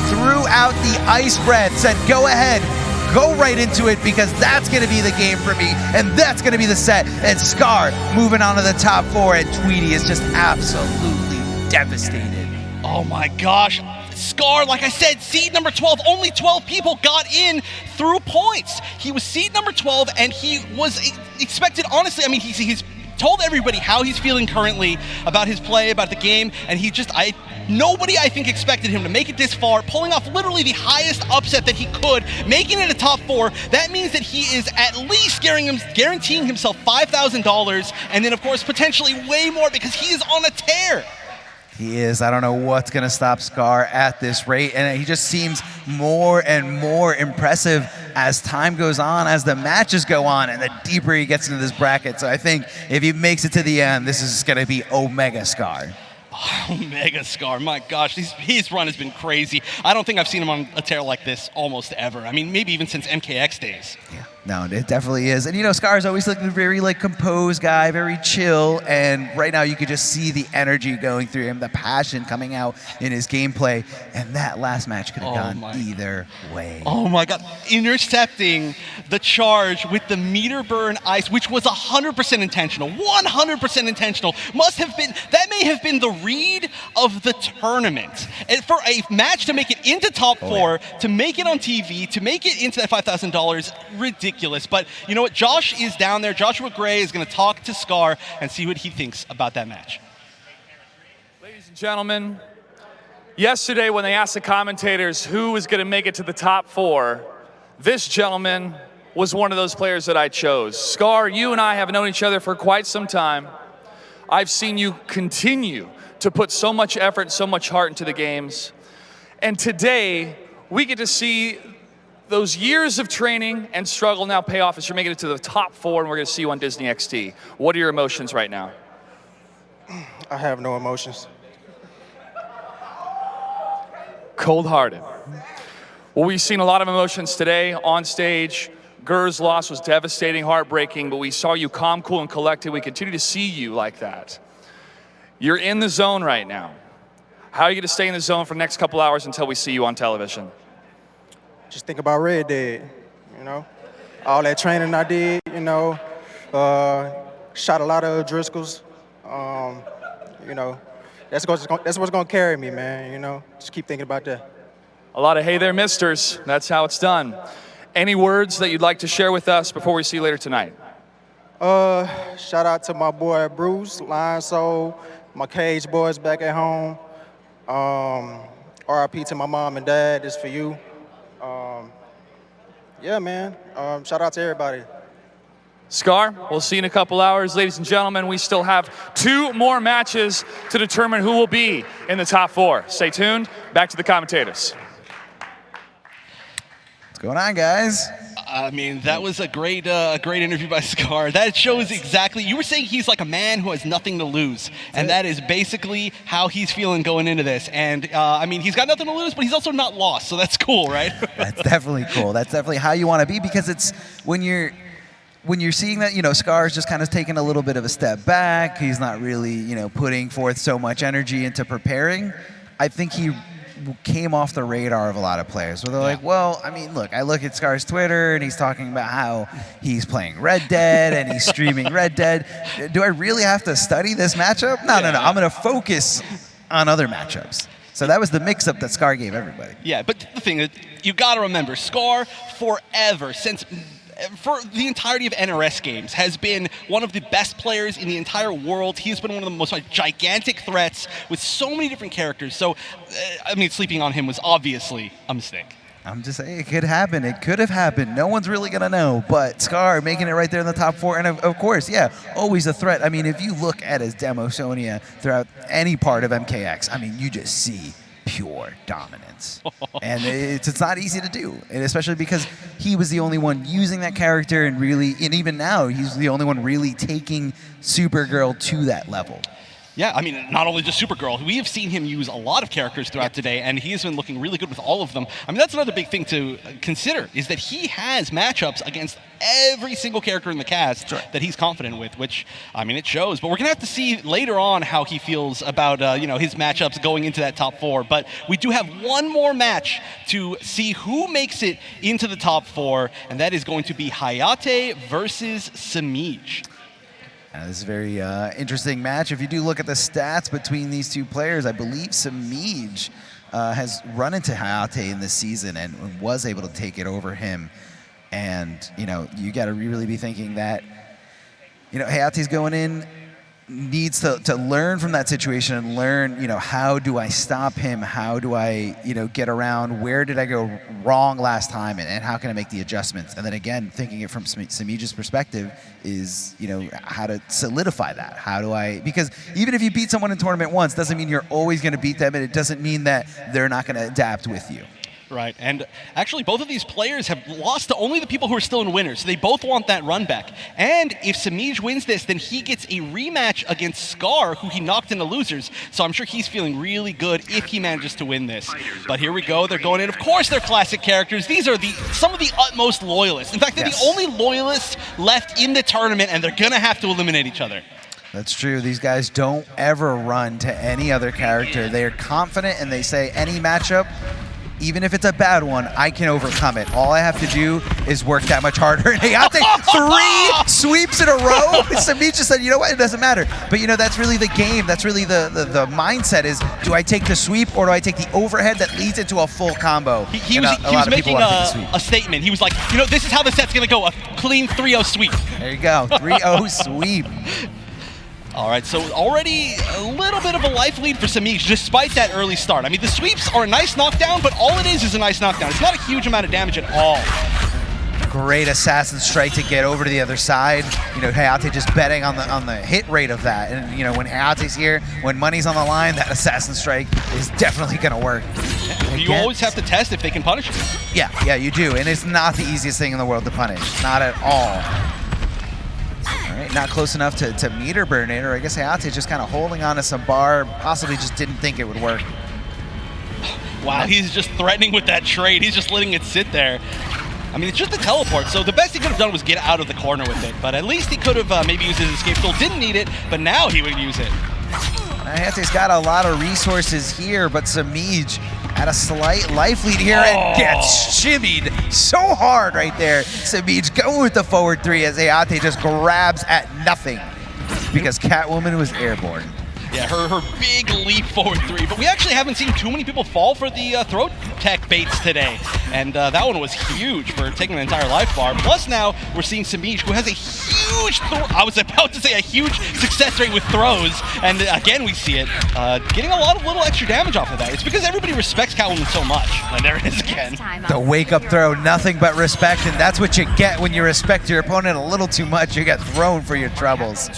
S15: threw out the ice breath, said, go ahead, go right into it, because that's going to be the game for me, and that's going to be the set. And Scar moving on to the top 4, and Tweety is just absolutely devastated.
S1: Oh my gosh. Scar, like I said, seed number 12, only 12 people got in through points. He was seed number 12, and he was expected, honestly, I mean, he's told everybody how he's feeling currently about his play, about the game, and nobody, I think, expected him to make it this far, pulling off literally the highest upset that he could, making it a top 4. That means that he is at least guaranteeing himself $5,000, and then, of course, potentially way more, because he is on a tear.
S15: He is. I don't know what's going to stop Scar at this rate. And he just seems more and more impressive as time goes on, as the matches go on, and the deeper he gets into this bracket. So I think if he makes it to the end, this is going to be Omega Scar.
S1: Omega Scar, my gosh, his run has been crazy. I don't think I've seen him on a tear like this almost ever. I mean, maybe even since MKX days.
S15: Yeah, no, it definitely is. And you know, Scar's always looking very composed guy, very chill. And right now you could just see the energy going through him, the passion coming out in his gameplay. And that last match could have gone either way.
S1: Oh my God, intercepting the charge with the meter burn ice, which was 100% intentional, 100% intentional. That may have been the read of the tournament. And for a match to make it into top 4, to make it on TV, to make it into that $5,000, ridiculous. But you know what? Josh is down there. Joshua Gray is going to talk to Scar and see what he thinks about that match.
S5: Ladies and gentlemen, yesterday when they asked the commentators who was going to make it to the top 4, this gentleman was one of those players that I chose. Scar, you and I have known each other for quite some time. I've seen you continue to put so much effort, so much heart into the games. And today, we get to see those years of training and struggle now pay off as you're making it to the top 4, and we're going to see you on Disney XD. What are your emotions right now?
S20: I have no emotions.
S5: Cold-hearted. Well, we've seen a lot of emotions today on stage. Gur's loss was devastating, heartbreaking, but we saw you calm, cool, and collected. We continue to see you like that. You're in the zone right now. How are you going to stay in the zone for the next couple hours until we see you on television?
S20: Just think about Red Dead, you know? All that training I did, you know, shot a lot of Driscolls. You know, that's what's going to carry me, man, you know? Just keep thinking about that.
S5: A lot of hey there, misters. That's how it's done. Any words that you'd like to share with us before we see you later tonight?
S20: Shout out to my boy Bruce, Lion Soul, my Cage boys back at home. RIP to my mom and dad, this for you. Yeah, man, shout out to everybody.
S5: Scar, we'll see you in a couple hours. Ladies and gentlemen, we still have 2 more matches to determine who will be in the top 4. Stay tuned. Back to the commentators.
S15: What's going on, guys?
S1: I mean, that was a great interview by Scar. That shows exactly, you were saying he's like a man who has nothing to lose. And that is basically how he's feeling going into this. And I mean, he's got nothing to lose, but he's also not lost. So that's cool, right?
S15: That's definitely cool. That's definitely how you want to be, because it's when you're seeing that, you know, Scar's just kind of taking a little bit of a step back. He's not really, you know, putting forth so much energy into preparing. I think he came off the radar of a lot of players. Where they're like, well, I mean, look, I look at Scar's Twitter, and he's talking about how he's playing Red Dead, and he's streaming Red Dead. Do I really have to study this matchup? No. I'm going to focus on other matchups. So that was the mix-up that Scar gave everybody.
S1: Yeah, but the thing is, you got to remember, Scar forever, for the entirety of NRS games, has been one of the best players in the entire world. He's been one of the most gigantic threats with so many different characters. So, I mean, sleeping on him was obviously a mistake.
S15: I'm just saying, it could happen. It could have happened. No one's really going to know. But Scar making it right there in the top 4. And of course, always a threat. I mean, if you look at his demo Sonya throughout any part of MKX, I mean, you just see pure dominance. And it's not easy to do. And especially because he was the only one using that character and even now, he's the only one really taking Supergirl to that level.
S1: Yeah, I mean, not only just Supergirl. We have seen him use a lot of characters throughout today, and he has been looking really good with all of them. I mean, that's another big thing to consider, is that he has matchups against every single character in the cast that he's confident with, which, I mean, it shows. But we're going to have to see later on how he feels about, his matchups going into that top 4. But we do have one more match to see who makes it into the top 4, and that is going to be Hayatei versus Samij.
S15: This is a very interesting match. If you do look at the stats between these two players, I believe Samij has run into Hayatei in this season and was able to take it over him. And, you got to really be thinking that, Hayatei's going in, needs to learn from that situation and learn, how do I stop him? How do I, get around? Where did I go wrong last time? And how can I make the adjustments? And then again, thinking it from Samij's perspective is, how to solidify that. How do I, because even if you beat someone in tournament once, doesn't mean you're always going to beat them, and it doesn't mean that they're not going to adapt with you.
S1: Right, and actually both of these players have lost to only the people who are still in winners, so they both want that run back. And if Samij wins this, then he gets a rematch against Scar, who he knocked into losers, so I'm sure he's feeling really good if he manages to win this. But here we go, they're going in. Of course they're classic characters. These are some of the utmost loyalists. In fact, they're the only loyalists left in the tournament, and they're going to have to eliminate each other.
S15: That's true. These guys don't ever run to any other character. They are confident, and they say any matchup, even if it's a bad one, I can overcome it. All I have to do is work that much harder. And Hayatei, 3 sweeps in a row. Samij just said, you know what, it doesn't matter. But that's really the game. That's really the mindset is, do I take the sweep or do I take the overhead that leads into a full combo?
S1: He was making a statement. He was like, this is how the set's going to go, a clean 3-0 sweep.
S15: There you go, 3-0 sweep.
S1: All right, so already a little bit of a life lead for Samij, despite that early start. I mean, the sweeps are a nice knockdown, but all it is a nice knockdown. It's not a huge amount of damage at all.
S15: Great assassin strike to get over to the other side. Hayatei just betting on the hit rate of that. And, when Hayatei's here, when money's on the line, that assassin strike is definitely going to work.
S1: You always have to test if they can punish it.
S15: Yeah, you do. And it's not the easiest thing in the world to punish. Not at all. All right, not close enough to meter burn it, or I guess Hayatei just kind of holding on to some bar, possibly just didn't think it would work.
S1: Wow, he's just threatening with that trade. He's just letting it sit there. I mean, it's just a teleport, so the best he could have done was get out of the corner with it, but at least he could have maybe used his escape tool. Didn't need it, but now he would use it.
S15: Hayatei's got a lot of resources here, but Samij at a slight life lead here and gets shimmied so hard right there. Samij going with the forward 3 as Hayatei just grabs at nothing because Catwoman was airborne.
S1: Yeah, her big leap forward 3. But we actually haven't seen too many people fall for the throat tech baits today. And that one was huge for taking an entire life bar. Plus now we're seeing Samij, who has a huge, I was about to say a huge success rate with throws. And again, we see it getting a lot of little extra damage off of that. It's because everybody respects Catwoman so much. And there it is again.
S15: The wake-up throw, nothing but respect. And that's what you get when you respect your opponent a little too much. You get thrown for your troubles.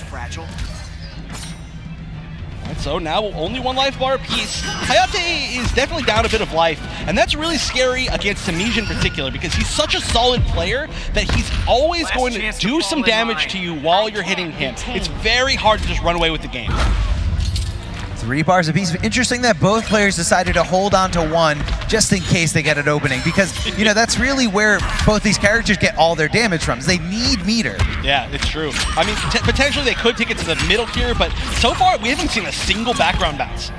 S1: So now only 1 life bar apiece. Hayatei is definitely down a bit of life, and that's really scary against Samij in particular because he's such a solid player that he's always going to do some damage to you while you're hitting him. It's very hard to just run away with the game.
S15: 3 bars apiece. Interesting that both players decided to hold on to 1 just in case they get an opening because, that's really where both these characters get all their damage from. They need meter.
S1: Yeah, it's true. I mean, potentially they could take it to the middle here, but so far we haven't seen a single background bounce.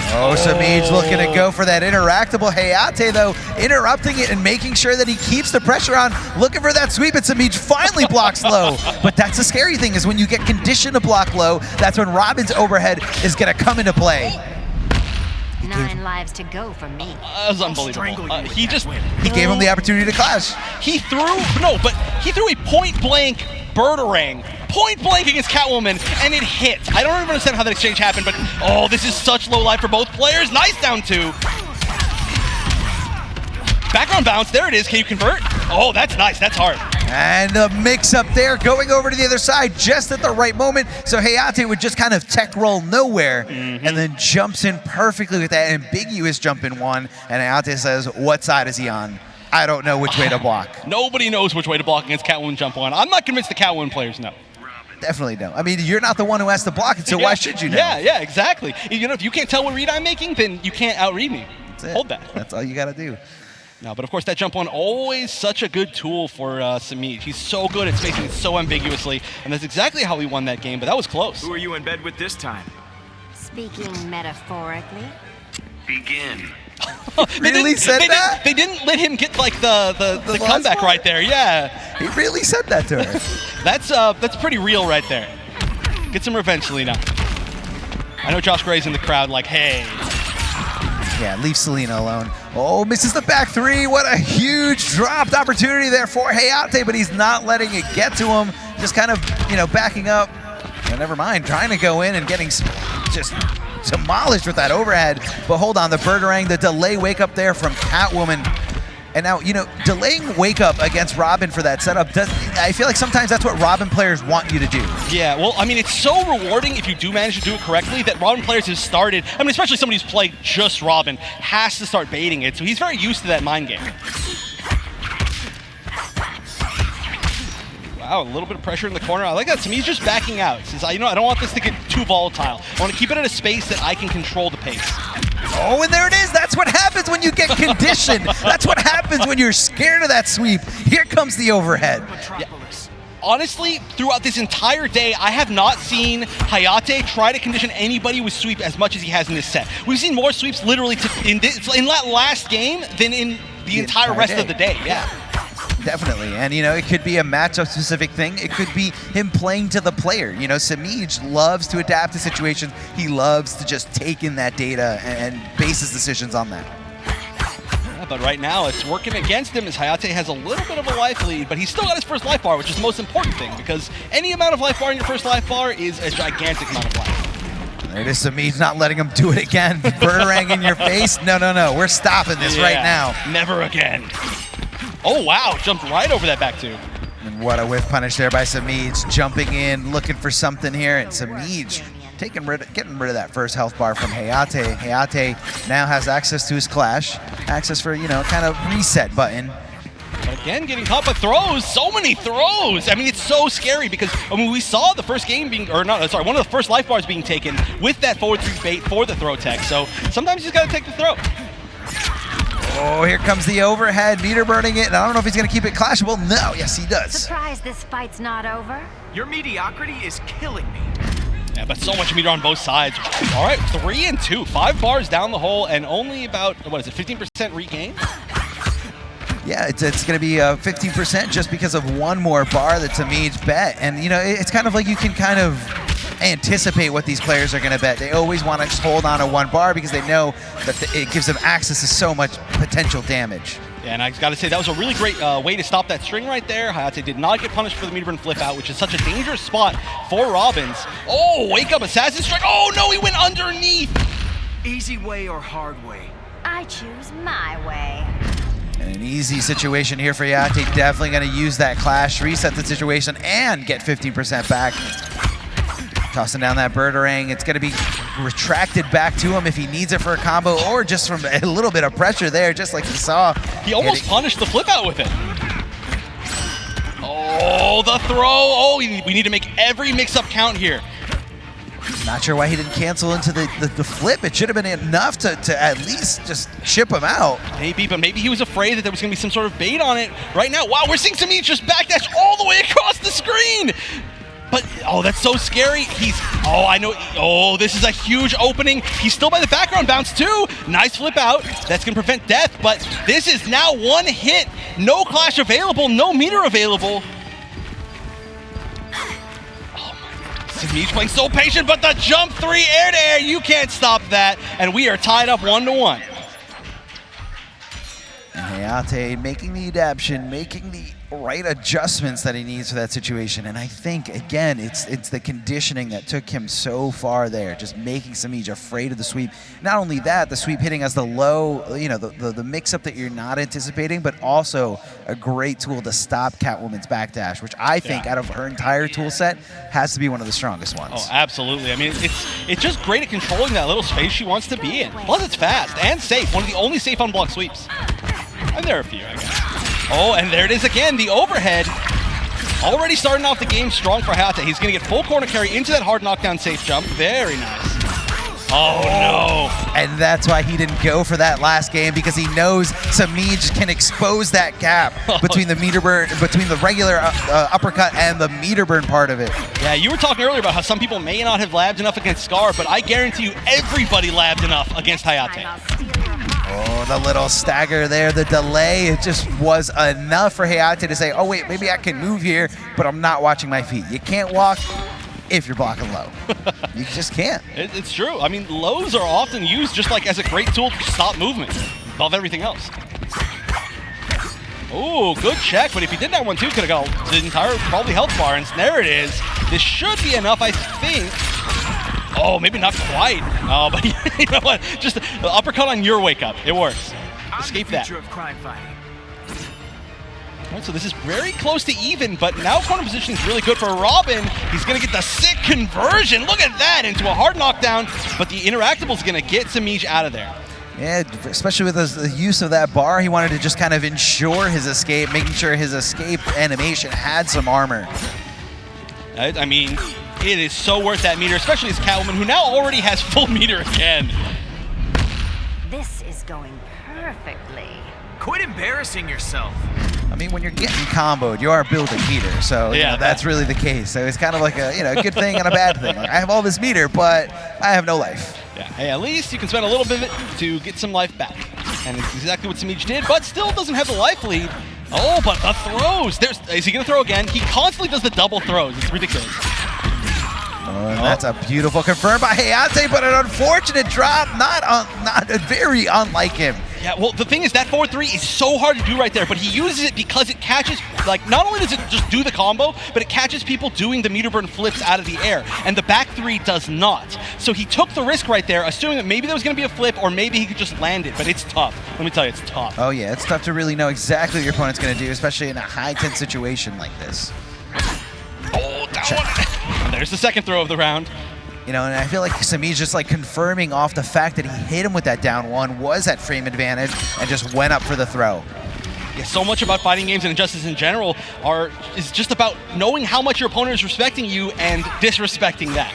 S15: Oh, Samij looking to go for that interactable. Hayatei, though, interrupting it and making sure that he keeps the pressure on, looking for that sweep, and Samij finally blocks low. But that's the scary thing, is when you get conditioned to block low, that's when Robin's overhead is going to come into play.
S3: 9 lives to go for me.
S1: That was unbelievable. He
S15: gave him the opportunity to clash.
S1: He threw a point-blank Birdarang, point-blank against Catwoman, and it hit. I don't even understand how that exchange happened, but oh, this is such low life for both players. Nice down 2. Background bounce, there it is. Can you convert? Oh, that's nice. That's hard.
S15: And the mix-up there, going over to the other side just at the right moment. So Hayatei would just kind of tech roll nowhere, and then jumps in perfectly with that ambiguous jump in 1. And Hayatei says, what side is he on? I don't know which way to block.
S1: Nobody knows which way to block against Catwoman jump 1. I'm not convinced the Catwoman players know.
S15: Definitely don't. I mean, you're not the one who has to block it, so why should you know?
S1: Yeah, exactly. You know, if you can't tell what read I'm making, then you can't outread me.
S15: That's it.
S1: Hold that.
S15: That's all you got to do.
S1: No, but of course that jump 1, always such a good tool for Samij. He's so good at spacing it so ambiguously, and that's exactly how he won that game, but that was close.
S17: Who are you in bed with this time?
S3: Speaking metaphorically.
S17: Begin.
S15: Really said that?
S1: They didn't let him get like the comeback right there. Yeah,
S15: he really said that to her.
S1: That's pretty real right there. Get some revenge, Selena. I know Josh Gray's in the crowd like, hey.
S15: Yeah, leave Selena alone. Oh, misses the back 3. What a huge dropped opportunity there for Hayatei, but he's not letting it get to him. Just kind of, backing up. Oh, never mind, trying to go in and getting just demolished with that overhead. But hold on, the Birdarang, the delay wake up there from Catwoman. And now, delaying wake up against Robin for that setup, I feel like sometimes that's what Robin players want you to do.
S1: Yeah, well, I mean, it's so rewarding if you do manage to do it correctly that Robin players have started, I mean, especially somebody who's played just Robin, has to start baiting it. So he's very used to that mind game. Wow, a little bit of pressure in the corner. I like that. Samij's just backing out. He says, I don't want this to get too volatile. I want to keep it at a space that I can control the pace.
S15: Oh, and there it is. That's what happens when you get conditioned. That's what happens when you're scared of that sweep. Here comes the overhead.
S1: Yeah. Honestly, throughout this entire day, I have not seen Hayatei try to condition anybody with sweep as much as he has in this set. We've seen more sweeps literally in that last game than in the entire rest of the day. Yeah.
S15: Definitely, and it could be a matchup-specific thing. It could be him playing to the player. Samij loves to adapt to situations. He loves to just take in that data and base his decisions on that.
S1: Yeah, but right now, it's working against him as Hayatei has a little bit of a life lead, but he's still got his first life bar, which is the most important thing, because any amount of life bar in your first life bar is a gigantic amount of life.
S15: There it is, Samij not letting him do it again. Birdarang in your face? No. We're stopping this right now.
S1: Never again. Oh, wow. Jumped right over that back 2.
S15: And what a whiff punish there by Samij. Jumping in, looking for something here. And Samij getting rid of that first health bar from Hayatei. Hayatei now has access to his clash. Access for, kind of reset button.
S1: But again, getting caught by throws. So many throws. I mean, it's so scary because, we saw the first game one of the first life bars being taken with that forward 3 bait for the throw tech. So sometimes you just got to take the throw.
S15: Oh, here comes the overhead, meter burning it, and I don't know if he's going to keep it clashable. No, yes, he does.
S3: Surprised this fight's not over?
S17: Your mediocrity is killing me.
S1: Yeah, but so much meter on both sides. All right, 3 and 2, 5 bars down the hole, and only about, 15% regain?
S15: Yeah, it's going to be 15% just because of one more bar that Samij bet. And, it's kind of like you can kind of anticipate what these players are going to bet. They always want to just hold on to one bar because they know that it gives them access to so much potential damage.
S1: Yeah, and I got to say, that was a really great way to stop that string right there. Hayatei did not get punished for the meter burn flip out, which is such a dangerous spot for Robins. Oh, wake up, assassin strike. Oh, no, he went underneath.
S17: Easy way or hard way?
S3: I choose my way.
S15: And an easy situation here for Hayatei. Definitely going to use that clash, reset the situation, and get 15% back. Tossing down that Birdarang. It's going to be retracted back to him if he needs it for a combo or just from a little bit of pressure there, just like you saw.
S1: He almost punished the flip out with it. Oh, the throw. Oh, we need to make every mix-up count here.
S15: Not sure why he didn't cancel into the flip. It should have been enough to at least just chip him out.
S1: Maybe, but maybe he was afraid that there was going to be some sort of bait on it right now. Wow, we're seeing Samij just backdash all the way across the screen. But, oh, that's so scary. I know. Oh, this is a huge opening. He's still by the background bounce, too. Nice flip out. That's going to prevent death, but this is now one hit. No clash available, no meter available. Oh, my God. Symige playing so patient, but the jump 3 air to air. You can't stop that, and we are tied up 1-1.
S15: And Hayatei making the adaptation, making the right adjustments that he needs for that situation. And I think, again, it's the conditioning that took him so far there, just making Symige afraid of the sweep. Not only that, the sweep hitting as the low, you know, the mix-up that you're not anticipating, but also a great tool to stop Catwoman's backdash, which I think out of her entire tool set has to be one of the strongest ones.
S1: Oh, absolutely. I mean, it's just great at controlling that little space she wants to be in. Plus, it's fast and safe. One of the only safe on-block sweeps. And there are a few, I guess. Oh, and there it is again, the overhead. Already starting off the game strong for Hayatei. He's going to get full corner carry into that hard knockdown safe jump. Very nice. Oh, no.
S15: And that's why he didn't go for that last game, because he knows Symige can expose that gap between the meter burn, between the regular uppercut and the meter burn part of it.
S1: Yeah, you were talking earlier about how some people may not have labbed enough against Scar, but I guarantee you everybody labbed enough against Hayatei.
S15: Oh, the little stagger there, the delay, it just was enough for Hayatei to say, oh wait, maybe I can move here, but I'm not watching my feet. You can't walk if you're blocking low. You just can't.
S1: It's true. I mean, lows are often used just like as a great tool to stop movement above everything else. Oh, good check, but if he did that one too, could have got the entire probably health bar, and there it is. This should be enough, I think. Oh, maybe not quite. Oh, but you know what? Just an uppercut on your wake up. It works. Escape that.
S17: Of crime fighting.
S1: All right, so this is very close to even, but now corner position is really good for Robin. He's going to get the sick conversion. Look at that, into a hard knockdown, but the interactable is going to get Symige out of there.
S15: Yeah, especially with the use of that bar, he wanted to just kind of ensure his escape, making sure his escape animation had some armor.
S1: I mean, it is so worth that meter, especially as Catwoman, who now already has full meter again.
S3: This is going perfectly.
S17: Quit embarrassing yourself.
S15: I mean, when you're getting comboed, you are building meter, so you know, that's really the case. So it's kind of like a good thing and a bad thing. Like, I have all this meter, but I have no life.
S1: Yeah, hey, at least you can spend a little bit of it to get some life back. And it's exactly what Symige did, but still doesn't have the life lead. Oh, but the throws. Is he going to throw again? He constantly does the double throws. It's ridiculous.
S15: Oh, and that's a beautiful confirm by Hayatei, but an unfortunate drop, not very unlike him.
S1: Yeah, well, the thing is that 4-3 is so hard to do right there, but he uses it because it catches, like, not only does it just do the combo, but it catches people doing the meter burn flips out of the air, and the back 3 does not. So he took the risk right there, assuming that maybe there was going to be a flip, or maybe he could just land it, but it's tough. Let me tell you, it's tough.
S15: Oh yeah, it's tough to really know exactly what your opponent's going to do, especially in a high-tense situation like this.
S1: Oh, that one! And there's the second throw of the round.
S15: You know, and I feel like Symige just like confirming off the fact that he hit him with that down one, was at frame advantage, and just went up for the throw.
S1: Yeah, so much about fighting games and Injustice in general is just about knowing how much your opponent is respecting you and disrespecting that.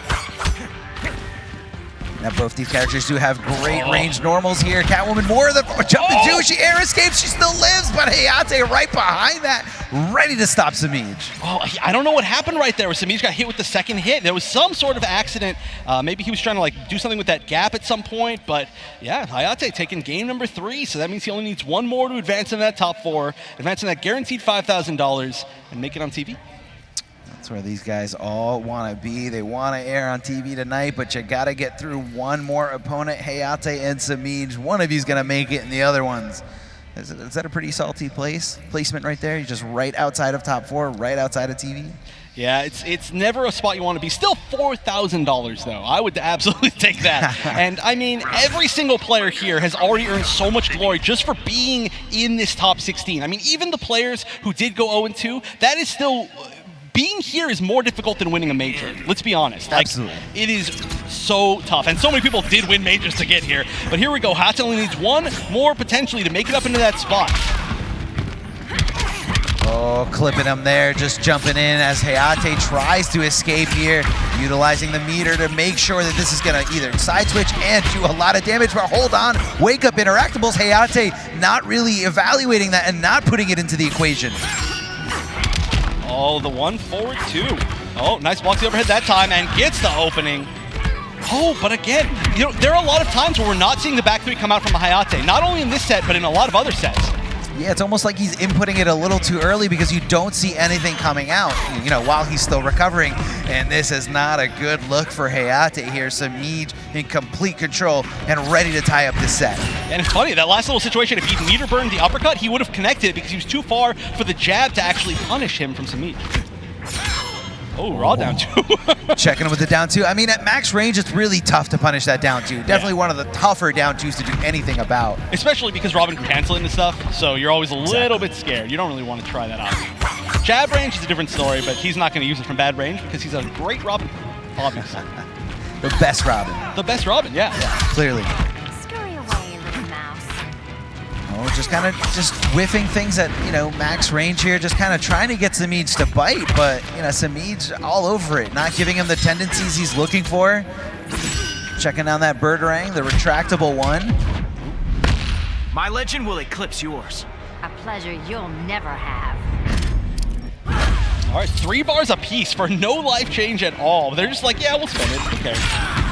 S15: Now both these characters do have great range normals here. Catwoman more of the jumping too. She air escapes. She still lives, but Hayatei right behind that, ready to stop Symige.
S1: Oh, I don't know what happened right there. Symige got hit with the second hit. There was some sort of accident. Maybe he was trying to like do something with that gap at some point. But yeah, Hayatei taking game number 3. So that means he only needs one more to advance in that top 4, advance in that guaranteed $5,000, and make it on TV.
S15: That's where these guys all want to be. They want to air on TV tonight, but you got to get through one more opponent, Hayatei and Symige. One of you's going to make it, and the other one's. Is that a pretty salty placement right there? You're just right outside of top 4, right outside of TV.
S1: Yeah, it's never a spot you want to be. Still $4,000 though. I would absolutely take that. And I mean, every single player here has already earned so much glory just for being in this top 16. I mean, even the players who did go 0-2, that is still... Being here is more difficult than winning a major. Let's be honest. Like,
S15: absolutely.
S1: It is so tough. And so many people did win majors to get here. But here we go. Hayatei only needs one more potentially to make it up into that spot.
S15: Oh, clipping him there, just jumping in as Hayatei tries to escape here, utilizing the meter to make sure that this is going to either side switch and do a lot of damage, but hold on, wake up interactables. Hayatei not really evaluating that and not putting it into the equation.
S1: Oh, the 1 forward 2. Oh, nice block the overhead that time and gets the opening. Oh, but again, you know, there are a lot of times where we're not seeing the back three come out from a Hayatei, not only in this set, but in a lot of other sets.
S15: Yeah, it's almost like he's inputting it a little too early because you don't see anything coming out, you know, while he's still recovering. And this is not a good look for Hayatei here. Samij in complete control and ready to tie up this set.
S1: And it's funny, that last little situation, if he'd meter burned the uppercut, he would have connected because he was too far for the jab to actually punish him from Samij. Oh, raw down two.
S15: Checking him with the down two. I mean, at max range, it's really tough to punish that down two. Definitely one of the tougher down twos to do anything about.
S1: Especially because Robin can cancel into stuff, so you're always a little bit scared. You don't really want to try that out. Jab range is a different story, but he's not going to use it from bad range because he's a great Robin, obviously.
S15: The best Robin.
S1: The best Robin, yeah.
S15: Clearly.
S3: Scurry away, little mouse.
S15: Oh, just kind of whiffing things at, you know, max range here, just kind of trying to get Samij to bite, but, you know, Samij all over it, not giving him the tendencies he's looking for. Checking down that Birdarang, the retractable one.
S17: My legend will eclipse yours.
S3: A pleasure you'll never have.
S1: All right, 3 bars apiece for no life change at all. They're just like, yeah, we'll spend it. Okay.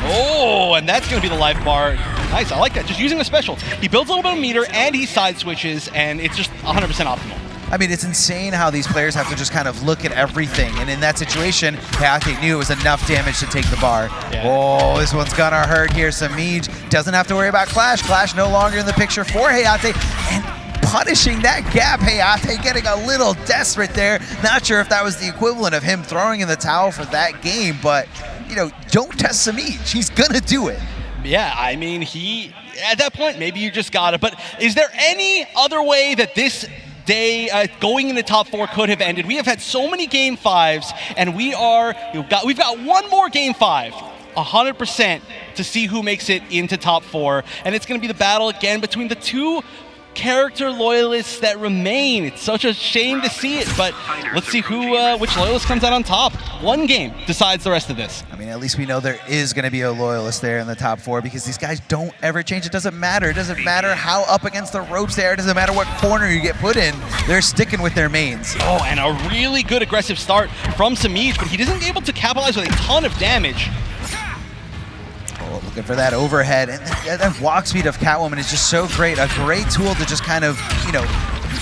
S1: Oh, and that's going to be the life bar. Nice, I like that. Just using a special. He builds a little bit of meter, and he side switches, and it's just 100% optimal.
S15: I mean, it's insane how these players have to just kind of look at everything. And in that situation, Hayatei knew it was enough damage to take the bar. Yeah. Oh, this one's gonna hurt here. Samij doesn't have to worry about Clash. Clash no longer in the picture for Hayatei. And punishing that gap, Hayatei getting a little desperate there. Not sure if that was the equivalent of him throwing in the towel for that game, but, you know, don't test Samij. He's gonna do it.
S1: Yeah, I mean, at that point, maybe you just got it. But is there any other way that this day going into top 4 could have ended? We have had so many game 5s, and we've got one more game 5, 100% to see who makes it into top 4, and it's going to be the battle again between the two character loyalists that remain. It's such a shame to see it, but let's see which loyalist comes out on top. One game decides the rest of this.
S15: I mean, at least we know there is going to be a loyalist there in the top 4 because these guys don't ever change. It doesn't matter. It doesn't matter how up against the ropes they are. It doesn't matter what corner you get put in. They're sticking with their mains.
S1: Oh, and a really good aggressive start from Samij, but he isn't able to capitalize with a ton of damage.
S15: Oh, looking for that overhead, and that walk speed of Catwoman is just so great. A great tool to just kind of, you know,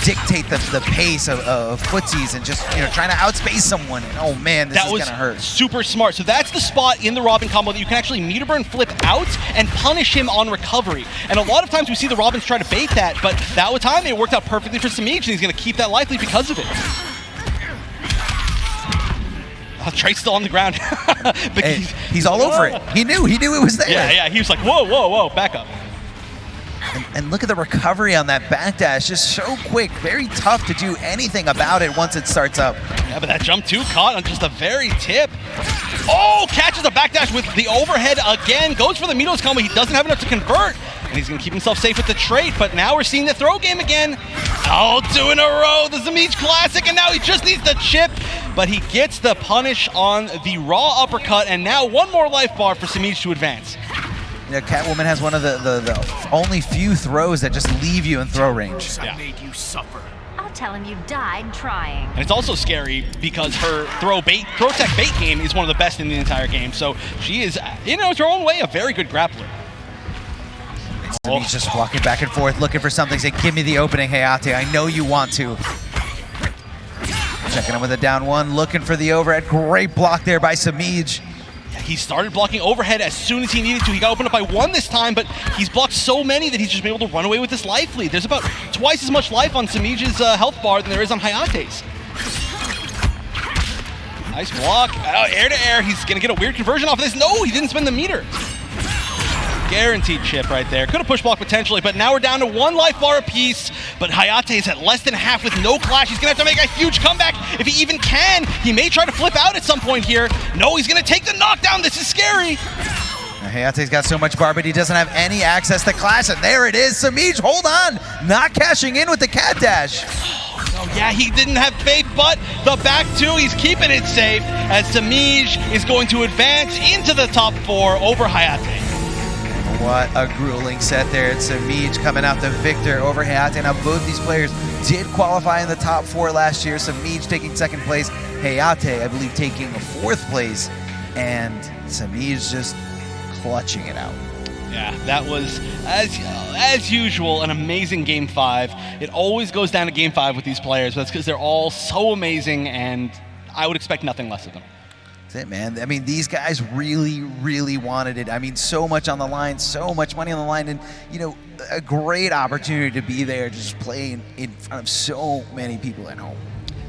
S15: dictate the pace of footsies and just, you know, trying to outspace someone. And, oh man, this is gonna hurt.
S1: Super smart. So that's the spot in the Robin combo that you can actually meter burn flip out and punish him on recovery. And a lot of times we see the Robins try to bait that, but that time it worked out perfectly for Samij, and he's gonna keep that lively because of it. Trey's still on the ground.
S15: He's all over it. He knew it was there.
S1: Yeah, he was like, whoa, whoa, whoa, back up.
S15: And look at the recovery on that backdash, just so quick, very tough to do anything about it once it starts up.
S1: Yeah, but that jump 2 caught on just the very tip. Oh, catches the backdash with the overhead again, goes for the Mitos combo. He doesn't have enough to convert, and he's gonna keep himself safe with the trait, but now we're seeing the throw game again. Oh, 2 in a row, the Samij classic, and now he just needs the chip, but he gets the punish on the raw uppercut, and now one more life bar for Samij to advance.
S15: You know, Catwoman has one of the only few throws that just leave you in throw range.
S17: I made you suffer.
S3: I'll tell him you died trying.
S1: And it's also scary because her throw tech bait game is one of the best in the entire game. So she is, in her own way, a very good grappler.
S15: He's just walking back and forth, looking for something. Say, give me the opening, Hayatei. I know you want to. Checking him with a down 1, looking for the overhead. Great block there by Samij.
S1: He started blocking overhead as soon as he needed to. He got opened up by 1 this time, but he's blocked so many that he's just been able to run away with this life lead. There's about twice as much life on Samij's health bar than there is on Hayatei's. Nice block. Air to air. He's going to get a weird conversion off of this. No, he didn't spend the meter. Guaranteed chip right there. Could have push blocked potentially, but now we're down to 1 life bar apiece. But Hayatei is at less than half with no clash. He's going to have to make a huge comeback if he even can. He may try to flip out at some point here. No, he's going to take the knockdown. This is scary.
S15: Hayatei's got so much bar, but he doesn't have any access to clash. And there it is. Samij, hold on. Not cashing in with the cat dash.
S1: Oh, yeah, he didn't have faith, but the back 2, he's keeping it safe as Samij is going to advance into the top 4 over Hayatei.
S15: What a grueling set there. It's Samij coming out the victor over Hayatei. Now, both these players did qualify in the top 4 last year. Samij taking 2nd place. Hayatei, I believe, taking 4th place. And Samij just clutching it out.
S1: Yeah, that was, as usual, an amazing Game 5. It always goes down to Game 5 with these players. That's because they're all so amazing, and I would expect nothing less of them.
S15: That's it, man. I mean, these guys really, really wanted it. I mean, so much on the line, so much money on the line, and, you know, a great opportunity to be there, just playing in front of so many people at home.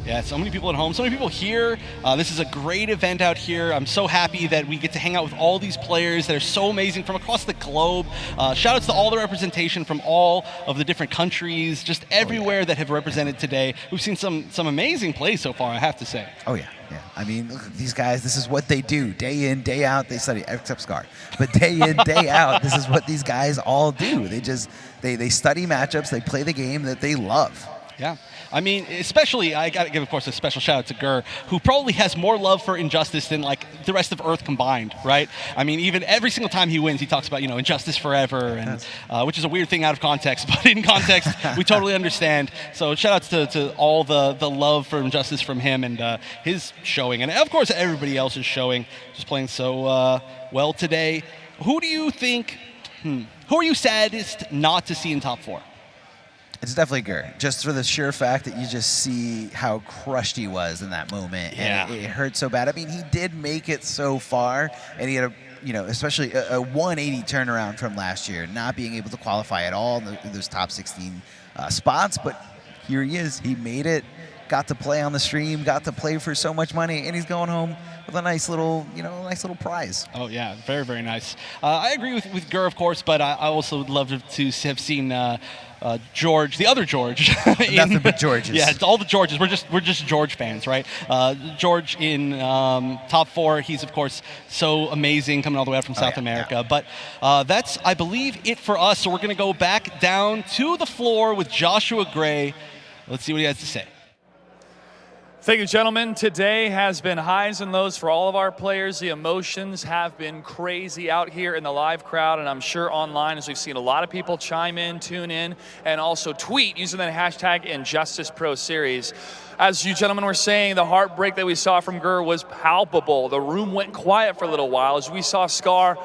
S1: Yeah, so many people at home, so many people here. This is a great event out here. I'm so happy that we get to hang out with all these players that are so amazing from across the globe. Shout outs to all the representation from all of the different countries, just everywhere that have represented today. We've seen some amazing plays so far, I have to say.
S15: Oh, yeah. Yeah, I mean, look at these guys. This is what they do. Day in, day out, they study, except Scar. But day in, day out, this is what these guys all do. They study matchups, they play the game that they love.
S1: Yeah. I mean, especially, I got to give, of course, a special shout out to Gur, who probably has more love for Injustice than, like, the rest of Earth combined, right? I mean, even every single time he wins, he talks about, you know, Injustice forever, and which is a weird thing out of context, but in context, we totally understand. So shout outs to all the love for Injustice from him and his showing. And, of course, everybody else is showing, just playing so well today. Who do you think, who are you saddest not to see in top 4?
S15: It's definitely Gur, just for the sheer fact that you just see how crushed he was in that moment.
S1: Yeah.
S15: And it hurt so bad. I mean, he did make it so far, and he had especially a 180 turnaround from last year, not being able to qualify at all in those top 16 spots. But here he is. He made it, got to play on the stream, got to play for so much money, and he's going home with a nice little, nice prize.
S1: Oh, yeah, very, very nice. I agree with Gur, of course, but I also would love to have seen George, the other George.
S15: Nothing but Georges.
S1: Yeah, all the Georges. We're just George fans, right? George in top 4. He's, of course, so amazing coming all the way out from South America. Yeah. But that's, I believe, it for us. So we're going to go back down to the floor with Joshua Gray. Let's see what he has to say.
S5: Thank you, gentlemen. Today has been highs and lows for all of our players. The emotions have been crazy out here in the live crowd, and I'm sure online, as we've seen a lot of people chime in, tune in, and also tweet using that hashtag InjusticeProSeries. As you gentlemen were saying, the heartbreak that we saw from Gur was palpable. The room went quiet for a little while as we saw Scar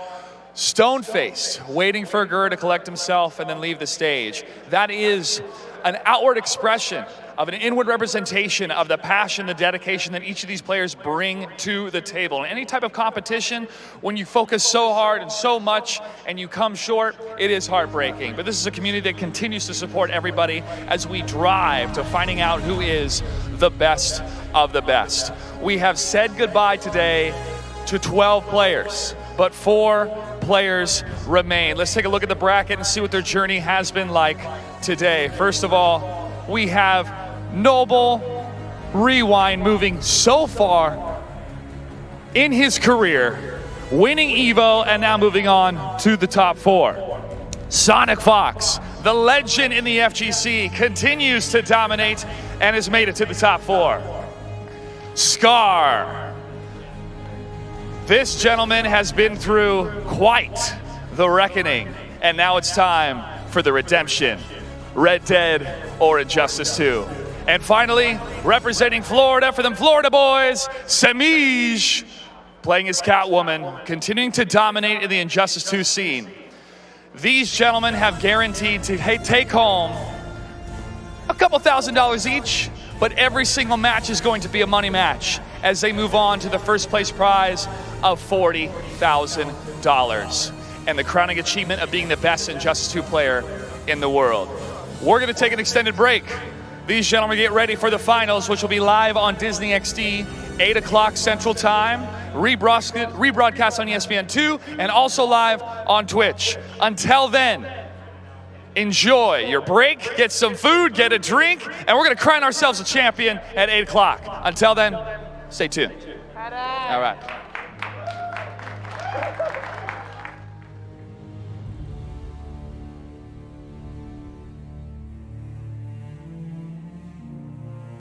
S5: stone-faced, waiting for Gur to collect himself and then leave the stage. That is an outward expression of an inward representation of the passion, the dedication that each of these players bring to the table. In any type of competition, when you focus so hard and so much and you come short, it is heartbreaking. But this is a community that continues to support everybody as we drive to finding out who is the best of the best. We have said goodbye today to 12 players, but 4 players remain. Let's take a look at the bracket and see what their journey has been like today. First of all, we have Noble Rewind moving so far in his career, winning EVO and now moving on to the top 4. SonicFox, the legend in the FGC, continues to dominate and has made it to the top 4. Scar, this gentleman has been through quite the reckoning, and now it's time for the redemption. Red Dead or Injustice 2. And finally, representing Florida for them Florida boys, Samij, playing as Catwoman, continuing to dominate in the Injustice 2 scene. These gentlemen have guaranteed to take home a couple $1,000s each, but every single match is going to be a money match as they move on to the first place prize of $40,000 and the crowning achievement of being the best Injustice 2 player in the world. We're going to take an extended break. These gentlemen get ready for the finals, which will be live on Disney XD, 8 o'clock Central Time, rebroadcast on ESPN2, and also live on Twitch. Until then, enjoy your break, get some food, get a drink, and we're going to crown ourselves a champion at 8 o'clock. Until then, stay tuned. All right.